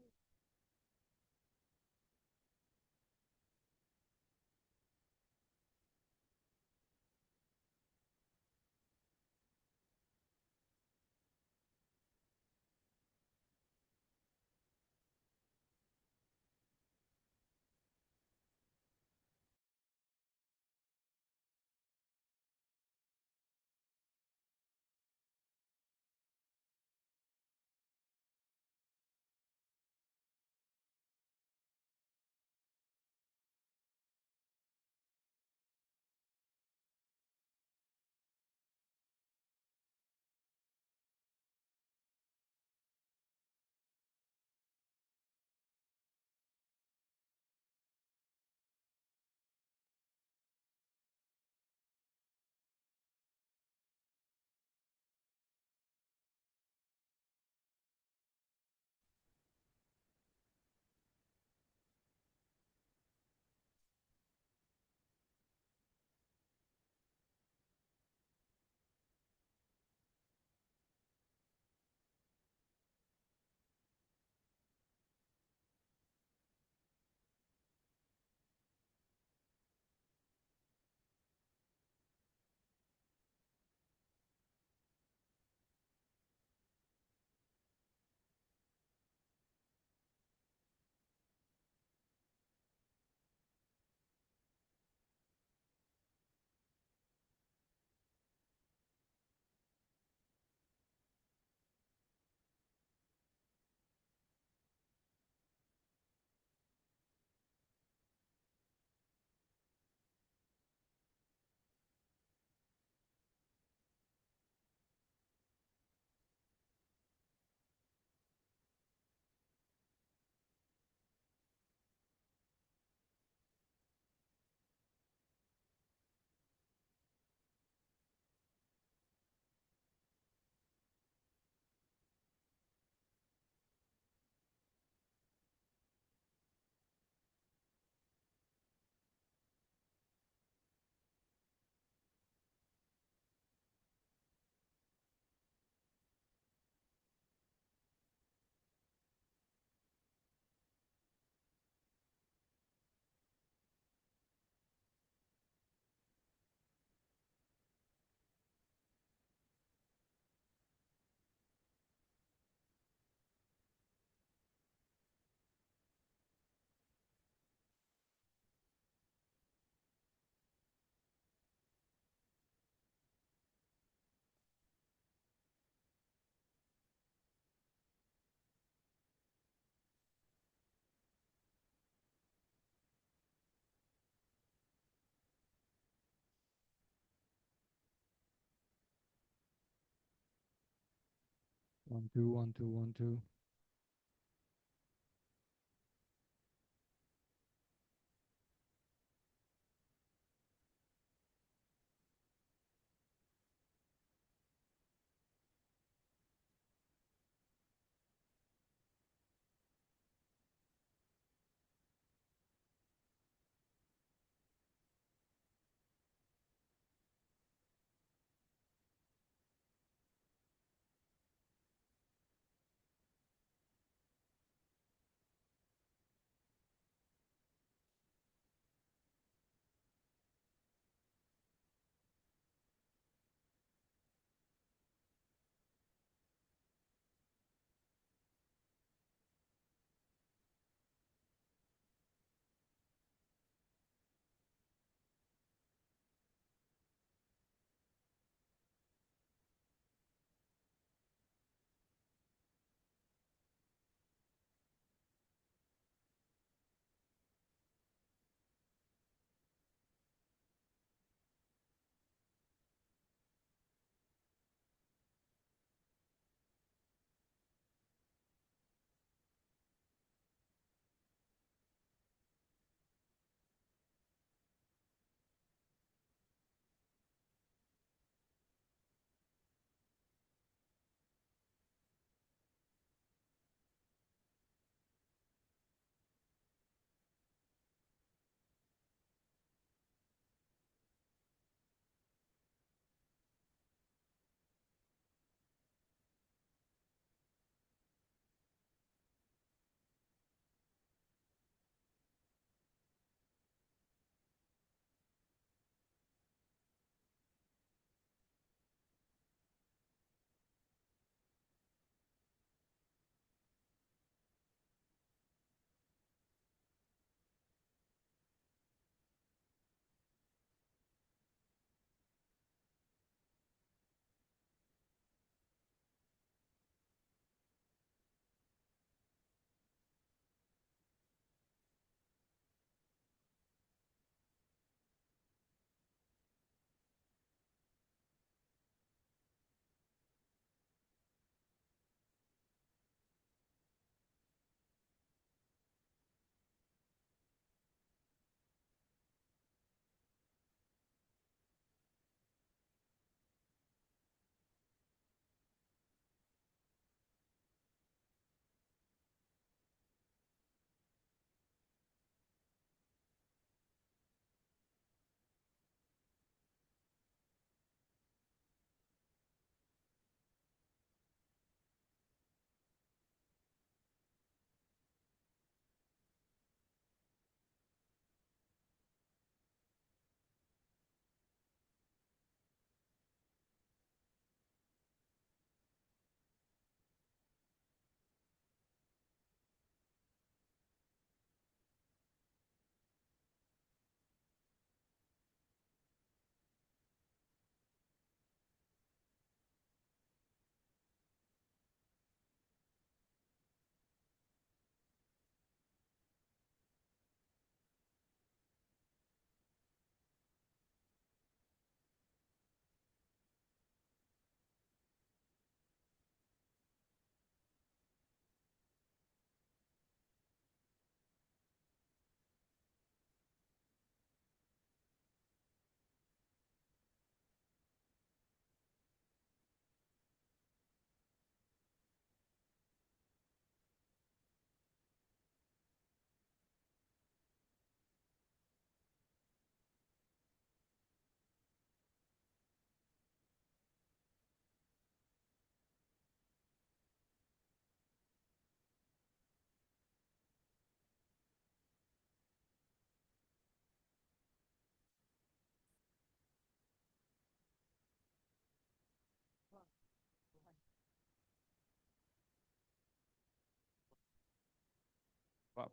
1, 2, 1, 2, 1, 2.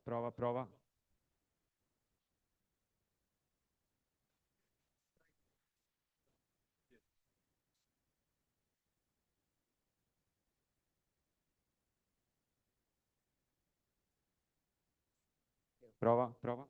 Prova, prova. Prova, prova.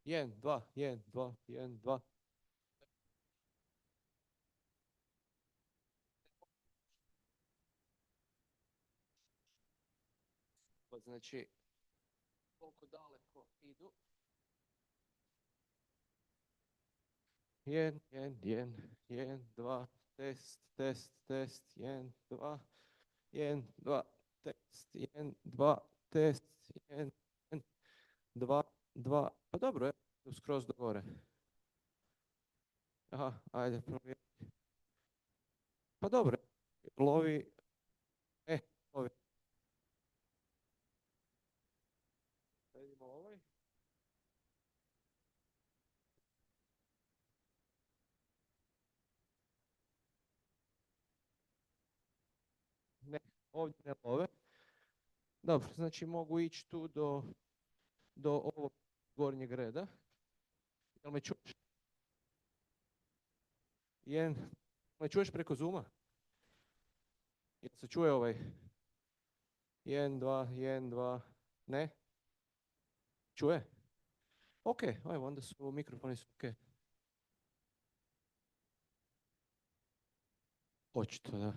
1, 2, 1, 2, 1, 2. Znači, koliko daleko idu. 1, 1, 1, 1, 2, test, test, test, 1, 2, 1, 2, test, 1, 2, test, 1, 2, 2. Pa dobro je, skroz do gore. Aha, ajde, provjeri. Pa dobro, lovi, lovi. Vidimo ovaj. Ne, ovdje ne love. Dobro, znači mogu ići tu do ovog gornjeg reda. Jel me čuješ? Me čuješ preko Zooma? Jel se čuje ovaj? 1, 2, 1, 2, ne? Čuje? Ok, evo onda su mikrofoni su ok. Očito, da.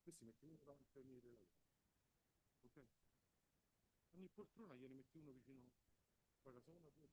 Questi metti uno davanti al mio ok? Ogni poltrona gliene metti uno vicino, guarda, solo una, due.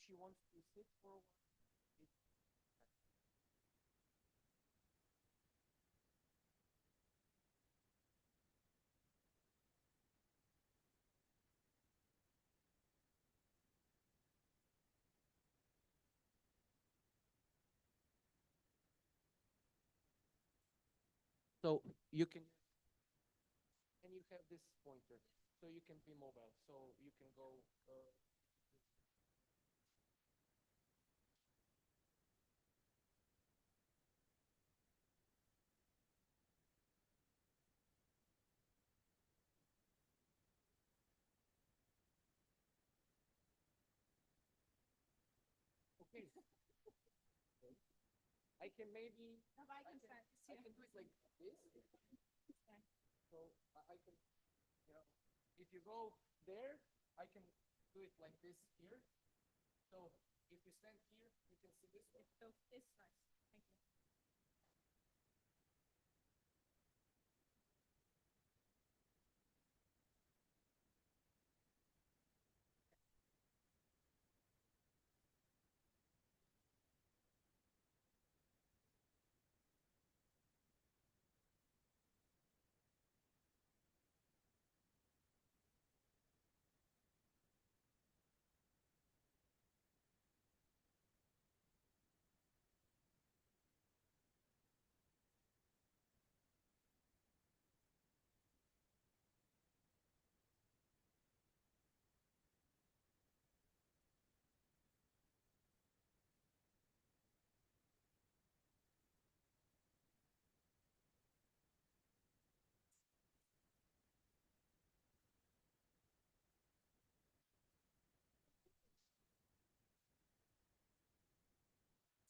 she wants to sit for a while. So you can, and you have this pointer, so you can be mobile. So you can go. Okay. I can maybe. I can do it like this. So I can, you know, if you go there, I can do it like this here. So if you stand here, you can see this one. So it's nice. Thank you.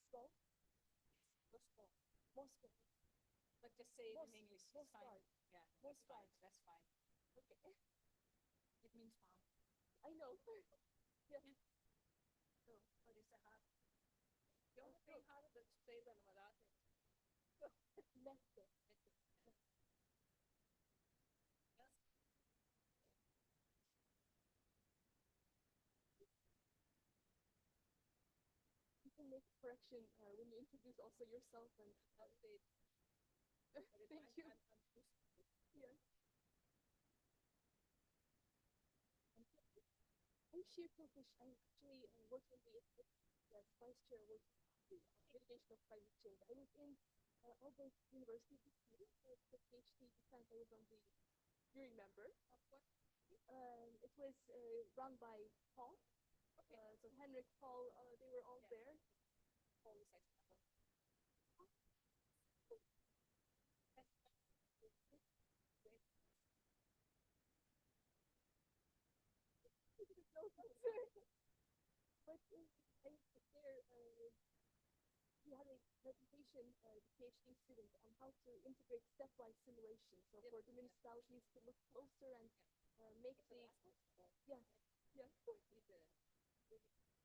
Slow. Go slow. More slow. But just say it in English. It's fine. Yeah. That's fine. That's fine. Okay. It means mom. I know. Yeah. So, what is the hard? The only thing harder than to say than malate. Mette. Yes. You can make a correction when you introduce also yourself and say it. Thank you. Yeah. I'm Sheer Turkish. I'm actually working with the vice chair with the mitigation of climate change. I was in Albert University this year for the PhD defense. I was on the jury member of what? It was run by Paul. Okay. So Henrik, Paul, they were all there. Paul is excellent. But there, we had a presentation, the PhD student, on how to integrate stepwise simulation. So for the municipalities to look closer and make the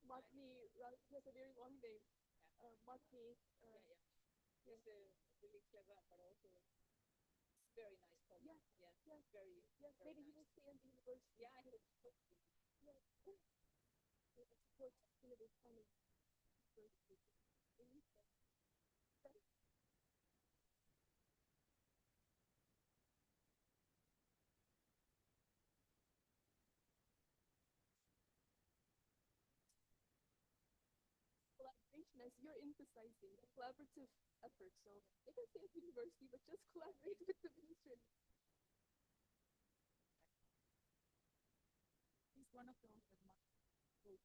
Matni, he has a very long name. Matni. He's really clever, but also very nice program. Yeah, very. Yes, maybe he will stay in the university. Yeah, I hope so. Yeah. It supports sustainable planning. Collaboration, as you're emphasizing, a collaborative effort. So they can stay at university, but just collaborate with the administration. He's one of those with much. Okay.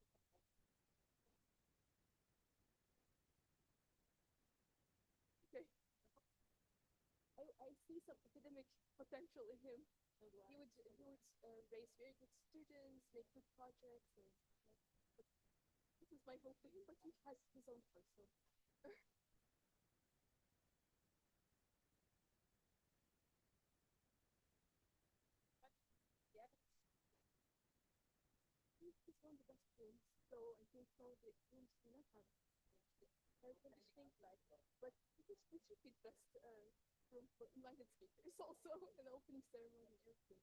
I see some academic potential in him. He would raise very good students, make good projects, and this is my hope for him. But he has his own person. He's one of the best rooms, so I think some of the rooms do not have things like. But this should be the best room for invited speakers, also an opening ceremony and everything.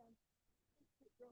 can. Thank you, bro.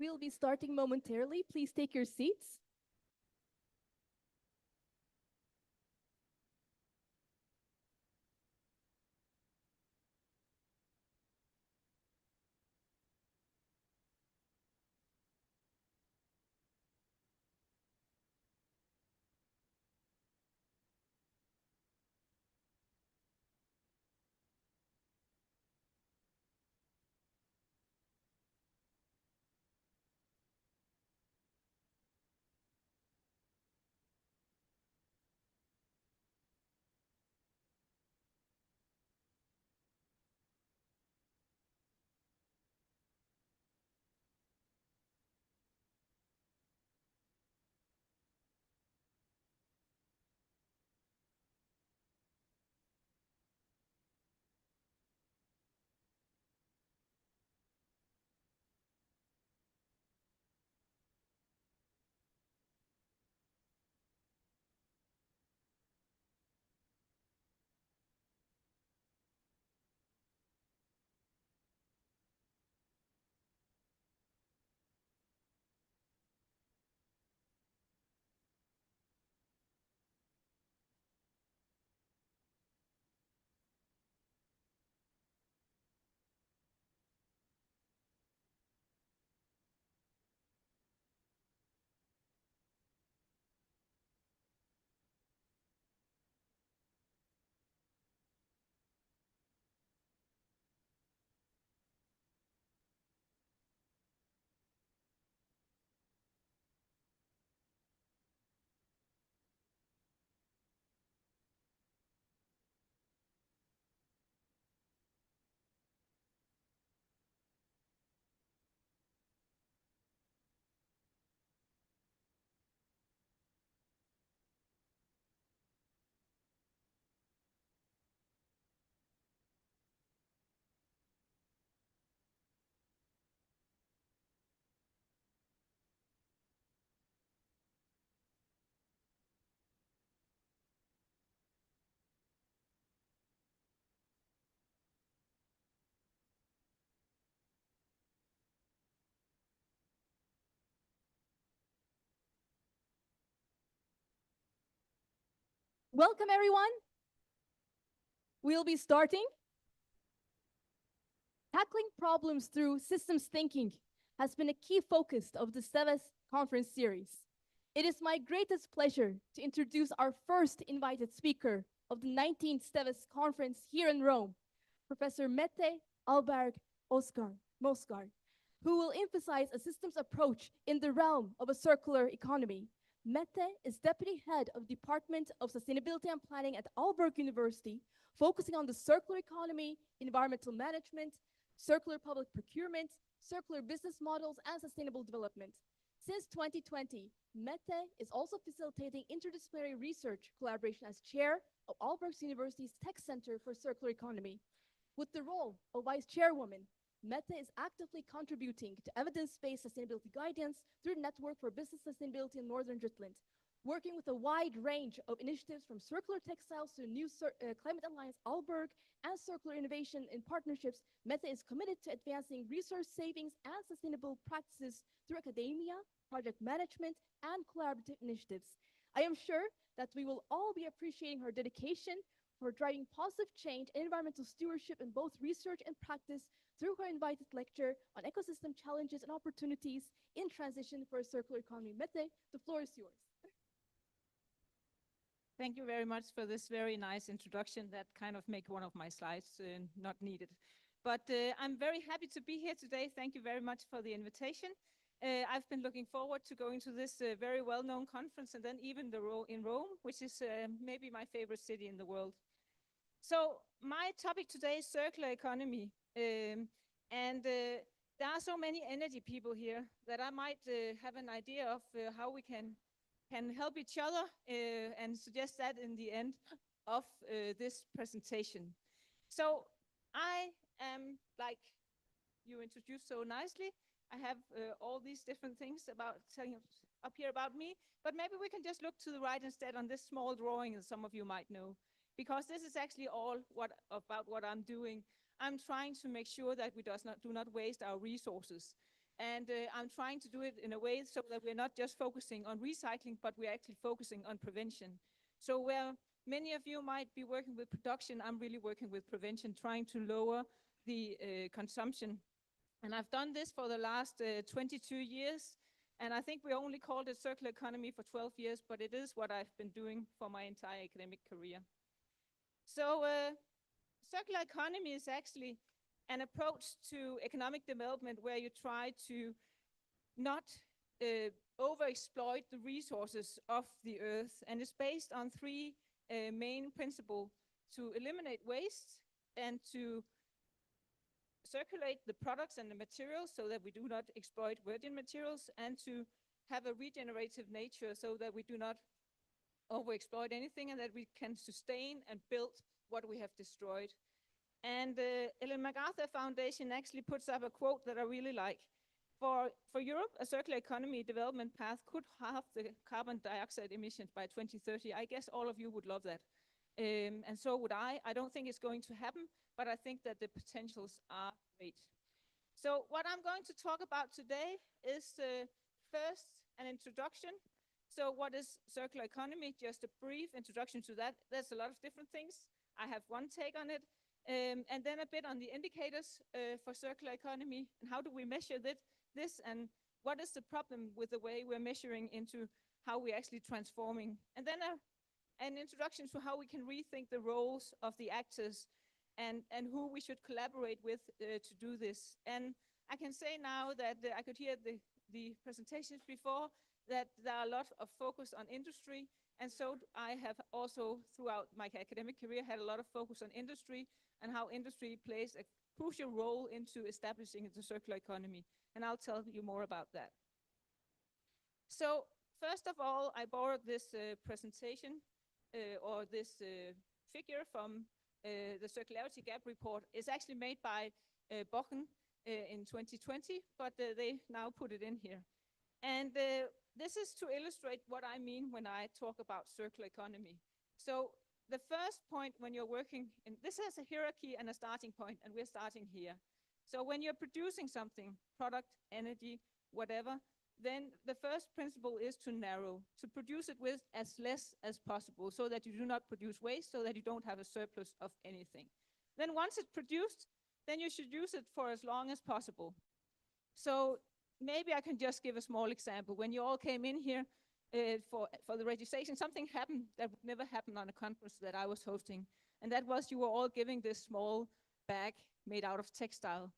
We'll be starting momentarily. Please take your seats. Welcome, everyone. We'll be starting. Tackling problems through systems thinking has been a key focus of the SDEWES conference series. It is my greatest pleasure to introduce our first invited speaker of the 19th STEWES conference here in Rome, Professor Mette Alberg Mosgaard, who will emphasize a systems approach in the realm of a circular economy. Mette is Deputy Head of Department of Sustainability and Planning at Aalborg University, focusing on the circular economy, environmental management, circular public procurement, circular business models, and sustainable development. Since 2020, Mette is also facilitating interdisciplinary research collaboration as chair of Aalborg University's Tech Center for Circular Economy. With the role of vice chairwoman, Mette is actively contributing to evidence-based sustainability guidance through the Network for Business Sustainability in Northern Jutland, working with a wide range of initiatives from circular textiles to new Climate Alliance Aalborg and circular innovation in partnerships. Mette is committed to advancing resource savings and sustainable practices through academia, project management, and collaborative initiatives. I am sure that we will all be appreciating her dedication for driving positive change and environmental stewardship in both research and practice through her invited lecture on ecosystem challenges and opportunities in transition for a circular economy. Mette, the floor is yours. Thank you very much for this very nice introduction that kind of make one of my slides not needed. But I'm very happy to be here today. Thank you very much for the invitation. I've been looking forward to going to this very well-known conference, and then even in Rome, which is maybe my favorite city in the world. So my topic today is circular economy. There are so many energy people here that I might have an idea of how we can help each other and suggest that in the end of this presentation. So I am, like you introduced so nicely, I have all these different things about telling up here about me, but maybe we can just look to the right instead on this small drawing that some of you might know, because this is actually all about what I'm doing. I'm trying to make sure that we do not waste our resources. And I'm trying to do it in a way so that we're not just focusing on recycling, but we're actually focusing on prevention. So where many of you might be working with production, I'm really working with prevention, trying to lower the consumption. And I've done this for the last 22 years. And I think we only called it circular economy for 12 years, but it is what I've been doing for my entire academic career. So circular economy is actually an approach to economic development where you try to not overexploit the resources of the earth. And it's based on three main principles: to eliminate waste and to circulate the products and the materials so that we do not exploit virgin materials, and to have a regenerative nature so that we do not overexploit anything and that we can sustain and build what we have destroyed. And the Ellen MacArthur Foundation actually puts up a quote that I really like. For Europe, a circular economy development path could halve the carbon dioxide emissions by 2030. I guess all of you would love that. And so would I. I don't think it's going to happen, but I think that the potentials are great. So what I'm going to talk about today is first an introduction. So what is circular economy? Just a brief introduction to that. There's a lot of different things. I have one take on it. And then a bit on the indicators for circular economy and how do we measure this and what is the problem with the way we're measuring into how we're actually transforming. And then an introduction to how we can rethink the roles of the actors and who we should collaborate with to do this. And I can say now that I could hear the presentations before that there are a lot of focus on industry. And so I have also, throughout my academic career, had a lot of focus on industry and how industry plays a crucial role into establishing the circular economy. And I'll tell you more about that. So first of all, I borrowed this presentation or this figure from the Circularity Gap report. It's actually made by Bochen in 2020, but they now put it in here. And this is to illustrate what I mean when I talk about circular economy. So the first point when you're working in, this has a hierarchy and a starting point, and we're starting here. So when you're producing something, product, energy, whatever, then the first principle is to narrow, to produce it with as less as possible so that you do not produce waste, so that you don't have a surplus of anything. Then once it's produced, then you should use it for as long as possible. So maybe I can just give a small example. When you all came in here, for the registration, something happened that would never happen on a conference that I was hosting. And that was you were all giving this small bag made out of textile.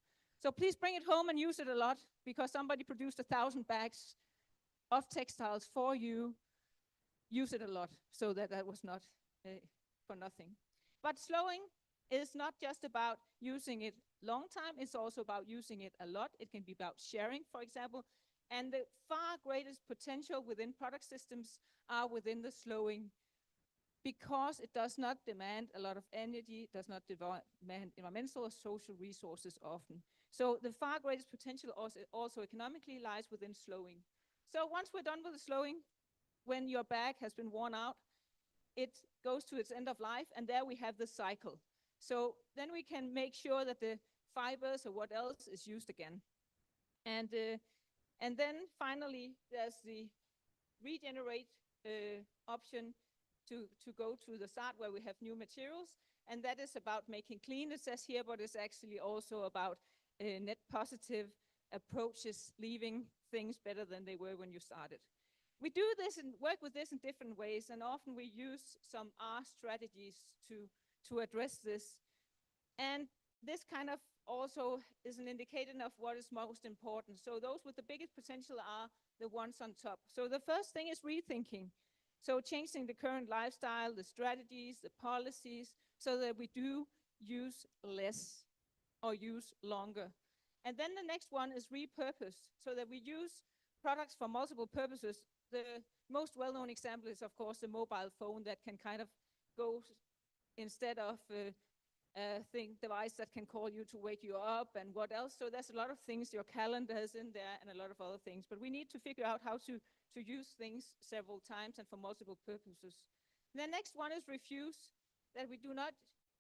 So please bring it home and use it a lot, because somebody produced 1,000 bags of textiles for you. Use it a lot, so that was not for nothing. But slowing is not just about using it long time, it's also about using it a lot. It can be about sharing, for example, and the far greatest potential within product systems are within the slowing, because it does not demand a lot of energy, does not demand environmental or social resources often. So the far greatest potential also economically lies within slowing. So once we're done with the slowing, when your bag has been worn out, it goes to its end of life, and there we have the cycle. So then we can make sure that the fibers or what else is used again. And then finally, there's the regenerate option to go to the start where we have new materials. And that is about making clean, it says here, but it's actually also about net positive approaches, leaving things better than they were when you started. We do this and work with this in different ways, and often we use some R strategies to address this. And this kind of also is an indicator of what is most important. So those with the biggest potential are the ones on top. So the first thing is rethinking. So changing the current lifestyle, the strategies, the policies, so that we do use less or use longer. And then the next one is repurpose, so that we use products for multiple purposes. The most well-known example is, of course, the mobile phone that can kind of go instead of a device that can call you to wake you up and what else. So there's a lot of things, your calendar is in there and a lot of other things. But we need to figure out how to use things several times and for multiple purposes. And the next one is refuse, that we do not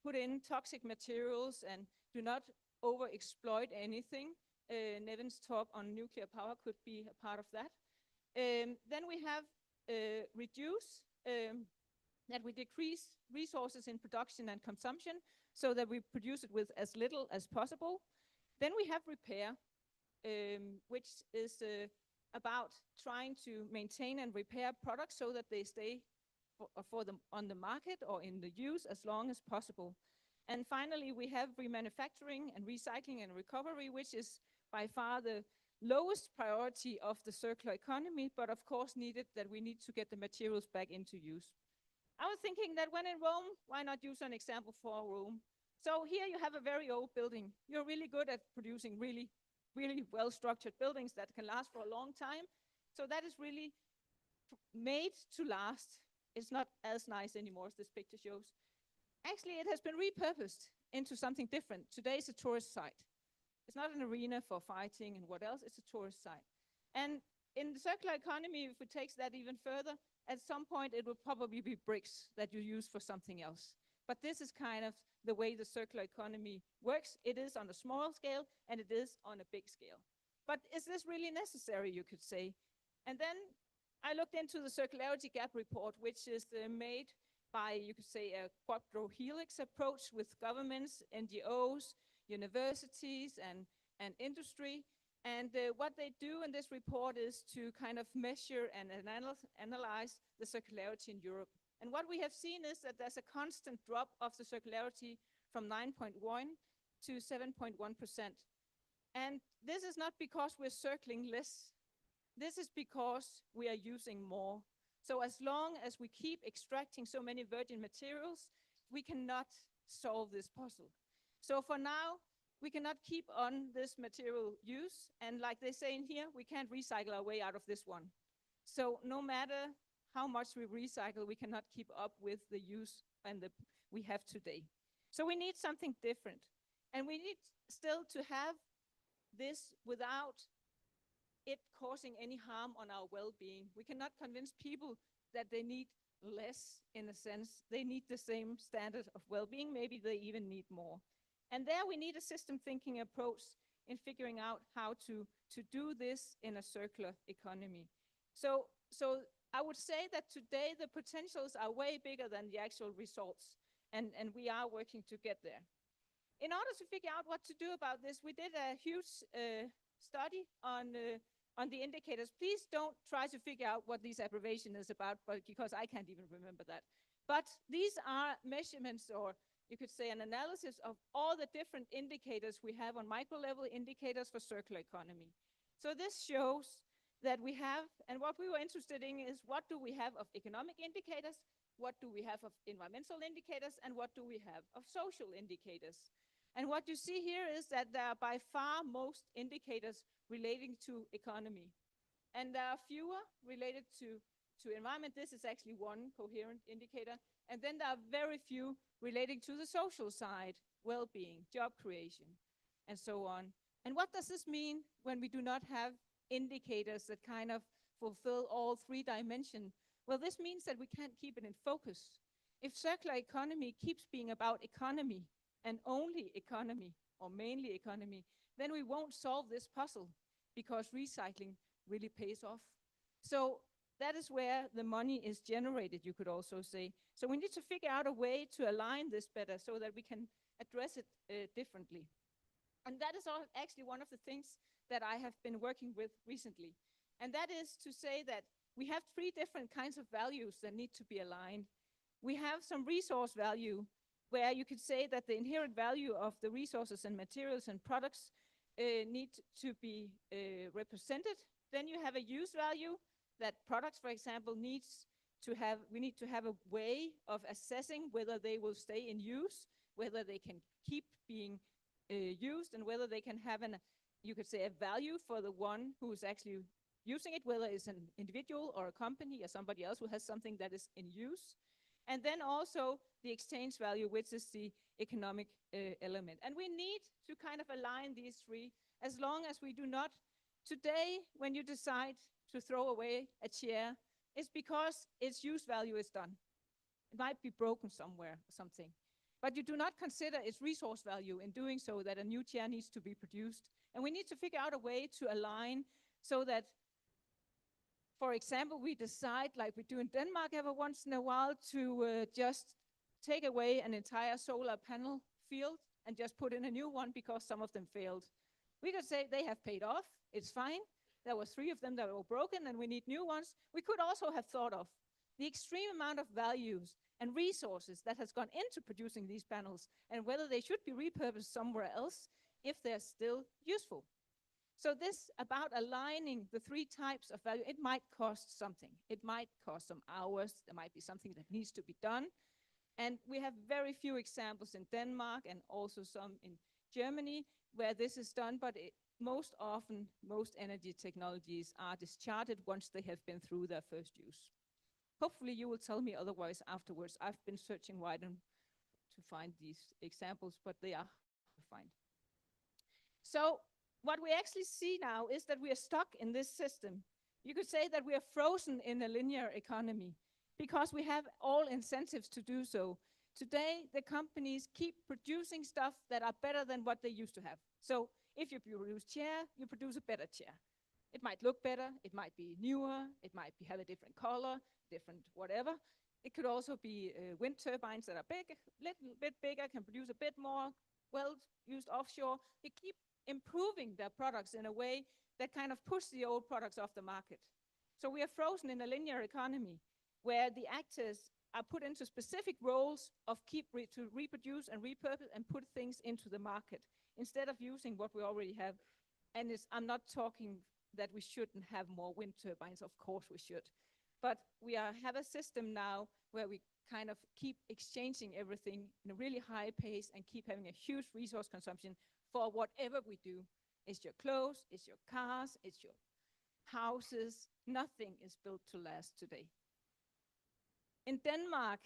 put in toxic materials and do not over-exploit anything. Nevin's talk on nuclear power could be a part of that. Then we have reduce, that we decrease resources in production and consumption so that we produce it with as little as possible. Then we have repair, which is about trying to maintain and repair products so that they stay for them on the market or in the use as long as possible. And finally, we have remanufacturing and recycling and recovery, which is by far the lowest priority of the circular economy, but of course needed, that we need to get the materials back into use. I was thinking that when in Rome, why not use an example for Rome? So here you have a very old building. You're really good at producing really, really well-structured buildings that can last for a long time. So that is really made to last. It's not as nice anymore as this picture shows. Actually, it has been repurposed into something different. Today it's a tourist site. It's not an arena for fighting and what else, it's a tourist site. And in the circular economy, if it takes that even further, at some point it will probably be bricks that you use for something else. But this is kind of the way the circular economy works. It is on a small scale and it is on a big scale. But is this really necessary, you could say? And then I looked into the circularity gap report, which is made by, you could say, a quadrohelix approach with governments, NGOs, universities, and industry. And what they do in this report is to kind of measure and analyze the circularity in Europe. And what we have seen is that there's a constant drop of the circularity from 9.1 to 7.1%. And this is not because we're circling less. This is because we are using more. So as long as we keep extracting so many virgin materials, we cannot solve this puzzle. So for now, we cannot keep on this material use. And like they say in here, we can't recycle our way out of this one. So no matter how much we recycle, we cannot keep up with the use and we have today. So we need something different. And we need still to have this without it causing any harm on our well-being. We cannot convince people that they need less, in a sense. They need the same standard of well-being. Maybe they even need more. And there we need a system thinking approach in figuring out how to do this in a circular economy. So I would say that today the potentials are way bigger than the actual results, and we are working to get there. In order to figure out what to do about this, we did a huge study on on the indicators. Please don't try to figure out what this abbreviation is about, but because I can't even remember that. But these are measurements, or you could say an analysis of all the different indicators we have on micro level indicators for circular economy. So this shows that we have, and what we were interested in is what do we have of economic indicators, what do we have of environmental indicators, and what do we have of social indicators. And what you see here is that there are by far most indicators relating to economy. And there are fewer related to environment. This is actually one coherent indicator. And then there are very few relating to the social side, well-being, job creation, and so on. And what does this mean when we do not have indicators that kind of fulfill all three dimensions? Well, this means that we can't keep it in focus. If circular economy keeps being about economy and only economy, or mainly economy, then we won't solve this puzzle because recycling really pays off. So that is where the money is generated, you could also say. So we need to figure out a way to align this better so that we can address it differently. And that is actually one of the things that I have been working with recently. And that is to say that we have three different kinds of values that need to be aligned. We have some resource value, where you could say that the inherent value of the resources and materials and products need to be represented. Then you have a use value that products, for example, we need to have a way of assessing whether they will stay in use, whether they can keep being used, and whether they can have you could say, a value for the one who is actually using it, whether it's an individual or a company or somebody else who has something that is in use. And then also the exchange value, which is the economic element. And we need to kind of align these three, as long as we do not. Today, when you decide to throw away a chair, it's because its use value is done. It might be broken somewhere or something. But you do not consider its resource value in doing so, that a new chair needs to be produced. And we need to figure out a way to align so that, for example, we decide, like we do in Denmark every once in a while, to just take away an entire solar panel field and just put in a new one because some of them failed. We could say they have paid off, it's fine. There were 3 of them that were broken and we need new ones. We could also have thought of the extreme amount of values and resources that has gone into producing these panels and whether they should be repurposed somewhere else if they're still useful. So this about aligning the 3 types of value, it might cost something. It might cost some hours. There might be something that needs to be done. And we have very few examples in Denmark and also some in Germany where this is done, but most often, most energy technologies are discharged once they have been through their first use. Hopefully you will tell me otherwise afterwards. I've been searching wide to find these examples, but they are hard to find. So what we actually see now is that we are stuck in this system. You could say that we are frozen in a linear economy because we have all incentives to do so. Today, the companies keep producing stuff that are better than what they used to have. So if you produce chair, you produce a better chair. It might look better, it might be newer, it might have a different color, different whatever. It could also be wind turbines that are big, little bit bigger, can produce a bit more, well-used offshore. They keep improving their products in a way that kind of push the old products off the market. So we are frozen in a linear economy where the actors are put into specific roles of to reproduce and repurpose and put things into the market instead of using what we already have. And I'm not talking that we shouldn't have more wind turbines, of course we should. But we have a system now where we kind of keep exchanging everything in a really high pace and keep having a huge resource consumption for whatever we do. It's your clothes, it's your cars, it's your houses. Nothing is built to last today. In Denmark,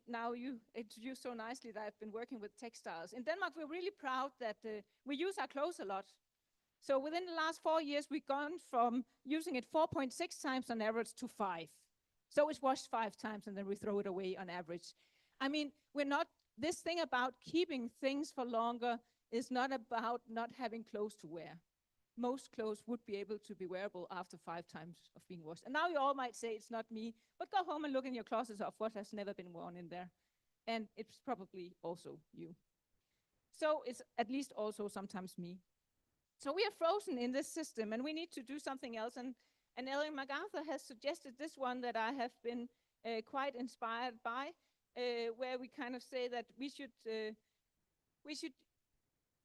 now you introduced so nicely that I've been working with textiles. In Denmark, we're really proud that we use our clothes a lot. So within the last 4 years, we've gone from using it 4.6 times on average to 5. So it's washed 5 times and then we throw it away on average. I mean, this thing about keeping things for longer is not about not having clothes to wear. Most clothes would be able to be wearable after 5 times of being washed. And now you all might say it's not me, but go home and look in your closets of what has never been worn in there. And it's probably also you. So it's at least also sometimes me. So we are frozen in this system and we need to do something else. And Ellen MacArthur has suggested this one that I have been quite inspired by, where we kind of say that we should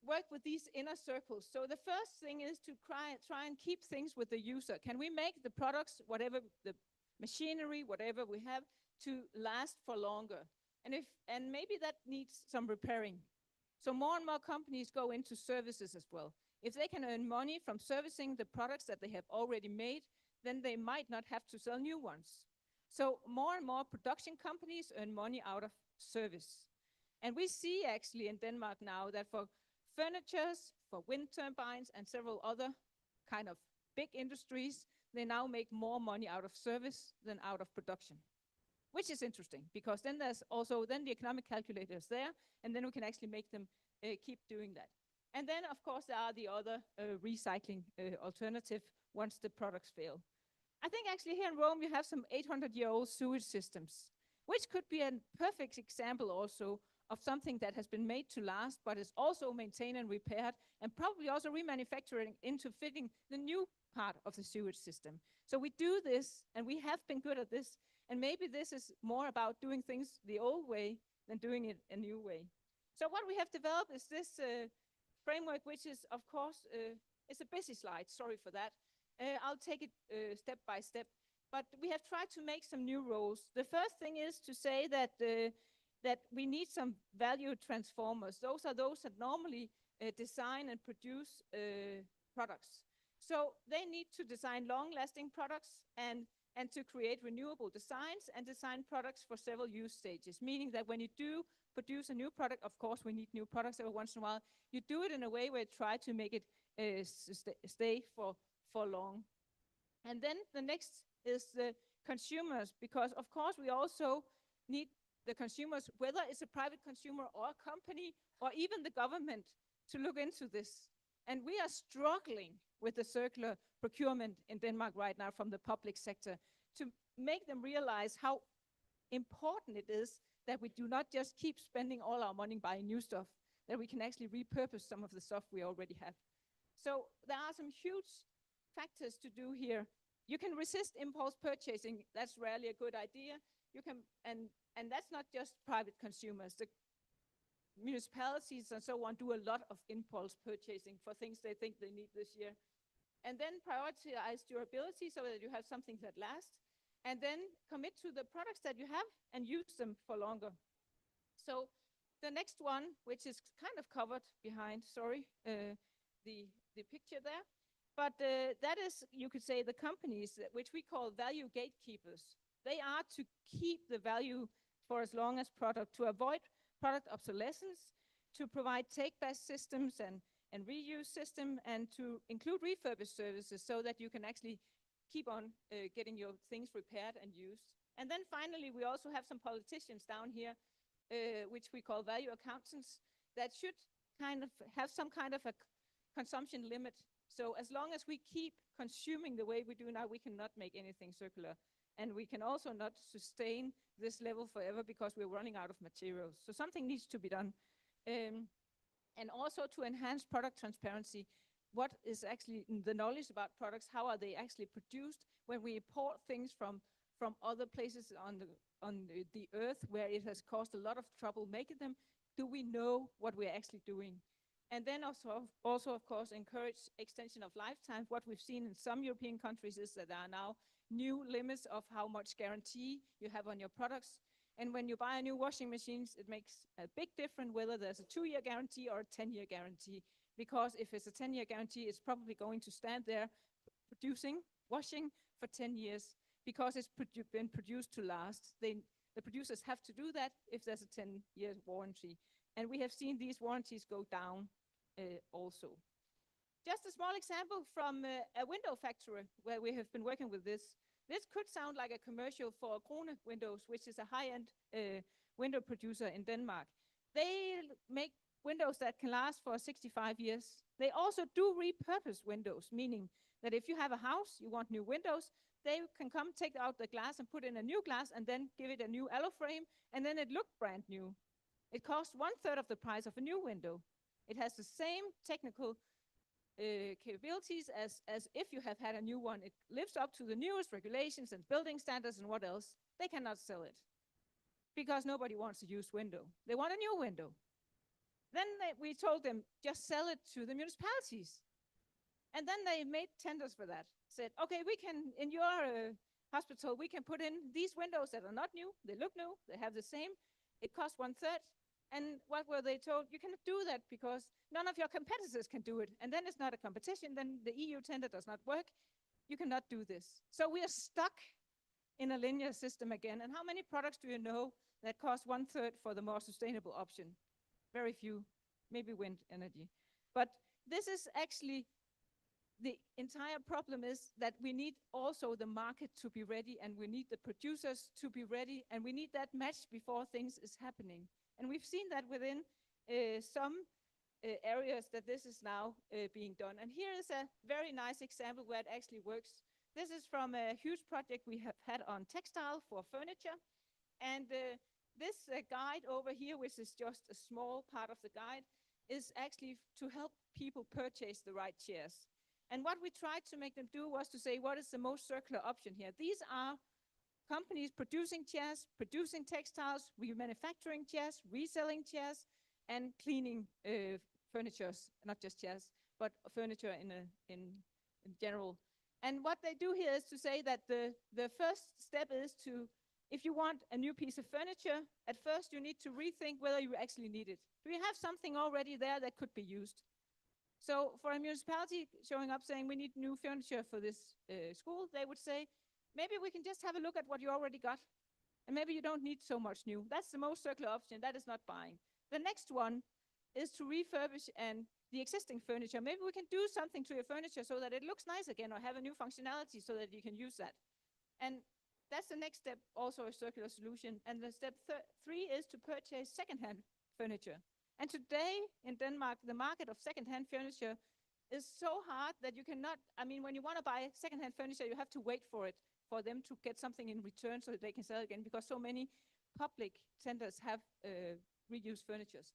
work with these inner circles. So the first thing is to try and keep things with the user. Can we make the products, whatever the machinery, whatever we have, to last for longer? And maybe that needs some repairing. So more and more companies go into services as well. If they can earn money from servicing the products that they have already made, then they might not have to sell new ones. So more and more production companies earn money out of service. And we see actually in Denmark now that for furnitures, for wind turbines, and several other kind of big industries, they now make more money out of service than out of production, which is interesting because then there's also then the economic calculators there, and then we can actually make them keep doing that. And then, of course, there are the other recycling alternative once the products fail. I think actually here in Rome, you have some 800-year-old sewage systems, which could be a perfect example also of something that has been made to last, but is also maintained and repaired, and probably also remanufacturing into fitting the new part of the sewage system. So we do this, and we have been good at this, and maybe this is more about doing things the old way than doing it a new way. So what we have developed is this framework, which is, of course, it's a busy slide, sorry for that. I'll take it step by step, but we have tried to make some new roles. The first thing is to say that that we need some value transformers. Those are those that normally design and produce products. So they need to design long-lasting products and to create renewable designs and design products for several use stages, meaning that when you do produce a new product, of course we need new products every once in a while, you do it in a way where you try to make it stay for long. And then the next is the consumers, because of course we also need the consumers, whether it's a private consumer or a company or even the government, to look into this. And we are struggling with the circular procurement in Denmark right now from the public sector to make them realize how important it is that we do not just keep spending all our money buying new stuff, that we can actually repurpose some of the stuff we already have. So there are some huge factors to do here. You can resist impulse purchasing. That's rarely a good idea. You can, and that's not just private consumers. The municipalities and so on do a lot of impulse purchasing for things they think they need this year. And then prioritize durability so that you have something that lasts. And then commit to the products that you have and use them for longer. So the next one, which is kind of covered behind, sorry, the picture there. But that is, you could say, the companies which we call value gatekeepers. They are to keep the value for as long as product, to avoid product obsolescence, to provide take-back systems and reuse system, and to include refurbished services so that you can actually keep on getting your things repaired and used. And then finally, we also have some politicians down here, which we call value accountants, that should kind of have some kind of a consumption limit. So as long as we keep consuming the way we do now, we cannot make anything circular. And we can also not sustain this level forever because we're running out of materials. So something needs to be done. And also to enhance product transparency. What is actually the knowledge about products? How are they actually produced? When we import things from other places on the earth where it has caused a lot of trouble making them, do we know what we're actually doing? And then also of course, encourage extension of lifetime. What we've seen in some European countries is that there are now new limits of how much guarantee you have on your products. And when you buy a new washing machine, it makes a big difference whether there's a 2-year guarantee or a 10-year guarantee. Because if it's a 10-year guarantee, it's probably going to stand there producing, washing for 10 years because it's been produced to last. The producers have to do that if there's a 10-year warranty. And we have seen these warranties go down also. Just a small example from a window factory where we have been working with this. This could sound like a commercial for Krone Windows, which is a high-end window producer in Denmark. They make windows that can last for 65 years. They also do repurpose windows, meaning that if you have a house, you want new windows, they can come take out the glass and put in a new glass and then give it a new alloy frame, and then it looked brand new. It costs 1/3 of the price of a new window. It has the same technical capabilities as if you have had a new one. It lives up to the newest regulations and building standards and what else. They cannot sell it because nobody wants a used window. They want a new window. Then we told them, just sell it to the municipalities. And then they made tenders for that. Said, okay, we can, in your hospital, we can put in these windows that are not new. They look new. They have the same. It costs 1/3. And what were they told? You cannot do that because none of your competitors can do it. And then it's not a competition. Then the EU tender does not work. You cannot do this. So we are stuck in a linear system again. And how many products do you know that cost 1/3 for the more sustainable option? Very few, maybe wind energy. But this is actually the entire problem is that we need also the market to be ready, and we need the producers to be ready, and we need that match before things is happening. And we've seen that within some areas that this is now being done. And here is a very nice example where it actually works. This is from a huge project we have had on textile for furniture. And this guide over here, which is just a small part of the guide, is actually to help people purchase the right chairs. And what we tried to make them do was to say, what is the most circular option here? These are companies producing chairs, producing textiles, remanufacturing chairs, reselling chairs, and cleaning furniture, not just chairs, but furniture in general. And what they do here is to say that the first step is to, if you want a new piece of furniture, at first you need to rethink whether you actually need it. Do you have something already there that could be used? So for a municipality showing up saying we need new furniture for this school, they would say, maybe we can just have a look at what you already got. And maybe you don't need so much new. That's the most circular option. That is not buying. The next one is to refurbish the existing furniture. Maybe we can do something to your furniture so that it looks nice again, or have a new functionality so that you can use that. And that's the next step, also a circular solution. And the step 3 is to purchase secondhand furniture. And today in Denmark, the market of secondhand furniture is so hard that you cannot, I mean, when you want to buy secondhand furniture, you have to wait for it, for them to get something in return so that they can sell again, because so many public tenders have reused furnitures.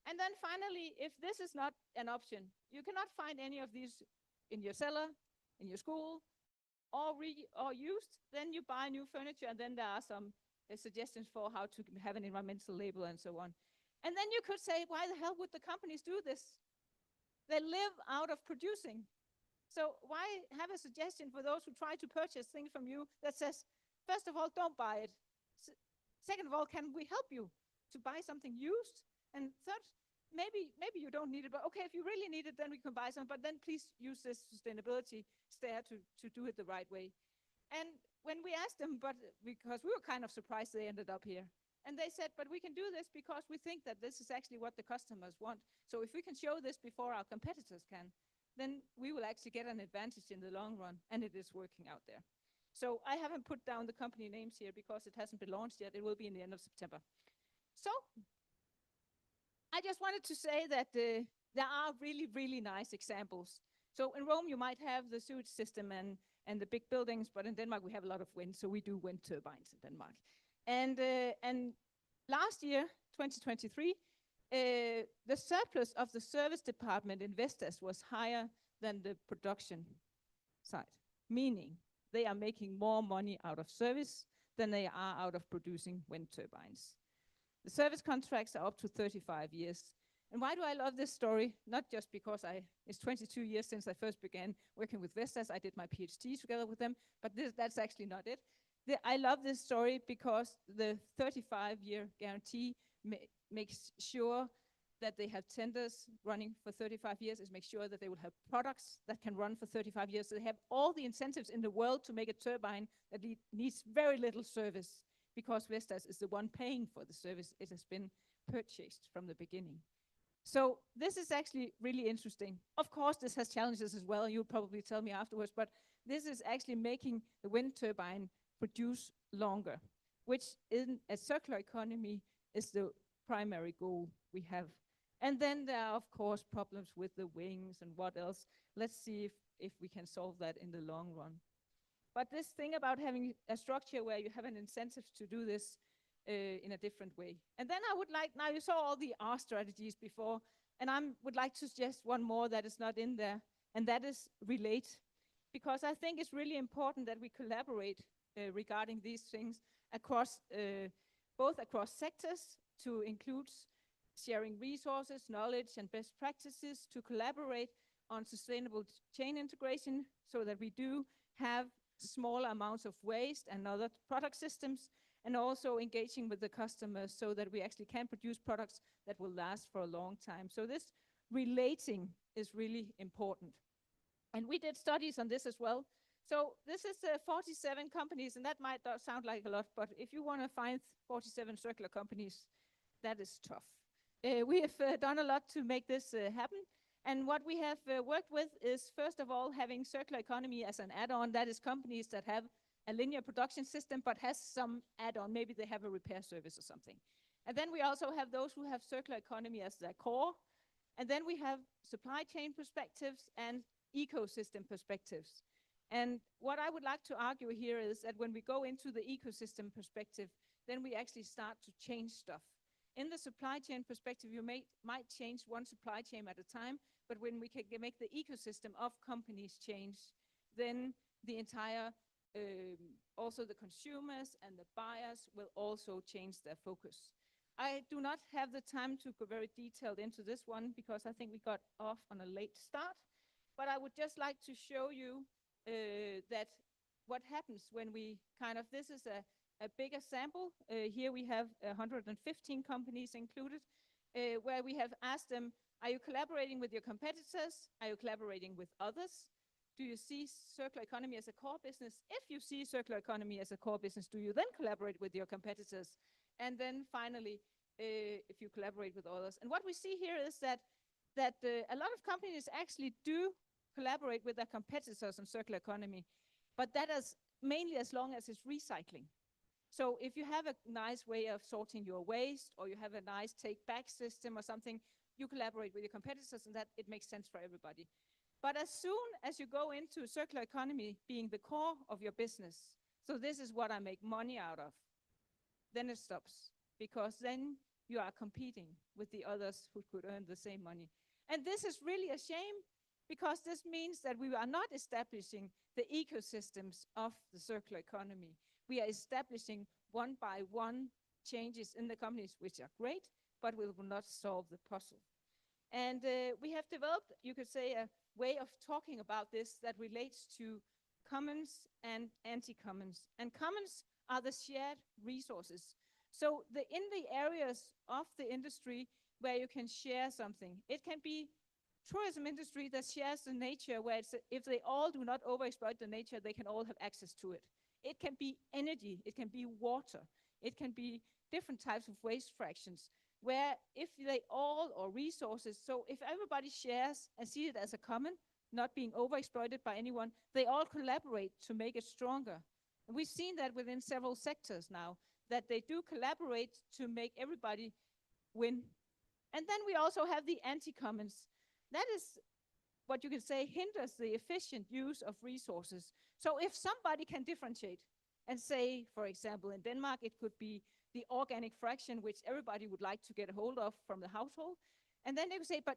And then finally, if this is not an option, you cannot find any of these in your cellar, in your school, or used, then you buy new furniture, and then there are some suggestions for how to have an environmental label and so on. And then you could say, why the hell would the companies do this? They live out of producing. So why have a suggestion for those who try to purchase things from you that says, first of all, don't buy it. Second of all, can we help you to buy something used? And third, maybe you don't need it, but okay, if you really need it, then we can buy some, but then please use this sustainability stare to do it the right way. And when we asked them, but because we were kind of surprised they ended up here, and they said, but we can do this because we think that this is actually what the customers want. So if we can show this before our competitors can, then we will actually get an advantage in the long run, and it is working out there. So I haven't put down the company names here because it hasn't been launched yet. It will be in the end of September. So I just wanted to say that there are really, really nice examples. So in Rome, you might have the sewage system and the big buildings, but in Denmark, we have a lot of wind, so we do wind turbines in Denmark. And last year, 2023, the surplus of the service department in Vestas was higher than the production side, meaning they are making more money out of service than they are out of producing wind turbines. The service contracts are up to 35 years. And why do I love this story? Not just because it's 22 years since I first began working with Vestas. I did my PhD together with them, but that's actually not it. I love this story because the 35-year guarantee makes sure that they have tenders running for 35 years. It makes sure that they will have products that can run for 35 years. So they have all the incentives in the world to make a turbine that needs very little service, because Vestas is the one paying for the service. It has been purchased from the beginning. So this is actually really interesting. Of course, this has challenges as well. You'll probably tell me afterwards, but this is actually making the wind turbine produce longer, which in a circular economy is the primary goal we have. And then there are, of course, problems with the wings and what else. Let's see if we can solve that in the long run. But this thing about having a structure where you have an incentive to do this in a different way. And then I would like, now you saw all the R strategies before, and I would like to suggest one more that is not in there. and that is relate. Because I think it's really important that we collaborate regarding these things across, both across sectors to include sharing resources, knowledge, and best practices, to collaborate on sustainable chain integration so that we do have small amounts of waste and other product systems, and also engaging with the customers so that we actually can produce products that will last for a long time. So this relating is really important. And we did studies on this as well. So this is 47 companies, and that might not sound like a lot, but if you want to find 47 circular companies, that is tough. We have done a lot to make this happen. And what we have worked with is, first of all, having circular economy as an add-on. That is companies that have a linear production system, but has some add-on. Maybe they have a repair service or something. And then we also have those who have circular economy as their core. And then we have supply chain perspectives and ecosystem perspectives. And what I would like to argue here is that when we go into the ecosystem perspective, then we actually start to change stuff. In the supply chain perspective, you might change one supply chain at a time, but when we can make the ecosystem of companies change, then the entire, also the consumers and the buyers will also change their focus. I do not have the time to go very detailed into this one because I think we got off on a late start, but I would just like to show you that what happens when we this is a bigger sample. Here we have 115 companies included, where we have asked them, are you collaborating with your competitors? Are you collaborating with others? Do you see circular economy as a core business? If you see circular economy as a core business, do you then collaborate with your competitors? And then finally, if you collaborate with others. And what we see here is that a lot of companies actually do collaborate with their competitors on circular economy, but that is mainly as long as it's recycling. So if you have a nice way of sorting your waste, or you have a nice take-back system or something, you collaborate with your competitors, and that it makes sense for everybody. But as soon as you go into circular economy being the core of your business, so this is what I make money out of, then it stops, because then you are competing with the others who could earn the same money. And this is really a shame, because this means that we are not establishing the ecosystems of the circular economy. We are establishing one by one changes in the companies, which are great, but we will not solve the puzzle. And we have developed, you could say, a way of talking about this that relates to commons and anti-commons. And commons are the shared resources. So in the areas of the industry where you can share something, it can be tourism industry that shares the nature, where if they all do not overexploit the nature, they can all have access to it. It can be energy, it can be water, it can be different types of waste fractions, where if they all, or resources, so if everybody shares and see it as a common, not being overexploited by anyone, they all collaborate to make it stronger. And we've seen that within several sectors now, that they do collaborate to make everybody win. And then we also have the anti-commons. That is what you can say hinders the efficient use of resources. So if somebody can differentiate and say, for example, in Denmark, it could be the organic fraction, which everybody would like to get a hold of from the household. And then they would say, but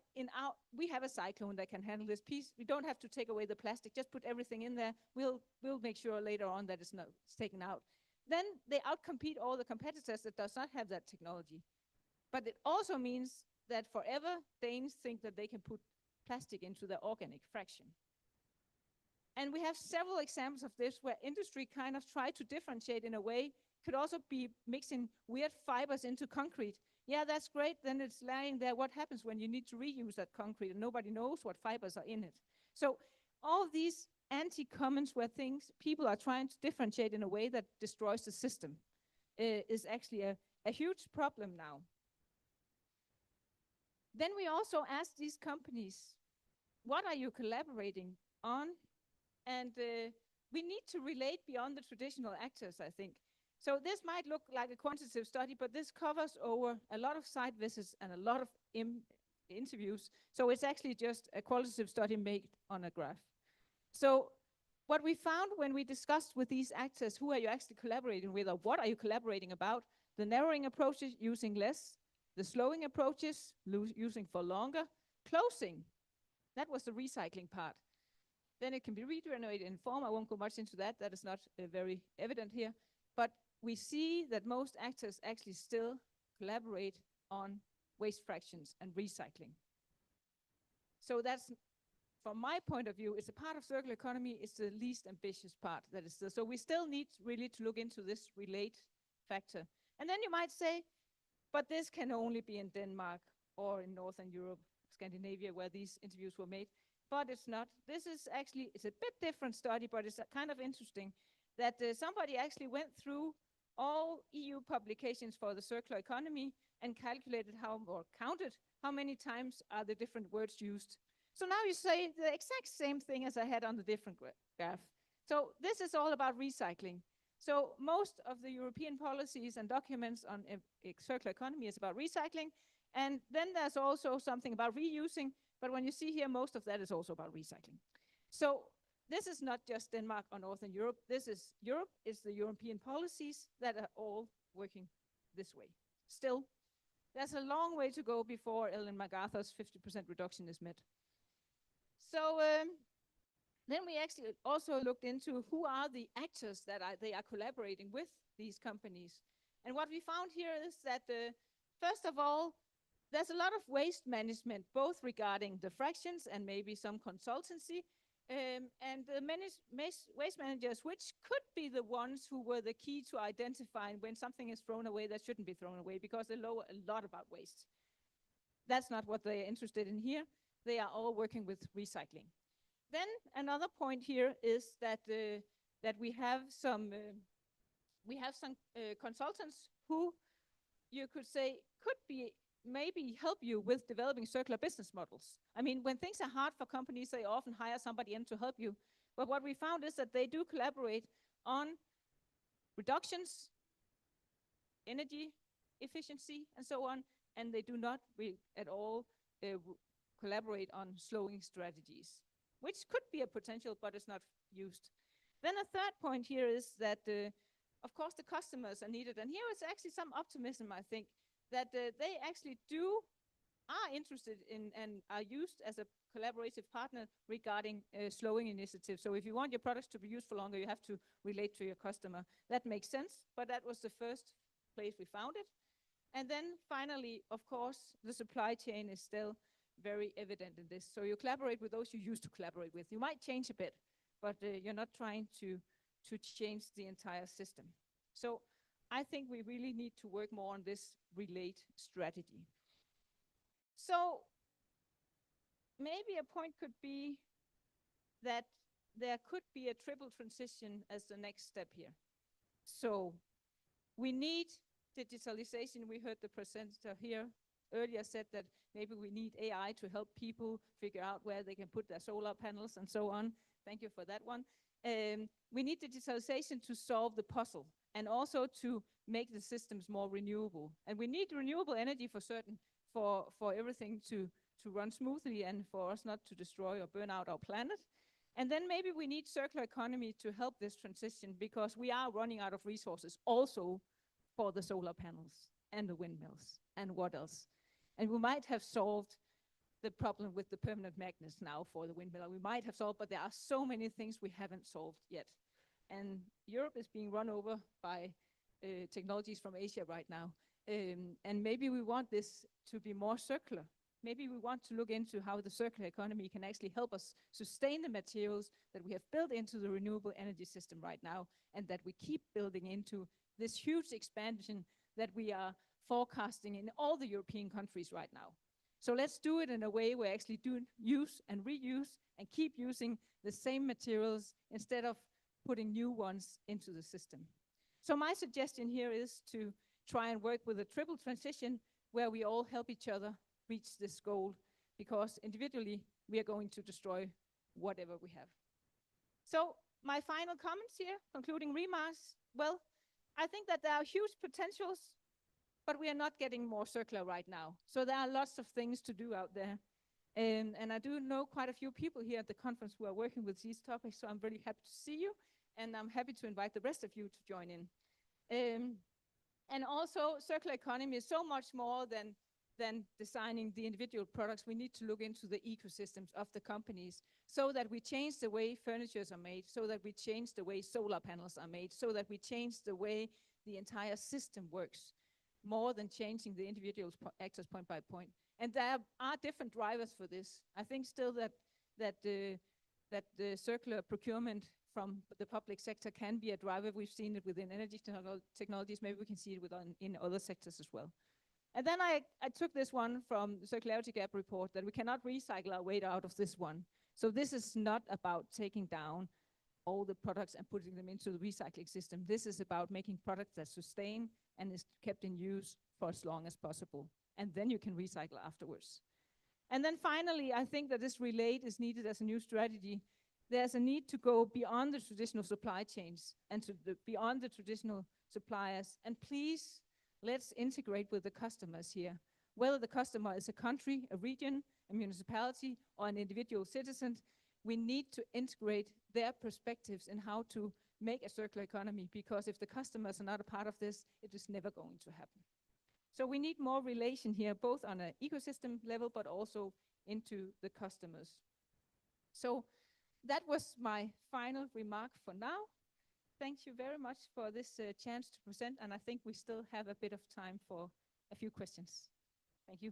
we have a cyclone that can handle this piece. We don't have to take away the plastic, just put everything in there. We'll make sure later on that it's taken out. Then they outcompete all the competitors that does not have that technology. But it also means that forever Danes think that they can put plastic into the organic fraction. And we have several examples of this where industry kind of try to differentiate in a way. Could also be mixing weird fibers into concrete. Yeah, that's great, then it's lying there. What happens when you need to reuse that concrete and nobody knows what fibers are in it? So all these anti-commons where people are trying to differentiate in a way that destroys the system is actually a huge problem now. Then we also ask these companies, what are you collaborating on? And we need to relate beyond the traditional actors, I think. So this might look like a quantitative study, but this covers over a lot of site visits and a lot of interviews. So it's actually just a qualitative study made on a graph. So what we found when we discussed with these actors, who are you actually collaborating with, or what are you collaborating about? The narrowing approaches, using less. The slowing approaches, using for longer. Closing, That was the recycling part. Then it can be regenerated in form. I won't go much into that. That is not very evident here. But we see that most actors actually still collaborate on waste fractions and recycling. So that's, from my point of view, it's a part of circular economy. It's the least ambitious part that is still. So we still need really to look into this relate factor. And then you might say, but this can only be in Denmark or in Northern Europe, Scandinavia, where these interviews were made. But it's not. This is actually, it's a bit different study, but it's kind of interesting that somebody actually went through all EU publications for the circular economy and calculated how, or counted how many times are the different words used. So now you say the exact same thing as I had on the different graph. So this is all about recycling. So most of the European policies and documents on circular economy is about recycling. And then there's also something about reusing. But when you see here, most of that is also about recycling. So this is not just Denmark or Northern Europe. This is Europe, it's the European policies that are all working this way. Still, there's a long way to go before Ellen MacArthur's 50% reduction is met. So then we actually also looked into who are the actors that they are collaborating with, these companies. And what we found here is that, first of all, there's a lot of waste management, both regarding the fractions and maybe some consultancy, and the waste managers, which could be the ones who were the key to identifying when something is thrown away that shouldn't be thrown away, because they know a lot about waste. That's not what they're interested in here. They are all working with recycling. Then another point here is that that we have some consultants who you could say could be maybe help you with developing circular business models. I mean, when things are hard for companies, they often hire somebody in to help you. But what we found is that they do collaborate on reductions, energy efficiency, and so on, and they do not at all collaborate on slowing strategies, which could be a potential, but it's not used. Then a third point here is that, of course, the customers are needed. And here is actually some optimism, I think, that they actually are interested in and are used as a collaborative partner regarding slowing initiatives. So if you want your products to be used for longer, you have to relate to your customer. That makes sense, but that was the first place we found it. And then finally, of course, the supply chain is still very evident in this. So you collaborate with those you used to collaborate with. You might change a bit, but you're not trying to change the entire system. So I think we really need to work more on this relate strategy. So maybe a point could be that there could be a triple transition as the next step here. So we need digitalization. We heard the presenter here earlier said that maybe we need AI to help people figure out where they can put their solar panels and so on. Thank you for that one. We need digitalization to solve the puzzle and also to make the systems more renewable. And we need renewable energy for certain, for everything to run smoothly and for us not to destroy or burn out our planet. And then maybe we need circular economy to help this transition, because we are running out of resources also for the solar panels and the windmills and what else. And we might have solved the problem with the permanent magnets now for the windmill. We might have solved, but there are so many things we haven't solved yet. And Europe is being run over by technologies from Asia right now. And maybe we want this to be more circular. Maybe we want to look into how the circular economy can actually help us sustain the materials that we have built into the renewable energy system right now, and that we keep building into this huge expansion that we are forecasting in all the European countries right now. So let's do it in a way where we actually do use and reuse and keep using the same materials instead of putting new ones into the system. So my suggestion here is to try and work with a triple transition where we all help each other reach this goal, because individually we are going to destroy whatever we have. So my final comments here, concluding remarks. Well, I think that there are huge potentials, but we are not getting more circular right now. So there are lots of things to do out there. And I do know quite a few people here at the conference who are working with these topics, so I'm really happy to see you, and I'm happy to invite the rest of you to join in. And also, circular economy is so much more than than designing the individual products, we need to look into the ecosystems of the companies so that we change the way furnitures are made, so that we change the way solar panels are made, so that we change the way the entire system works, more than changing the individual actors point by point. And there are different drivers for this. I think still that the circular procurement from the public sector can be a driver. We've seen it within energy technologies. Maybe we can see it in other sectors as well. And then I took this one from the Circularity Gap report, that we cannot recycle our way out of this one. So this is not about taking down all the products and putting them into the recycling system. This is about making products that sustain and is kept in use for as long as possible. And then you can recycle afterwards. And then finally, I think that this relate is needed as a new strategy. There's a need to go beyond the traditional supply chains and beyond the traditional suppliers. And please, let's integrate with the customers here. Whether the customer is a country, a region, a municipality, or an individual citizen, we need to integrate their perspectives in how to make a circular economy, because if the customers are not a part of this, it is never going to happen. So we need more relation here, both on an ecosystem level, but also into the customers. So that was my final remark for now. Thank you very much for this chance to present, and I think we still have a bit of time for a few questions. Thank you.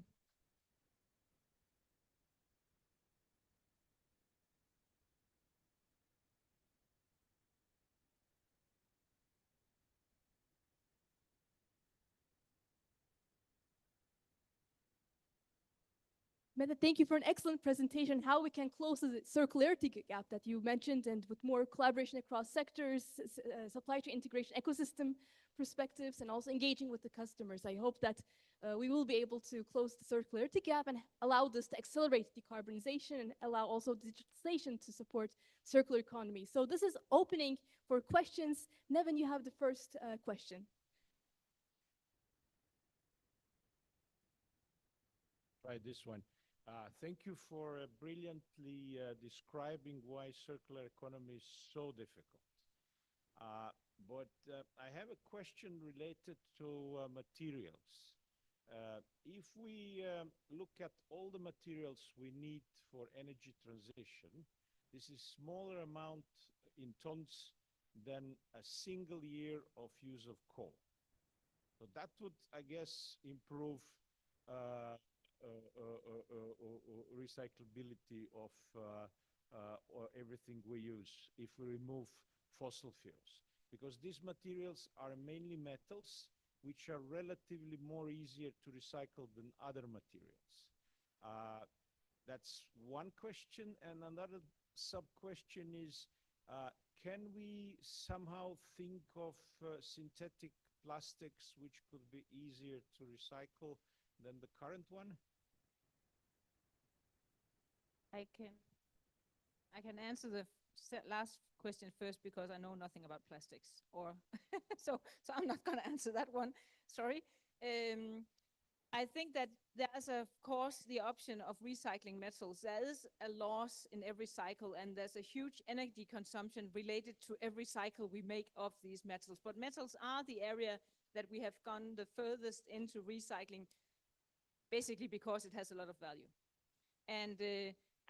Mette, thank you for an excellent presentation, how we can close the circularity gap that you mentioned, and with more collaboration across sectors, supply chain integration, ecosystem perspectives, and also engaging with the customers. I hope that we will be able to close the circularity gap and allow this to accelerate decarbonization and allow also digitalization to support circular economy. So this is opening for questions. Nevin, you have the first question. Try this one. Thank you for brilliantly describing why circular economy is so difficult. But I have a question related to materials. If we look at all the materials we need for energy transition, this is smaller amount in tons than a single year of use of coal. So that would, I guess, improve recyclability of or everything we use if we remove fossil fuels, because these materials are mainly metals which are relatively more easier to recycle than other materials. That's one question, and another sub-question is, can we somehow think of synthetic plastics which could be easier to recycle than the current one? I can answer the last question first, because I know nothing about plastics, or so I'm not going to answer that one. Sorry. I think that there's of course the option of recycling metals. There is a loss in every cycle, and there's a huge energy consumption related to every cycle we make of these metals. But metals are the area that we have gone the furthest into recycling, basically because it has a lot of value. And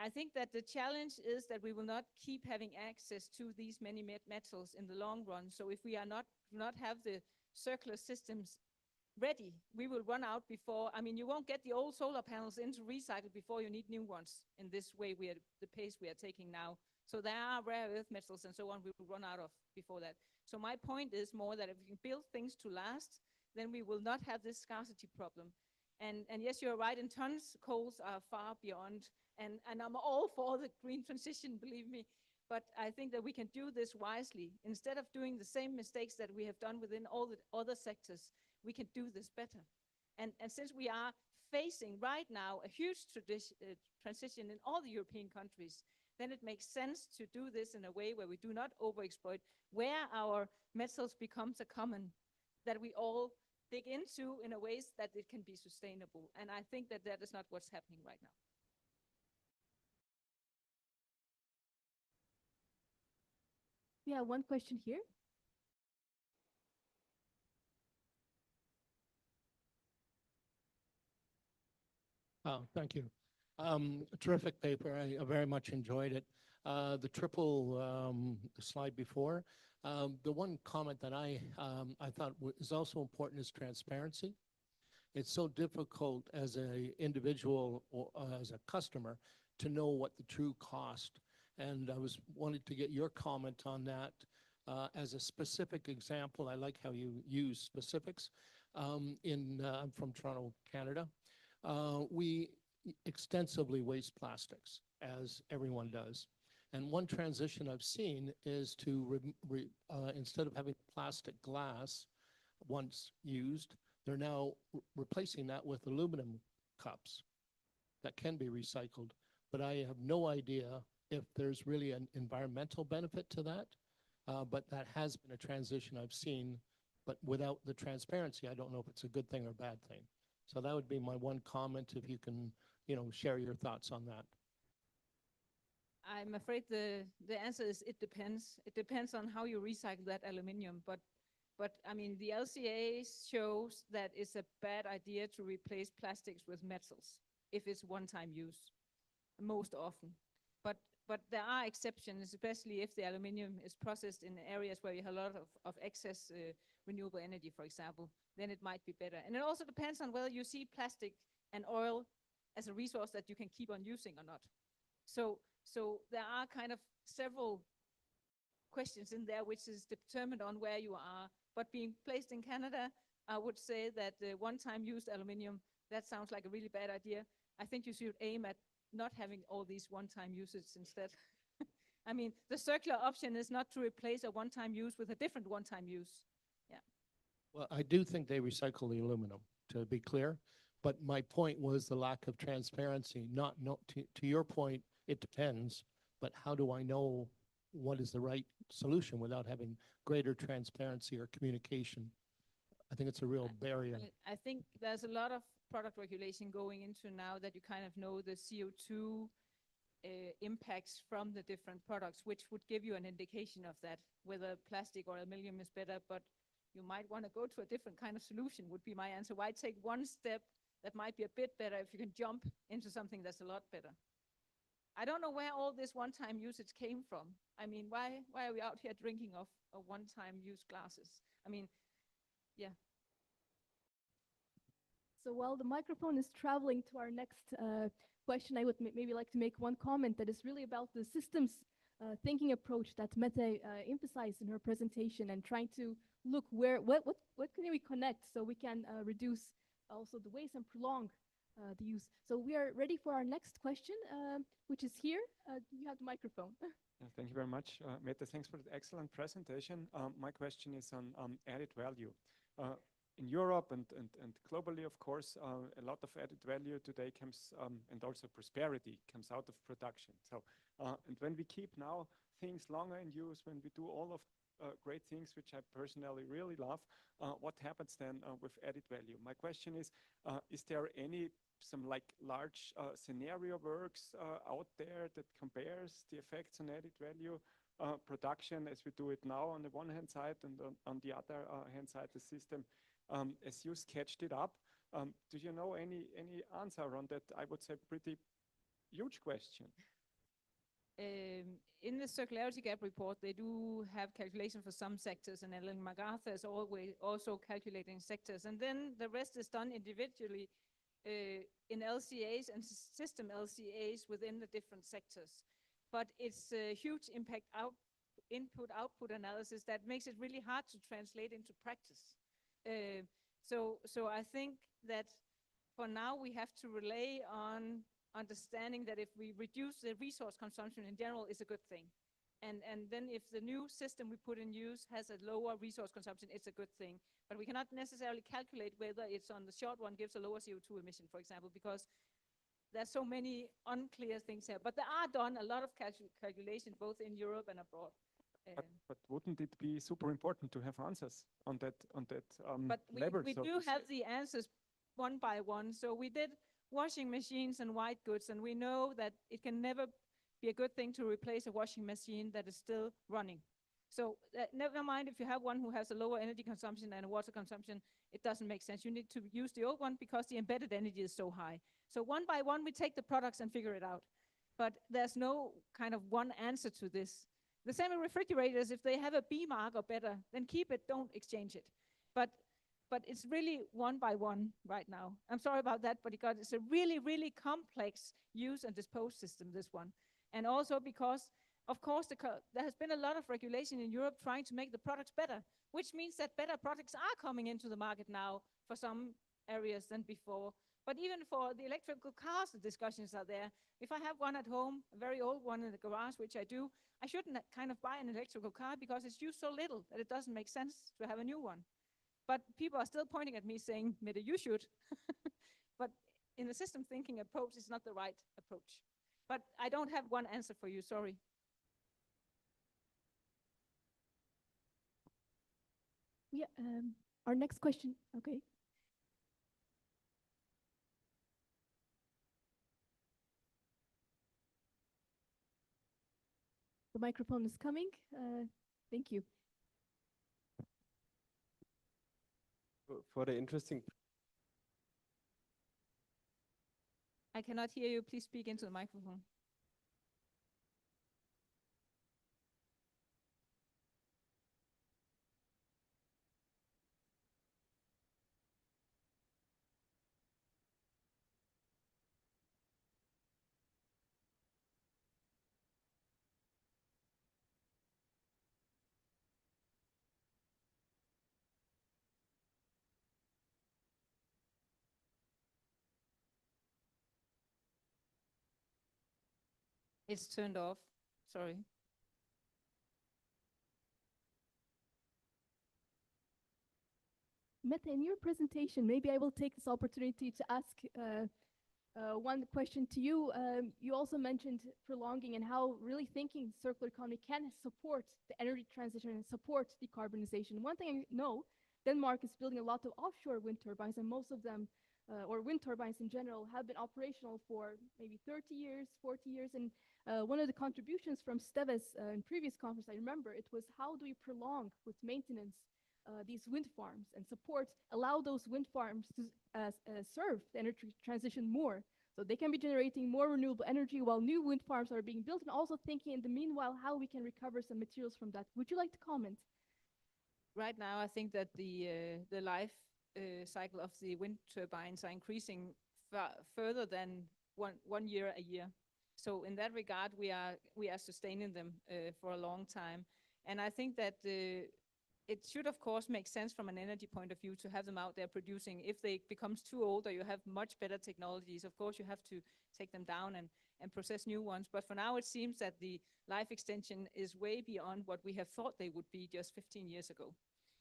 I think that the challenge is that we will not keep having access to these many metals in the long run. So if we are not have the circular systems ready, we will run out before. I mean, you won't get the old solar panels into recycle before you need new ones in this way, the pace we are taking now. So there are rare earth metals and so on we will run out of before that. So my point is more that if we can build things to last, then we will not have this scarcity problem. And yes, you're right, in tons, coals are far beyond, and I'm all for the green transition, believe me. But I think that we can do this wisely. Instead of doing the same mistakes that we have done within all the other sectors, we can do this better. And since we are facing right now a huge transition in all the European countries, then it makes sense to do this in a way where we do not overexploit, where our metals becomes a common that we all dig into in a ways that it can be sustainable. And I think that that is not what's happening right now. We have one question here. Oh, thank you. Terrific paper. I very much enjoyed it. The triple slide before, the one comment that I thought is also important is transparency. It's so difficult as an individual or as a customer to know what the true cost. And I wanted to get your comment on that as a specific example. I like how you use specifics. I'm from Toronto, Canada. We extensively waste plastics, as everyone does. And one transition I've seen is to, instead of having plastic glass once used, they're now replacing that with aluminum cups that can be recycled. But I have no idea if there's really an environmental benefit to that. But that has been a transition I've seen. But without the transparency, I don't know if it's a good thing or a bad thing. So that would be my one comment, if you can, share your thoughts on that. I'm afraid the answer is it depends. It depends on how you recycle that aluminium. But I mean, the LCA shows that it's a bad idea to replace plastics with metals if it's one-time use, most often. But there are exceptions, especially if the aluminium is processed in areas where you have a lot of excess renewable energy, for example, then it might be better. And it also depends on whether you see plastic and oil as a resource that you can keep on using or not. So there are kind of several questions in there which is determined on where you are. But being placed in Canada, I would say that the one-time used aluminium, that sounds like a really bad idea. I think you should aim at not having all these one-time uses instead. I mean, the circular option is not to replace a one-time use with a different one-time use. Yeah. Well, I do think they recycle the aluminum, to be clear. But my point was the lack of transparency. To your point, it depends. But how do I know what is the right solution without having greater transparency or communication? I think it's a real barrier. I think there's a lot of product regulation going into now that you kind of know the CO2 impacts from the different products, which would give you an indication of that, whether plastic or aluminum is better, but you might want to go to a different kind of solution would be my answer. Why take one step that might be a bit better if you can jump into something that's a lot better? I don't know where all this one-time usage came from. I mean, why are we out here drinking of one-time use glasses? I mean, yeah. So while the microphone is traveling to our next question, I would maybe like to make one comment that is really about the systems thinking approach that Mette emphasized in her presentation, and trying to look what can we connect so we can reduce also the waste and prolong the use. So we are ready for our next question, which is here. You have the microphone. Thank you very much. Mette, thanks for the excellent presentation. My question is on added value. In Europe and globally, of course, a lot of added value today comes, and also prosperity comes out of production. So, and when we keep now things longer in use, when we do all of great things, which I personally really love, what happens then with added value? My question is there some like large scenario works out there that compares the effects on added value production as we do it now on the one hand side, and on the other hand side, the system as you sketched it up? Do you know any answer on that? I would say pretty huge question. In the circularity gap report, they do have calculation for some sectors, and Ellen MacArthur is always also calculating sectors, and then the rest is done individually in LCAs and system LCAs within the different sectors. But it's a huge impact input-output analysis that makes it really hard to translate into practice. So I think that for now we have to rely on understanding that if we reduce the resource consumption in general is a good thing. And then if the new system we put in use has a lower resource consumption, it's a good thing. But we cannot necessarily calculate whether it's on the short run gives a lower CO2 emission, for example, because there's so many unclear things here. But there are done a lot of calculations both in Europe and abroad. But wouldn't it be super important to have answers on that but level? We do have the answers one by one. So we did washing machines and white goods, and we know that it can never be a good thing to replace a washing machine that is still running. So never mind if you have one who has a lower energy consumption and a water consumption, it doesn't make sense. You need to use the old one because the embedded energy is so high. So one by one, we take the products and figure it out. But there's no kind of one answer to this. The same with refrigerators. If they have a B mark or better, then keep it, don't exchange it. But it's really one by one right now. I'm sorry about that, but it's a really, really complex use and dispose system, this one. And also because, of course, there has been a lot of regulation in Europe trying to make the products better, which means that better products are coming into the market now for some areas than before. But even for the electrical cars, the discussions are there. If I have one at home, a very old one in the garage, which I do, I shouldn't kind of buy an electrical car because it's used so little that it doesn't make sense to have a new one. But people are still pointing at me saying, Mette, you should. But in the system thinking approach is not the right approach. But I don't have one answer for you, sorry. Yeah, our next question, okay. The microphone is coming. Thank you. For the interesting. I cannot hear you. Please speak into the microphone. It's turned off. Sorry. Mette, in your presentation, maybe I will take this opportunity to ask one question to you. You also mentioned prolonging and how really thinking circular economy can support the energy transition and support decarbonization. One thing I know, Denmark is building a lot of offshore wind turbines, and most of them, or wind turbines in general, have been operational for maybe 30 years, 40 years. And one of the contributions from SDEWES in previous conference, I remember, it was how do we prolong with maintenance these wind farms and allow those wind farms to serve the energy transition more. So they can be generating more renewable energy while new wind farms are being built, and also thinking in the meanwhile how we can recover some materials from that. Would you like to comment? Right now, I think that the life cycle of the wind turbines are increasing further than one year a year. So in that regard, we are sustaining them for a long time. And I think that it should, of course, make sense from an energy point of view to have them out there producing. If they becomes too old or you have much better technologies, of course, you have to take them down and process new ones. But for now, it seems that the life extension is way beyond what we have thought they would be just 15 years ago.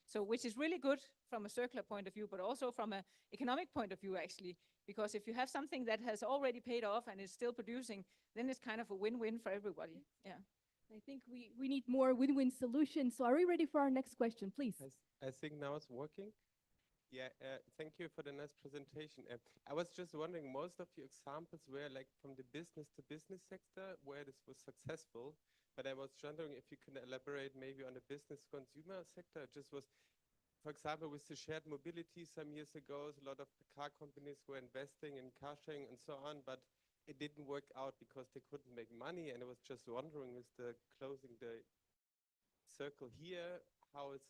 So which is really good from a circular point of view, but also from an economic point of view, actually, because if you have something that has already paid off and is still producing, then it's kind of a win-win for everybody. Yeah. I think we need more win-win solutions. So are we ready for our next question, please? I think now it's working. Yeah, thank you for the nice presentation. I was just wondering, most of your examples were like from the business to business sector where this was successful, but I was wondering if you can elaborate maybe on the business consumer sector. It just was, for example, with the shared mobility some years ago, a lot of the car companies were investing in car sharing and so on, but it didn't work out because they couldn't make money. And I was just wondering, with the closing the circle here, how it's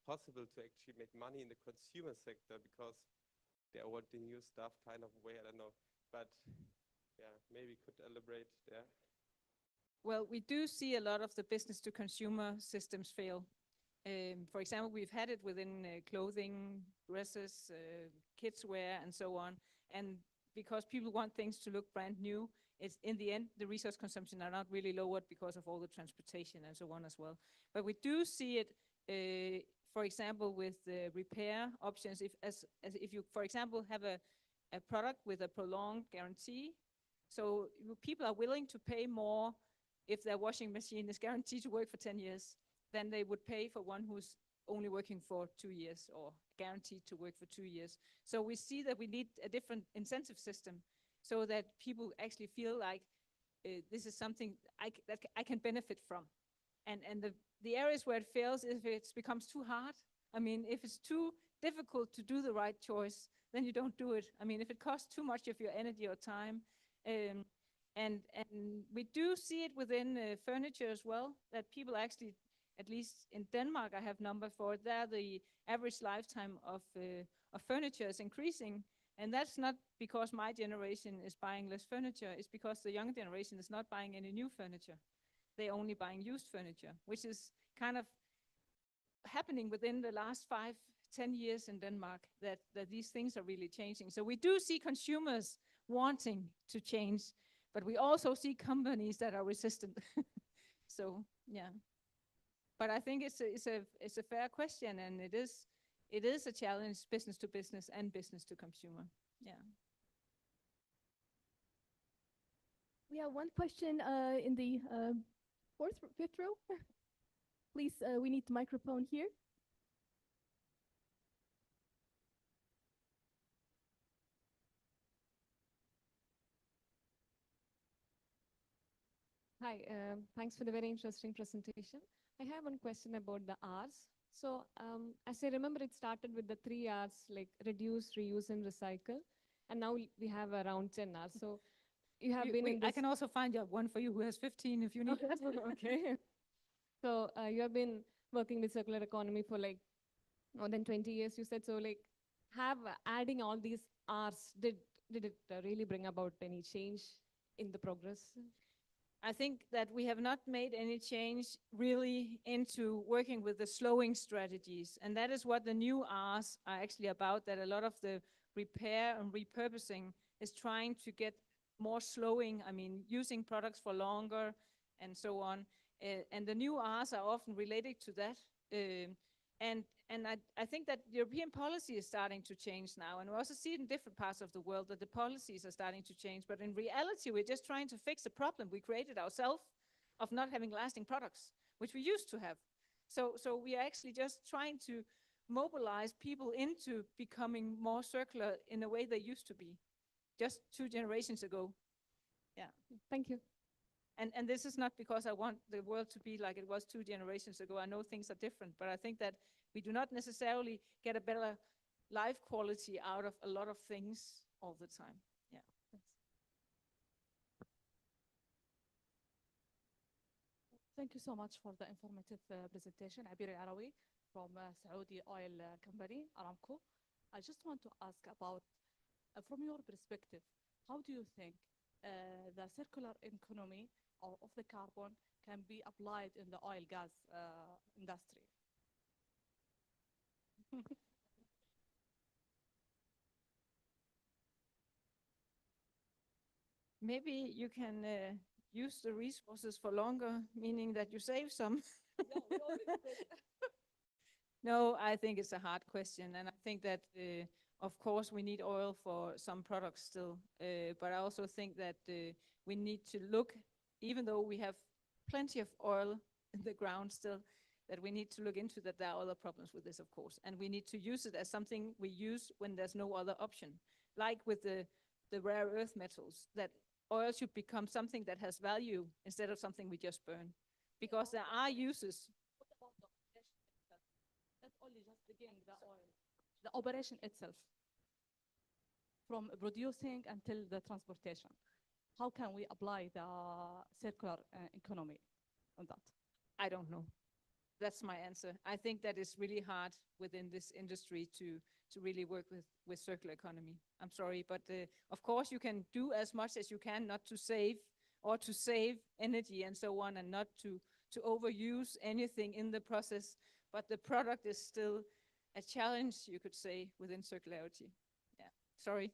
possible to actually make money in the consumer sector, because they want the new stuff kind of way, I don't know. But yeah, maybe you could elaborate there. Well, we do see a lot of the business to consumer systems fail. For example, we've had it within clothing, dresses, kids wear, and so on. And because people want things to look brand new, it's in the end, the resource consumption are not really lowered because of all the transportation and so on as well. But we do see it, for example, with the repair options. If you, for example, have a product with a prolonged guarantee, so people are willing to pay more if their washing machine is guaranteed to work for 10 years than they would pay for one who's only working for 2 years or guaranteed to work for 2 years. So we see that we need a different incentive system so that people actually feel like this is something that I can benefit from. And the areas where it fails is if it becomes too hard. I mean, if it's too difficult to do the right choice, then you don't do it. I mean, if it costs too much of your energy or time, and we do see it within furniture as well, that people actually, at least in Denmark, I have number for it, there the average lifetime of furniture is increasing. And that's not because my generation is buying less furniture, it's because the young generation is not buying any new furniture. They're only buying used furniture, which is kind of happening within the last 5-10 years in Denmark, that these things are really changing. So we do see consumers wanting to change, but we also see companies that are resistant. So yeah, but I think it's a fair question, and it is a challenge, business to business and business to consumer. Yeah. We have one question in the fifth row. Please, we need the microphone here. Hi, thanks for the very interesting presentation. I have one question about the R's. So as I remember, it started with the 3 R's, like reduce, reuse, and recycle. And now we have around 10 R's. So you have been in this. I can also find one for you who has 15 if you need. Okay. So you have been working with circular economy for like more than 20 years, you said. So like adding all these R's, did it really bring about any change in the progress? I think that we have not made any change really into working with the slowing strategies. And that is what the new R's are actually about, that a lot of the repair and repurposing is trying to get more slowing, I mean, using products for longer and so on. And the new R's are often related to that. And I think that European policy is starting to change now. And we also see it in different parts of the world that the policies are starting to change. But in reality, we're just trying to fix the problem we created ourselves of not having lasting products, which we used to have. So we are actually just trying to mobilize people into becoming more circular in a way they used to be just 2 generations ago. Yeah. Thank you. And this is not because I want the world to be like it was 2 generations ago. I know things are different, but I think that we do not necessarily get a better life quality out of a lot of things all the time. Yeah. Thank you so much for the informative presentation. Abir Arawi from Saudi Oil Company, Aramco. I just want to ask about, from your perspective, how do you think the circular economy of the carbon can be applied in the oil gas industry? Maybe you can use the resources for longer, meaning that you save some. No, I think it's a hard question. And I think that, of course, we need oil for some products still. But I also think that we need to look, even though we have plenty of oil in the ground still, that we need to look into that there are other problems with this, of course. And we need to use it as something we use when there's no other option. Like with the rare earth metals, that oil should become something that has value instead of something we just burn. Because there are uses. Not only just again the oil, the operation itself, from producing until the transportation. How can we apply the circular economy on that? I don't know. That's my answer. I think that is really hard within this industry to really work with circular economy. I'm sorry, but of course you can do as much as you can not to save or to save energy and so on, and not to overuse anything in the process. But the product is still a challenge, you could say, within circularity. Yeah, sorry.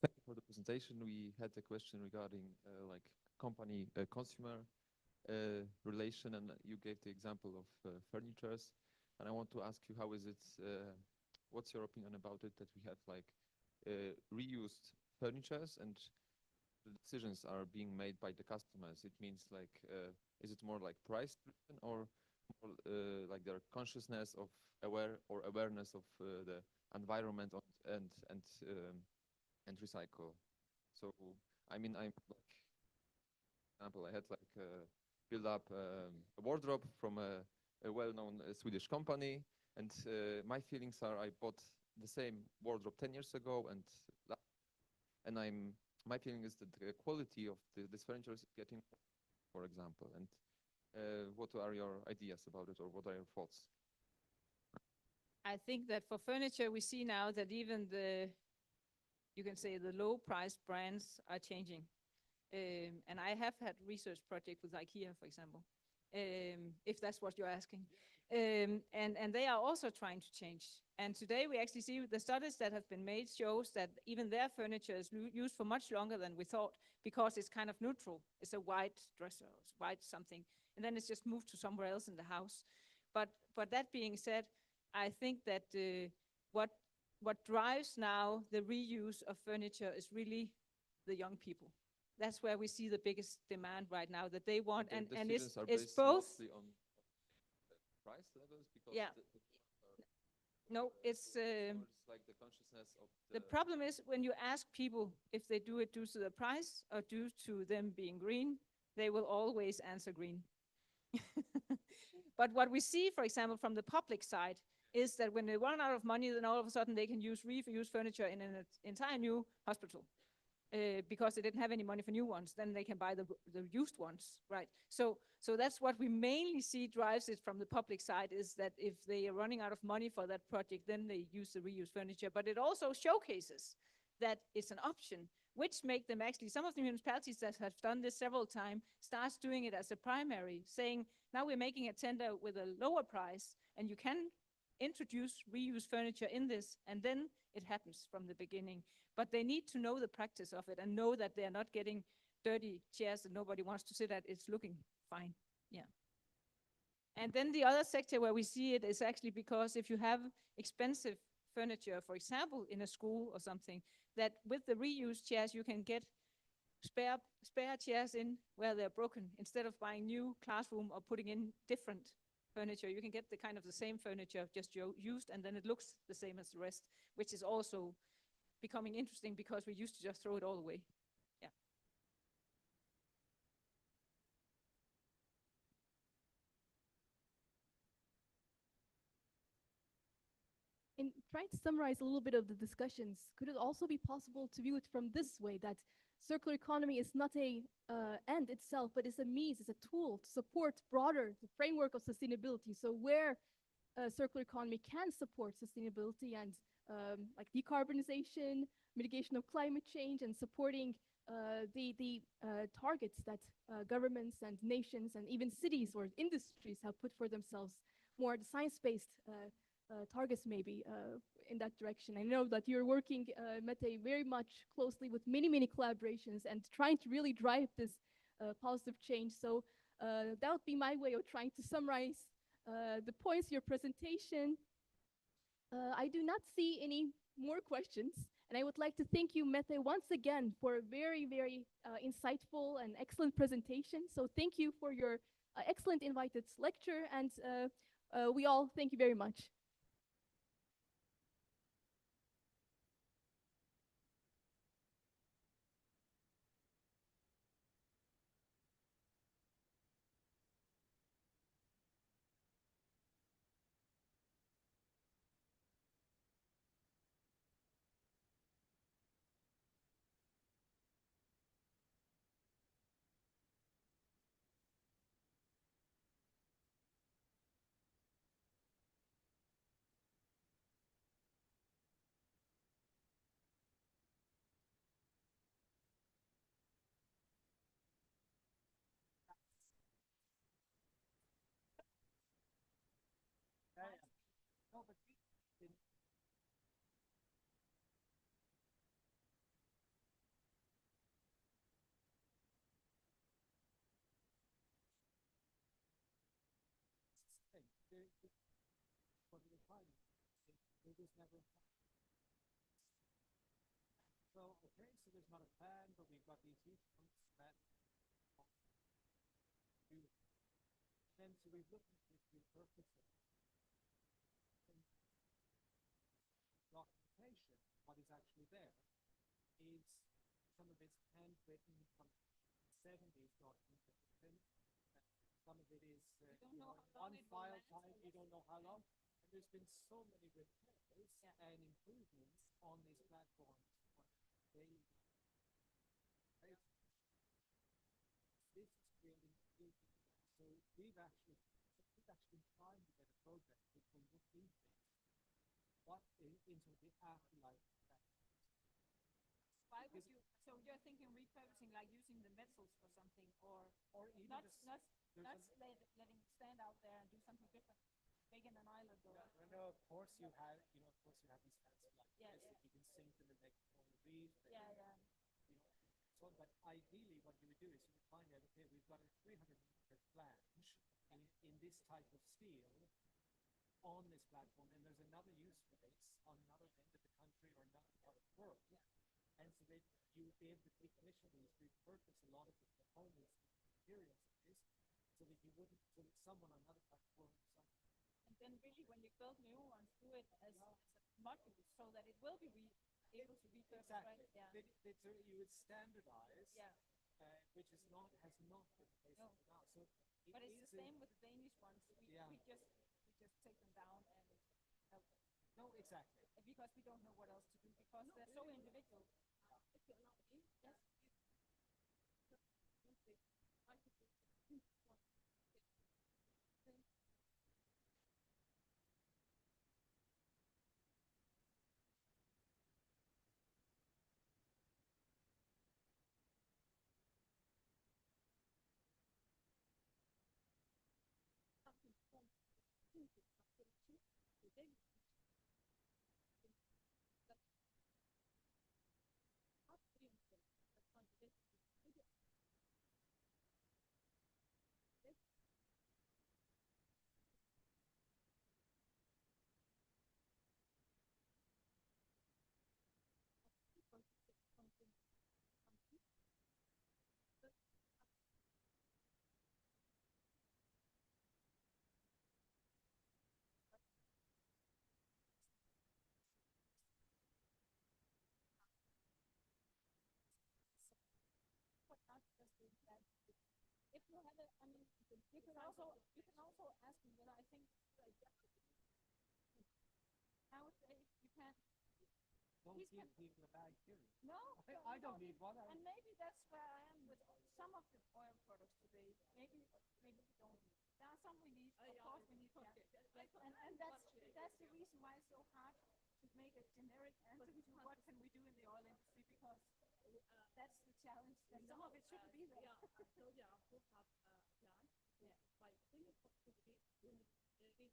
Thank you for the presentation. We had a question regarding like company consumer relation, and you gave the example of furnitures. And I want to ask you, how is it? What's your opinion about it that we have like reused furnitures and the decisions are being made by the customers? It means like, is it more like price driven or more, like their consciousness of awareness of the environment and recycle? So I mean, I'm like, example, I had like build up a wardrobe from a well-known Swedish company, and my feelings are I bought the same wardrobe 10 years ago, and my feeling is that the quality of this furniture is getting, for example. And what are your ideas about it, or what are your thoughts? I think that for furniture, we see now that even you can say the low price brands are changing. And I have had research project with IKEA, for example, if that's what you're asking. And they are also trying to change. And today we actually see the studies that have been made shows that even their furniture is used for much longer than we thought, because it's kind of neutral. It's a white dresser, it's white something, and then it's just moved to somewhere else in the house. But that being said, I think that what drives now the reuse of furniture is really the young people. That's where we see the biggest demand right now, that they want, and it's both. On price levels, because Yeah. No, it's like the consciousness of the problem is when you ask people if they do it due to the price or due to them being green, they will always answer green. But what we see, for example, from the public side, is that when they run out of money, then all of a sudden they can use reused furniture in an entire new hospital. Because they didn't have any money for new ones, then they can buy the used ones, right? So that's what we mainly see drives it from the public side, is that if they are running out of money for that project, then they use the reused furniture. But it also showcases that it's an option, which make them actually, some of the municipalities that have done this several times, starts doing it as a primary, saying, now we're making a tender with a lower price, and you can introduce reused furniture in this, and then it happens from the beginning. But they need to know the practice of it and know that they're not getting dirty chairs that nobody wants to sit at. It's looking fine. Yeah. And then the other sector where we see it is actually because if you have expensive furniture, for example, in a school or something, that with the reused chairs, you can get spare chairs in where they're broken. Instead of buying new classroom or putting in different furniture, you can get the kind of the same furniture just used, and then it looks the same as the rest, which is also becoming interesting because we used to just throw it all away. Yeah. In trying to summarize a little bit of the discussions, could it also be possible to view it from this way, that circular economy is not a end itself, but is a means, is a tool to support broader the framework of sustainability? So where circular economy can support sustainability and like decarbonization, mitigation of climate change, and supporting the targets that governments and nations and even cities or industries have put for themselves, more the science-based targets maybe in that direction. I know that you're working, Mette, very much closely with many collaborations and trying to really drive this positive change. So that would be my way of trying to summarize the points of your presentation. I do not see any more questions, and I would like to thank you, Mette, once again for a very insightful and excellent presentation. So thank you for your excellent invited lecture, and we all thank you very much. So, okay, so there's not a plan, but we've got these huge chunks that then so we've looked at the purpose of documentation. What is actually there is some of it's handwritten, some 70 is not intermittent. Some of it is one file type, you don't know how long. And there's been so many repairs and improvements on these platforms on a daily basis. This is creating new. So we've actually been trying to get a project which will look into into the afterlife of that. Why would you, so you're thinking repurposing, like using the metals for something, or even not letting it stand out there and do something different, making an island or. No, of course you have these fancy like this that you can sink them and make coral reef. So, but ideally what you would do is you would find out, okay, we've got a 300-meter flange in this type of steel on this platform, and there's another use for this on another end of the country or another part of the world. And so that you would be able to decommission these, repurpose a lot of the components and materials of this, so that you wouldn't, so that someone on another part of the world. And then really when you build new ones, do it as modules so that it will be able to repurpose. Exactly. Right? Yeah. You would standardize. Yeah. Which has not been the case until now. So but it's the same with the Danish ones. We just take them down and help them. No, exactly. Because we don't know what else to do, because they're so individual. If you allow me, yes. If you have a, I mean, you can also ask me whether I think I would say you can. Don't give people a bad theory. No, I don't need one. And maybe that's where I am with some of the oil products today. Maybe we don't need. There are some we need. Of course we need. And that's the reason why it's so hard to make a generic answer to what can we do in the oil industry, because that's the challenge. That some of it shouldn't be there. By cleaning productivity, you reach net zero.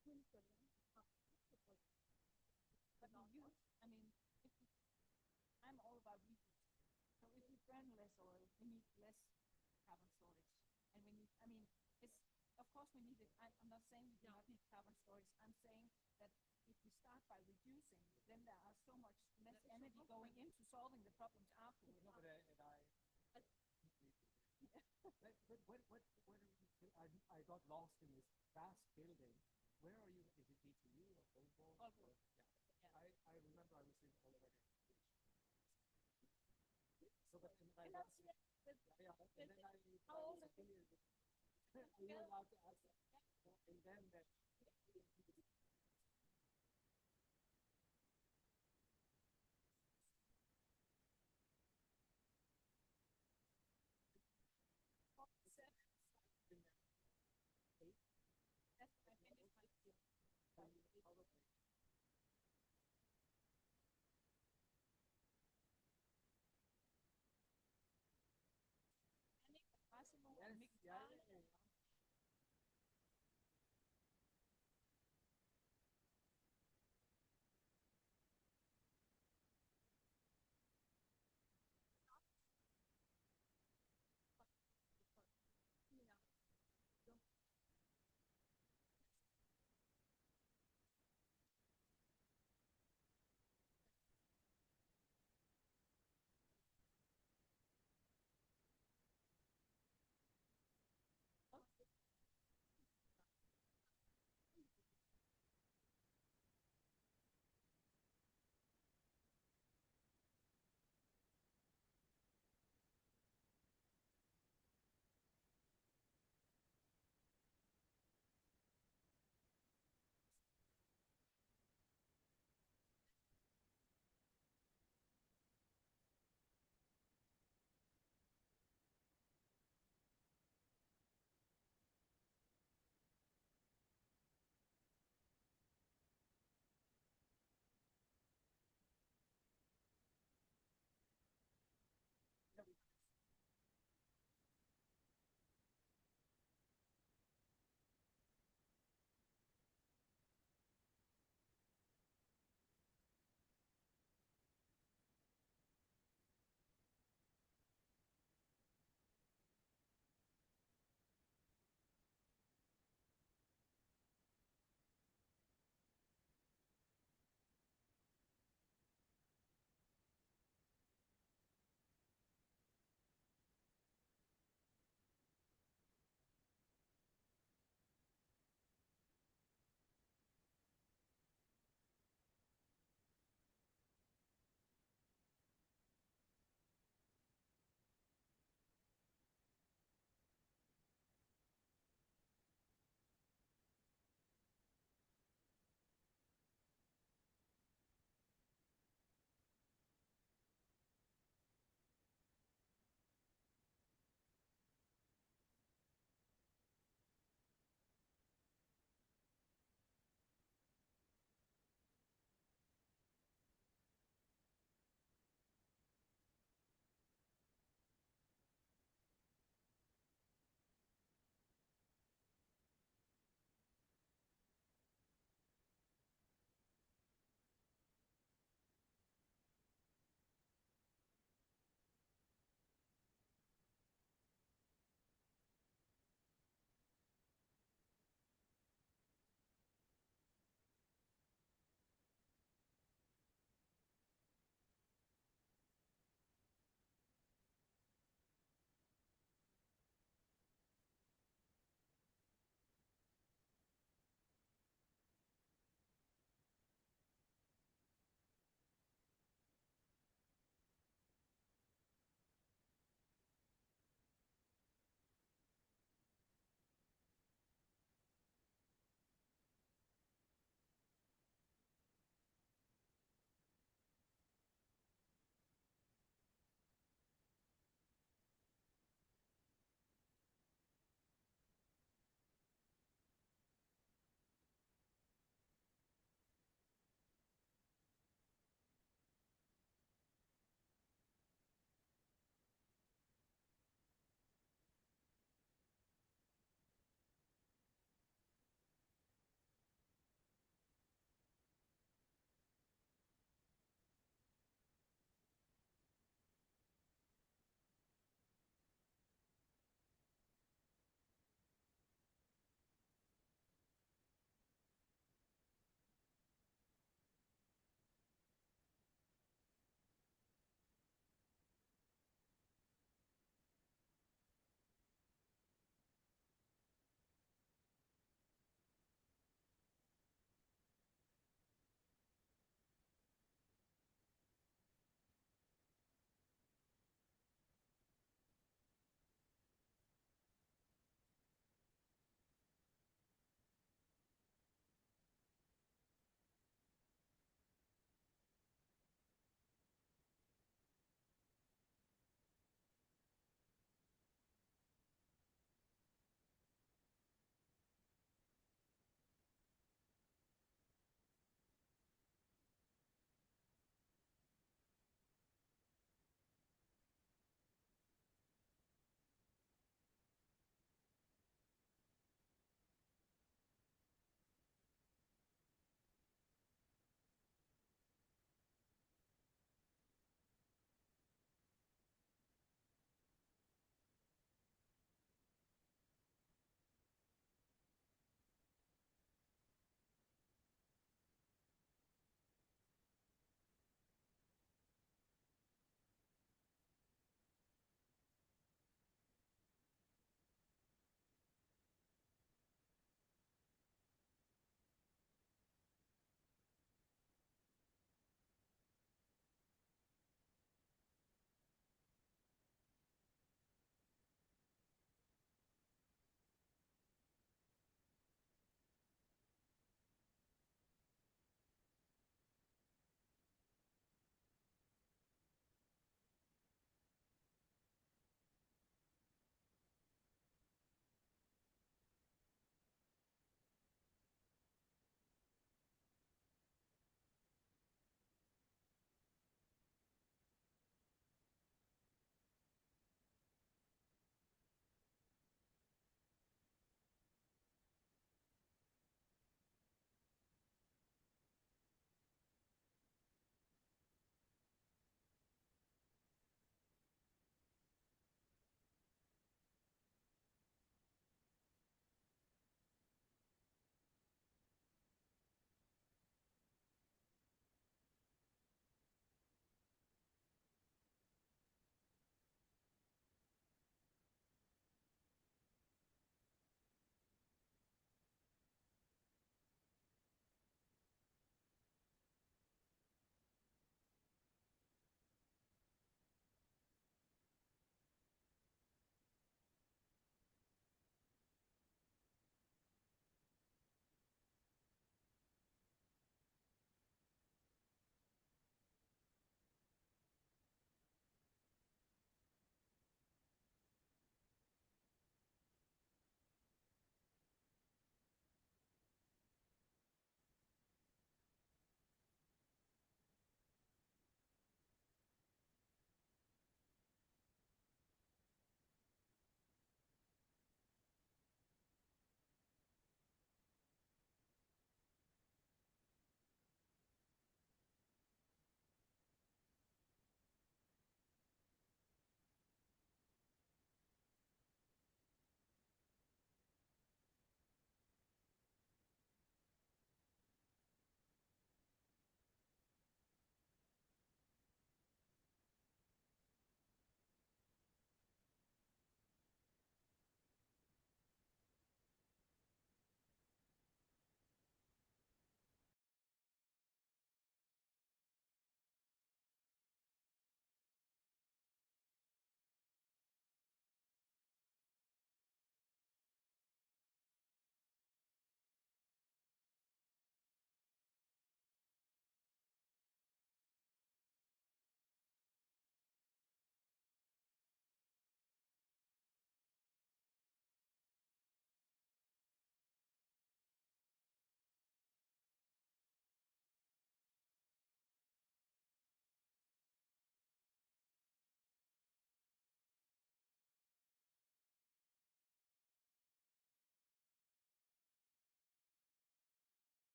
CCS, but not use. I mean, I'm all about reuse. So if we burn less oil, we need less carbon storage, and we need. I mean, it's of course we need it. I'm not saying we do not need carbon storage. I'm saying that if we start by reducing, then there are so much less energy going into solving the problems afterwards. No, but I got lost in this vast building. Where are you? Is it DTU or Volvo? Volvo. Yeah. I remember I was in Oliver. So but and and that's it. And then how old are you allowed to ask that? And then that